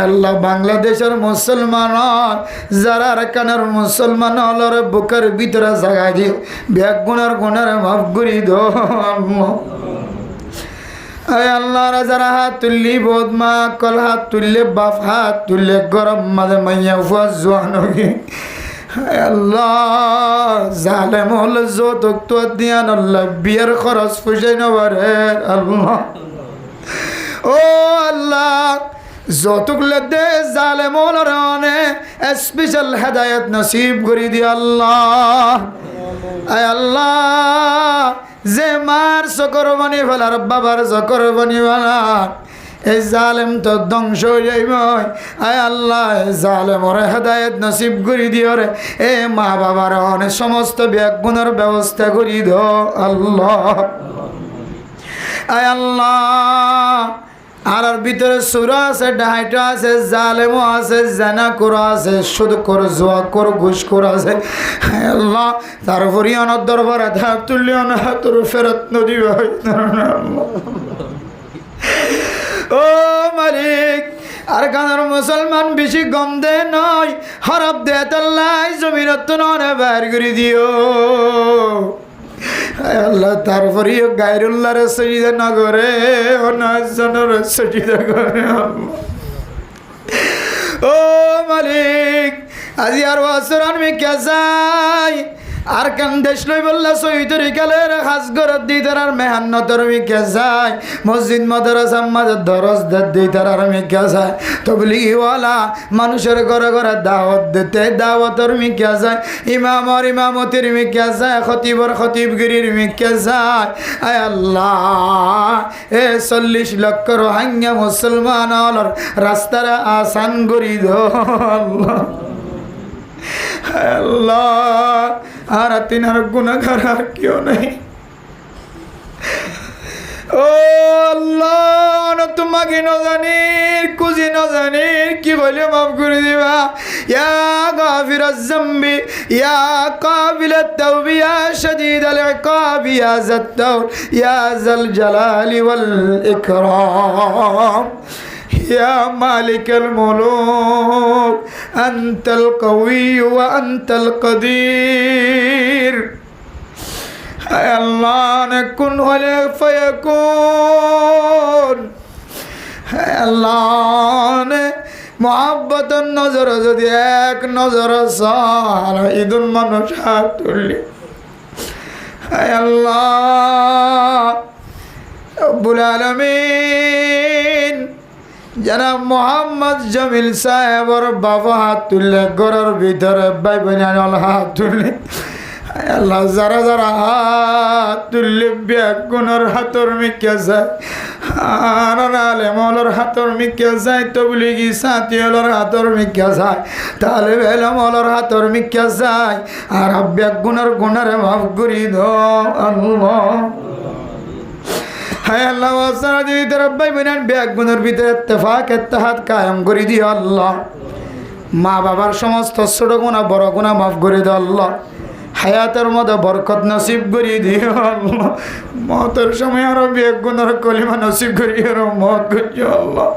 আল্লাহ বাংলাদেশের মুসলমান যারা কানের মুসলমান হলর বুকের ভিতরে জায়গা দিয়ে বেগুনের গুণের মাফ করি দো আল্লাহ যারা হাত তুললি বোধ মা কল হাত তুললে বাপ হাত তুললে গরম মাঝে মাইয়া ফুয়া জোয়ান আল্লাহ জালেম হল যৌতুক তো দিয়ান আল্লাহ বিয়ের খরচ ফুসাই নবারে আল্লাহ ও আল্লাহ যৌতুক লেদে জালেম হল রে স্পেশাল হেদায়েত নসিব করি দি আল্লাহ আয় আল্লাহ যে মার চকর বানি ফেলার বাবার চকর বানি ফেলার এই জালেম তো ধ্বংস হয়ে যাইব আয় আল্লাহ জালেমরে হেদায়েত নসিব করি দিও রে এ মা বাবার অনেক সমস্ত বেগুনের ব্যবস্থা করি দো আল্লাহ আয় আল্লাহ আর ভিতরে সুরা আছে, ডাহাইটা আছে, জালেমও আছে, জানা করা আছে, সুদ কর, জোয়া কর, ঘুষ করা আছে। আল্লাহ তারপরে অনার দরবারে হাত তুললে অনার তোর ফেরত নদী ও মালিক। আর কানার মুসলমান বেশি গম দে নয়, হরব দে তাল্লাই জমিনত নয় বাইর করে দিও আল্লাহ। তারপরে গায়রুল্লাহর সজিদা না করে, অনাজনের সজিদা করে ও মালিক। আজি আর বছর আমি কে যাই আর কান দেশ লই বললা সহিতরি কালের হাজ গরত দি তার মেহান্নতর আমি কে যাই, মসজিদ মাদ্রাসা মাঝে দরজ দি তার আমি কে যাই, তবলিগওয়ালা মানুষের ঘরে ঘরে দাওয়াত দিতে দাওয়াতর আমি কে যাই, ইমামর ইমামতির আমি কে যাই, খতিবর খতিবগিরির আমি কে যাই। আয় আল্লাহ এ 40 লক্ষ রোহিঙ্গা মুসলমান আলোর রাস্তার আসান করি দো আল্লাহ। আল্লাহ আর তিনার গুনাহগার আর কেউ নেই ও আল্লাহ। তোমাকে নজানির কুজি নজানির কি বলে মাফ করে দিবা। ইয়া গাফিরাজ যামবি ইয়া কাবিলাত তাওবি ইয়া শাদীদাল ইকাব ইয়া যাত্তার ইয়া যাল জালালি ওয়াল ইকরাম يا مالك الملوك أنت القوي وأنت القدير। يا الله نكن ولا فيكون। يا الله محبت النظر যদি এক নজর সারা ঈদুন মানুষ হাত তুললি। يا الله رب العالمين জনাব মোহাম্মদ জামিল সাহেবর বাবা হাত তুললে, ঘরের ভিতরে ভাই বোন হাত তুললে। আল্লাহ যারা যারা হাত তুললে বেগুনের হাতর মিকে যায়, আর আলেমর হাতর মিকে যায়, তবলিগি সাথীর হাতর মিকে যায়, তাহলে বেলমর হাতর মিকে যায়, আর বেগুনের গুণারে মাফ করি দাও আল্লাহ। হায় আল্লাহ ওয়াসারা দিদি রব্বাই বিনান বেগুনের ভিতরে ইত্তেফাক ইত্তেহাদ কায়েম করে দিও আল্লাহ। মা বাবার সমস্ত ছোট গুনাহ বড় গুনাহ মাফ করে দাও আল্লাহ। হায়াতের মধ্যে বরকত নসিব করে দিও আল্লাহ। মতের সময় আরো বেগুনের কলিমা নসিব করিও রহমত করিও আল্লাহ।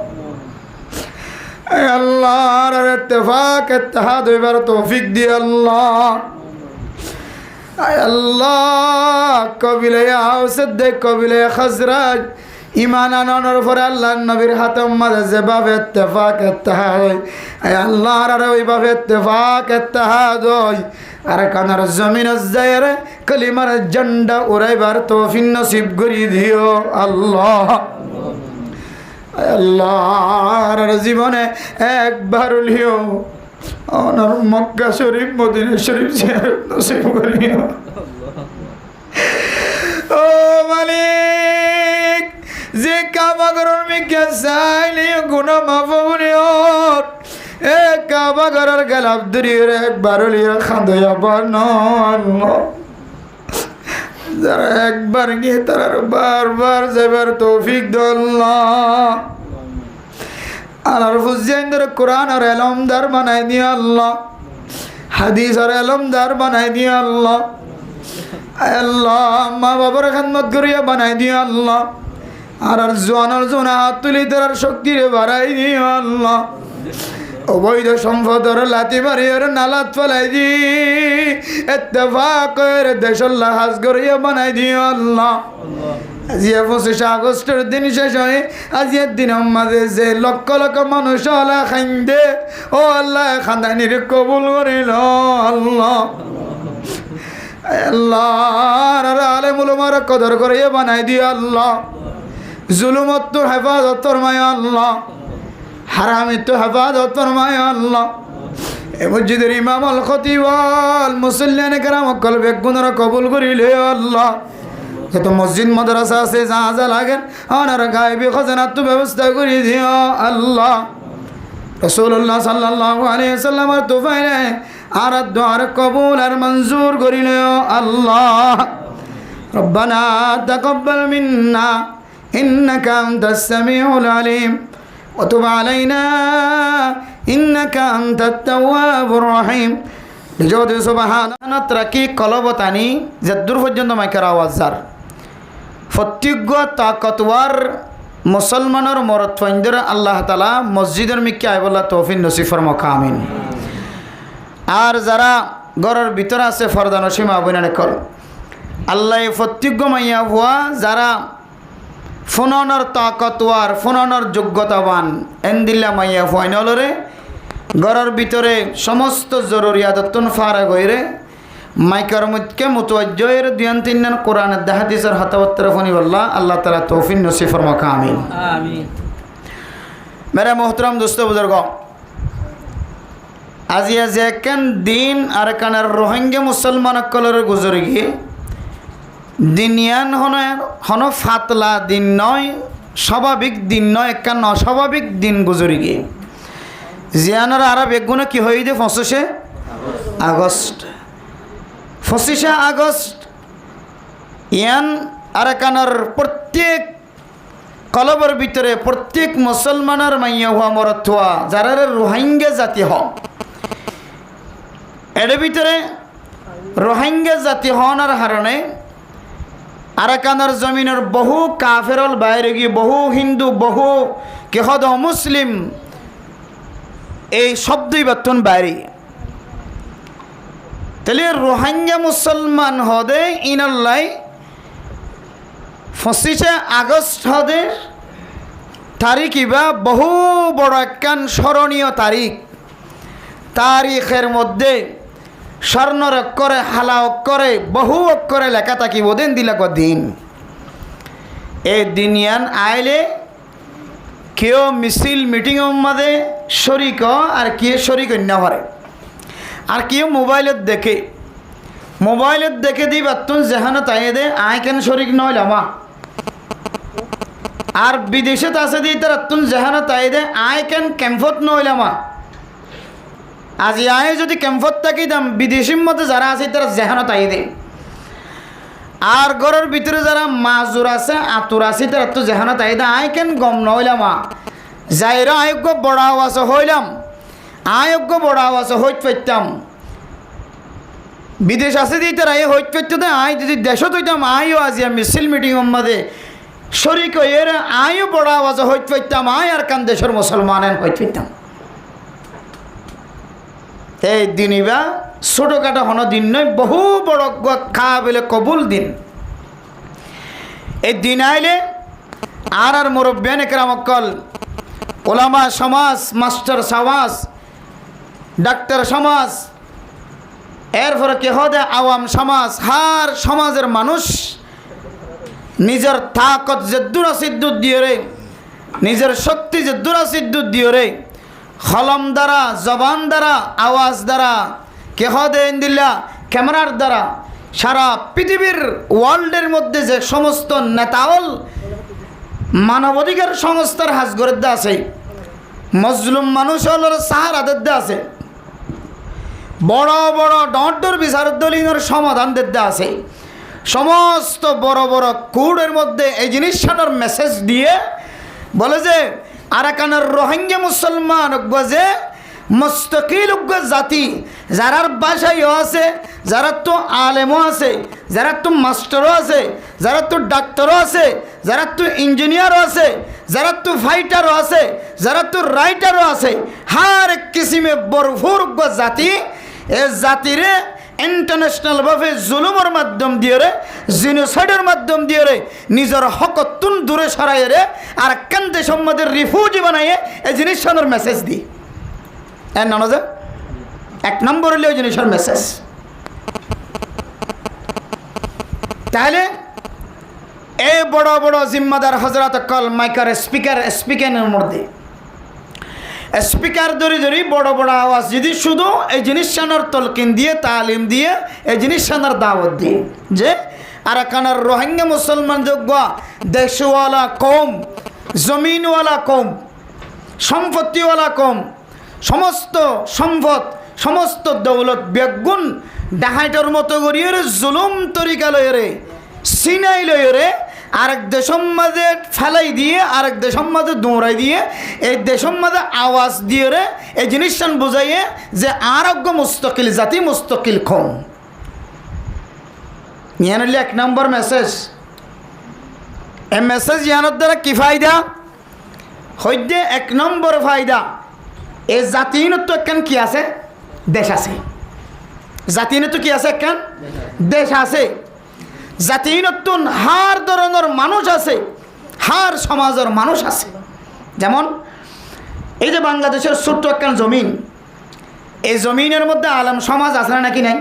হায় আল্লাহ আর ইত্তেফাক ইত্তেহাদ হইবার তৌফিক দিও আল্লাহ। আল্লাহ কবিলে আউসদ কবিলে খাজরাজ ইমান আনানোর পরে আল্লাহ নবীর হাতের মাঝে যেভাবে ইত্তেফাক ইত্তেহাদ হয়, আল্লাহ আর ওইভাবে ইত্তেফাক ইত্তেহাদ হয়, আর কানার জমিন জায়রে কলিমার ঝান্ডা উড়াইবার তৌফিক নসিব করি দিও আল্লাহ। আল্লাহ জীবনে একবার লিও ওনার মক্কা শরীফ মদিনা শরীফ জিয়ারত নসিব করিও ও মালিক। যে কাবা ঘরের মিকে চাইলে গুনাহ মাফ করিও, এ কাবা ঘরের গেলাপ দূরিয়ে একবার লিও খাঁদয়া বানো আল্লাহ। যারা একবার গিয়ে তারা বারবার যাবার তৌফিক দাও আল্লাহ। আর ফুজিয়ানদের কোরআন আর এলমদার বানাই দিও আল্লাহ, হাদিস আর এলমদার বানাই দিও আল্লাহ। আল্লাহ মা বাবার খেদমত করিয়া বানাই দিও আল্লাহ। আর জোয়ানোর জোনা হাত তুলি তার শক্তিরে বাড়াই দিও আল্লাহ। অবৈধ সম্পদের লাতি মারিয়ার নালাত ফেলাই দি ইত্তেফাকের দেশাল্লাহ হাজ করিয়া বানাই দিও আল্লাহ। আজি 25 আগস্টের দিন শেষ হয়, আজির দিনের মাঝে যে লক্ষ লক্ষ মানুষ আল্লাহ খাইন্দে ও আল্লাহ খান্দানির কবুল করিল আল্লাহ। আল্লাহ আলেম উলামার কদর করিয়া বানাই দিও আল্লাহ। জুলুমত তো হেফাজত ফরমায় আল্লাহ, হারামিত তো হেফাজত ফরমায় আল্লাহ। এ মসজিদের ইমাম আল খতিব আল মুসল্লিয়ান কেরাম অকল বেগুনরা কবুল করিলে আল্লাহ। যত মসজিদ মাদ্রাসা আছে যা যা লাগেন ওনার গায়েবী খাজানাত তো ব্যবস্থা করে দিও আল্লাহ। রাসূলুল্লাহ সাল্লাল্লাহু আলাইহি ওয়াসাল্লামের তোফাইলে আর দোয়ার কবুল আর মঞ্জুর করিলে আল্লাহ। রব্বানা তাকাব্বাল মিন্না ইন্নাকা আনতাস সামিউল আলিম ওয়া তুব আলাইনা ইন্নাকা আনতাত তাওয়াবুর রহিম। যদি সুবহানাত রাখি কলবতানি যদ্দুর পর্যন্ত মাইকার আওয়াজ যার ফত্যজ্ঞ তাকতওয়ার মুসলমানের মরদ ফাইন্দর আল্লাহ তাআলা মসজিদের মিক্কে আইবল্লাহ তৌফিক নসিব ফরমাক আমিন। আর যারা ঘরের ভিতরে আছে ফরদা নসিমা আবুনানে কল আল্লাহ ফত্যজ্ঞ মাইয়া হওয়া যারা ফোননের তাকতওয়ার ফোননের যোগ্যতাবান এন্দিল্লা মাইয়া ফাইনলরে ঘরের ভিতরে সমস্ত জরুরিয়াতন ফারা গইরে মাইকার মুতকে মুতওয়াজ্জের দুয়ান তিনন কোরআনের হাদিসের হাতাবত্তর ফনি বল্লাহ আল্লাহ তাআলা তৌফিক নসিব ফরমাক আমিন আমিন। मेरे मोहतरम दोस्तों बुजुर्गों, आज ये जेकन दिन अरकानर रोहिंग्या मुसलमान कलर गुजर गए दिनियान हनो फातला दिन नय स्वाभाविक दिन नय एकान अस्वाभाविक दिन गुजर गए जियानर आरब एक गुण की हुई दे 25 আগস্ট 25 আগস্ট ইয়ান আরকানর প্রত্যেক কলবর ভিতরে প্রত্যেক মুসলমানের মাইয়া হওয়া মরত হওয়া যারা রোহিঙ্গা জাতি হ এর ভিতরে রোহিঙ্গা জাতি হওয়ার কারণে আরাকানের জমিনের বহু কাফেরল বাইরে গিয়ে বহু হিন্দু বহু কেহদ মুসলিম এই শব্দই বর্তন বাইরে তাহলে রোহিঙ্গা মুসলমান হদে ইনাল্লাই 25 আগস্ট হদে তারিখ ইবা বহু বড় একখান স্মরণীয় তারিখের মধ্যে স্বর্ণর অক্ষরে হালা অক্ষরে বহু অক্ষরে লেখা থাকিব দিন দিলাক দিন এই দিনিয়ান আইলে কেউ মিছিল মিটিংয়ের মধ্যে শরিক আর কেউ শরিক না পারে আর কেউ মোবাইলত দেখে দিই বাতুন যেখানে তাই দে আয় কেন শরিক নইল আমা আর বিদেশে আছে দিই তার তুন যেখানে তাই দে আয় কেন ক্যাম্পত নইল আমা আজি আয় যদি ক্যাম্পত থাকি দাম বিদেশির মধ্যে যারা আছে তারা যেখানে তাই দে আর ঘরের ভিতরে যারা মাজুর আছে আতুর আছে তারা তো যেখানে তাই দে আয় কেন গম নইলাম যাইরা আয়োগ্য বড় আওয়াজ হইলাম আয়োগ্য বড় আওয়াজ হইত পাইতাম বিদেশ আছে দিই তারা এই হইত পাইত দে আয় যদি দেশত হইতাম আয়ও আজি মিছিল মিটিং মধ্যে শরিক এর আয়ও বড় আওয়াজ হইত পাইতাম আয় আর কান দেশের মুসলমানের হইত পাইতাম এই দিনইবা ছোটখাটো হন দিন নয় বহু বড় খা বলে কবুল দিন এই দিন আইলে আর মুরব্বিয়ান একরামকল ওলামা সমাজ মাস্টার সমাজ ডাক্তার সমাজ এরপরে কে হদে আওয়াম সমাজ হার সমাজের মানুষ নিজের তাকত যদ্দুর সিদ্ধুত দিয়ে রে নিজের শক্তি যদ্দুর সিদ্ধুত দিয়ে রে কলম দ্বারা জবান দ্বারা আওয়াজ দ্বারা কেহ দেন দিল্লা ক্যামেরার দ্বারা সারা পৃথিবীর ওয়ার্ল্ডের মধ্যে যে সমস্ত নেতাওল মানবাধিকার সংস্থার হাজগরের দা আছে মজলুম মানুষ হলোর সাহারাদের দা আছে বড় বড় ডর বিচারের দলিনের সমাধান দা আছে সমস্ত বড় বড় কোডের মধ্যে এই জিনিসটার মেসেজ দিয়ে বলে যে আরাকানের রোহিঙ্গা মুসলমান যে মুস্তাকিল জাতি যারার বাসায় আছে যারা তো আলেমও আছে যারা তো মাস্টারও আছে যারা তো ডাক্তারও আছে যারা তো ইঞ্জিনিয়ারও আছে যারা তো ফাইটারও আছে যারা তো রাইটারও আছে হার কিসিমে ভরপুর জাতি এ জাতিরে ইন্টারন্যাশনাল ভাবে জুলুমের মাধ্যম দিয়ে রে জিনোসাইডের মাধ্যম দিয়ে রে নিজের হকতুন দূরে সরাই রে আর কান্দে সম্মাদের রিফিউজি বানাইয়ে এই জিনিসটার মেসেজ দিই এর না যে এক নম্বর হলে ওই জিনিসের মেসেজ তাহলে এই বড় বড় জিম্মাদার হজরত কল মাইকার স্পিকারের মধ্যে স্পিকার ধরে ধরে বড় বড় আওয়াজ যদি শুধু এই জিনিসটার তলকিন দিয়ে তালিম দিয়ে এই জিনিসটার দাওয়াত দিয়ে যে আরাকানের রোহিঙ্গা মুসলমান যোগ্য দেশওয়ালা কম জমিনওয়ালা কম সম্পত্তিওয়ালা কম সমস্ত সম্পদ সমস্ত দৌলত বেগুন ডাহাইটার মতো করিয়ে জুলুম তরিকা লয়ে রে সিনাই লয়ে রে আরেক দেশের মাঝে ফেলাই দিয়ে আরেক দেশের মাঝে দৌড়াই দিয়ে এই দেশের মাঝে আওয়াজ দিয়ে রে এই জিনিসটা বুঝাইয়ে যে আরোগ্য মুস্তকিল জাতি মুস্তকিল কম ইয়ান হইলে 1 নম্বর মেসেজ। এই মেসেজ ইয়ানোর দ্বারা কি ফায়দা হইতে 1 নম্বর ফায়দা এই জাতিনত্ব একখান কি আছে দেশ আছে। জাতিনত্ব কি আছে একখান দেশ আছে। জাতিনত্ব হার ধরনের মানুষ আছে, হার সমাজের মানুষ আছে। যেমন এই যে বাংলাদেশের ছোট্ট একখান জমিন, এই জমিনের মধ্যে আলেম সমাজ আছে না নাকি নাই?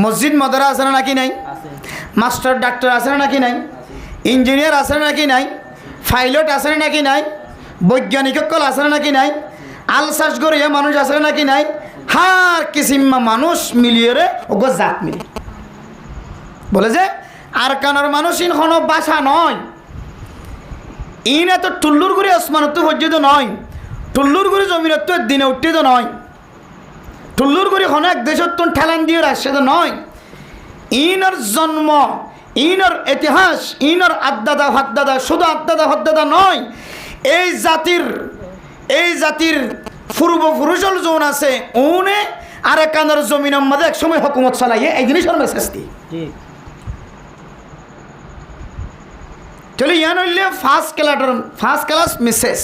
মসজিদ মাদ্রাসা আছে না নাকি নাই? মাস্টার ডাক্তার আছে না নাকি নাই? ইঞ্জিনিয়ার আছে না নাকি নাই? পাইলট আছে না নাকি নাই? বৈজ্ঞানিক সকল আছে না নাকি নাই? আলসাস গড়িয়ে মানুষ আছে না নাকি নাই? হার কিসিমা মানুষ মিলিয়ে রে ওগো জাত মিলি বলে যে আর কানার মানুষ ইন কোনো বাসা নয়, ইন এত টুল্লুর গুড়ি আসমানত পর্যন্ত নয়, টুল্লুর গুড়ি জমিনত দিনে উঠতে তো নয়, টুল্লুর গুড়ি কোনো এক দেশত ঠেলান দিয়ে আসছে তো নয়। ইনর জন্ম, ইনর ইতিহাস, ইনর আদাদা হাদ্দাদা, শুধু আদাদা হাদ্দাদা নয়, এই জাতির পূর্বপুরুষল জোন আছে উনে আর কানার জমিনের মধ্যে একসময় হুকুমত চালাইয়ে এই জিনিসের মেসেজ দিই। চলে ইয়ান হইলে ফার্স্ট ক্লাস মেসেজ।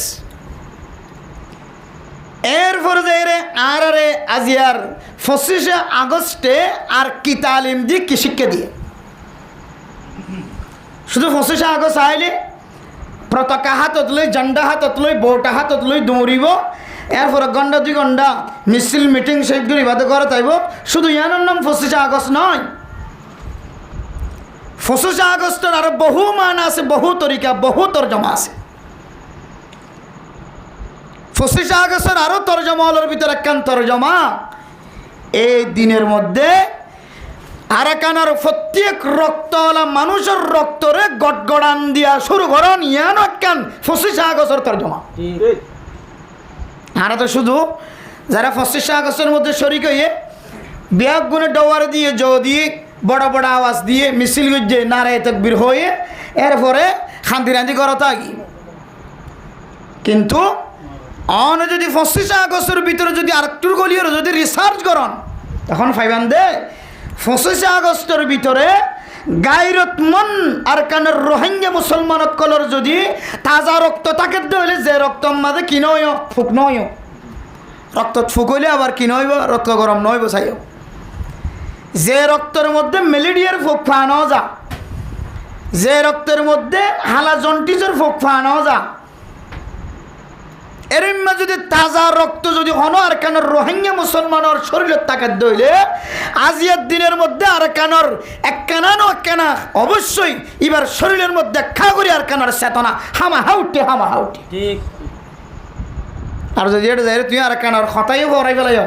এরপরে যে আরে আজিয়ার 25 আগস্টে আর কি তালিম দিয়ে কি শিক্ষা দিয়ে শুধু 25 আগস্ট আইলে পতাকা হাতত লই ঝান্ডা হাতত লই বউটা হাতত লই দৌড়িব, এরপরে ঘন্টা 2 ঘন্টা মিছিল মিটিং সেইগুলো ইবাদত করে তাইব। শুধু ইয়ানোর নাম 25 আগস্ট নয়, 25 আগস্টের আরো বহু মান আছে, বহু তরিকা, বহু তর্জমা আছে। 25 আগস্টের আরো তর্জমার ভিতরে একখান তর্জমা এই দিনের মধ্যে আরাকানার প্রত্যেক রক্তওয়ালা মানুষের রক্তরে গটগড়ান দিয়া শুরু করেন ইয়ানো একখান 25 আগস্টের তর্জমা। আর তো শুধু যারা 25 আগস্টের মধ্যে শরিক হয়ে ব্যাগ গুনে ডোয়ার দিয়ে যদি বড় বড় আওয়াজ দিয়ে মিছিল গিয়ে নারায় তাকবীর হয়ে এরপরে খান্দিরান্দি করা থাকি, কিন্তু অন যদি 25 আগস্টের ভিতরে যদি আরেকটুর গলিয়ে যদি রিসার্চ করেন তখন ফাইবান দে 25 আগস্টের ভিতরে গায়রতমন আর কানের রোহিঙ্গা মুসলমান কলর যদি তাজা রক্ত তাকে হইলে যে রক্ত মাঝে কি নয় ফুক নয়, রক্ত ফুক হইলে আবার কি নইব রক্ত গরম নইব চাইও, যে রক্তের মধ্যে ম্যালেরিয়ার ফুক ফানো যা, যে রক্তের মধ্যে হালা জন্টিসের ফুক ফানো যা, এরিম্মা যদি তাজা রক্ত যদি হনো আর কানোর রোহিঙ্গা মুসলমানের শরীরের তাকাত দইলে আজিয়ার দিনের মধ্যে আর কানোর এক কানা অবশ্যই এবার শরীরের মধ্যে খা করি আর কানোর চেতনা হামা হাউটি ঠিক। আর যদি এটা যাই তুই আর কানোর হতাইও হরাই ফেলাই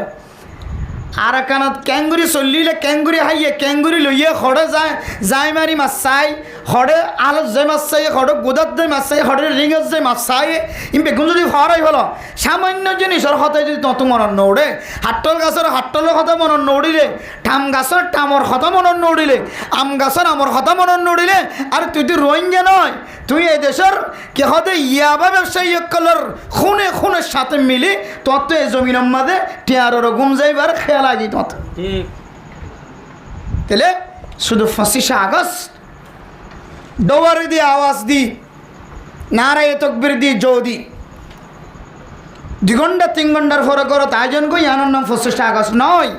আর কানত ক্যাঙ্গুরি চলিলে ক্যাঙ্গুরি হাইয়ে ক্যাঙ্গুরি লইয়ে খড়ে যায় মারি মাছ চাই, খড়ে আলত যে মাছ চাই, খড়ে গোদাত যে মাছ চাই, খড়ে রিঙের যে মাছ চাই, বেগুন যদি হরাই ফেল সামান্য জিনিসের হতাই যদি তত মনত নৌড়ে, হাট্টল গাছের হাট্টলের কথা মনত নৌড়িলে, ঠাম গাছের টামর কথা মনত নৌড়িলে, আম গাছের আমর কথা মনত নৌড়িলে, আর তুই তো রোহিঙ্গা নয়, তুই এই দেশের কে হতে ইয়াবা ব্যবসায়ী কলর খুনের সাথে মিলি তত এই জমিনের মাঝে টিয়ারোর গুম যাইবার খেয়াল আগে তত ঠিক। তাহলে শুধু 25 আগস্ট ডোবারি দিয়ে আওয়াজ দি নারায় তকবির দি যদি 2 ঘন্টা 3 ঘন্টার ফরক করো তাই জন কই আনন্দ 25 আগস্ট নয়।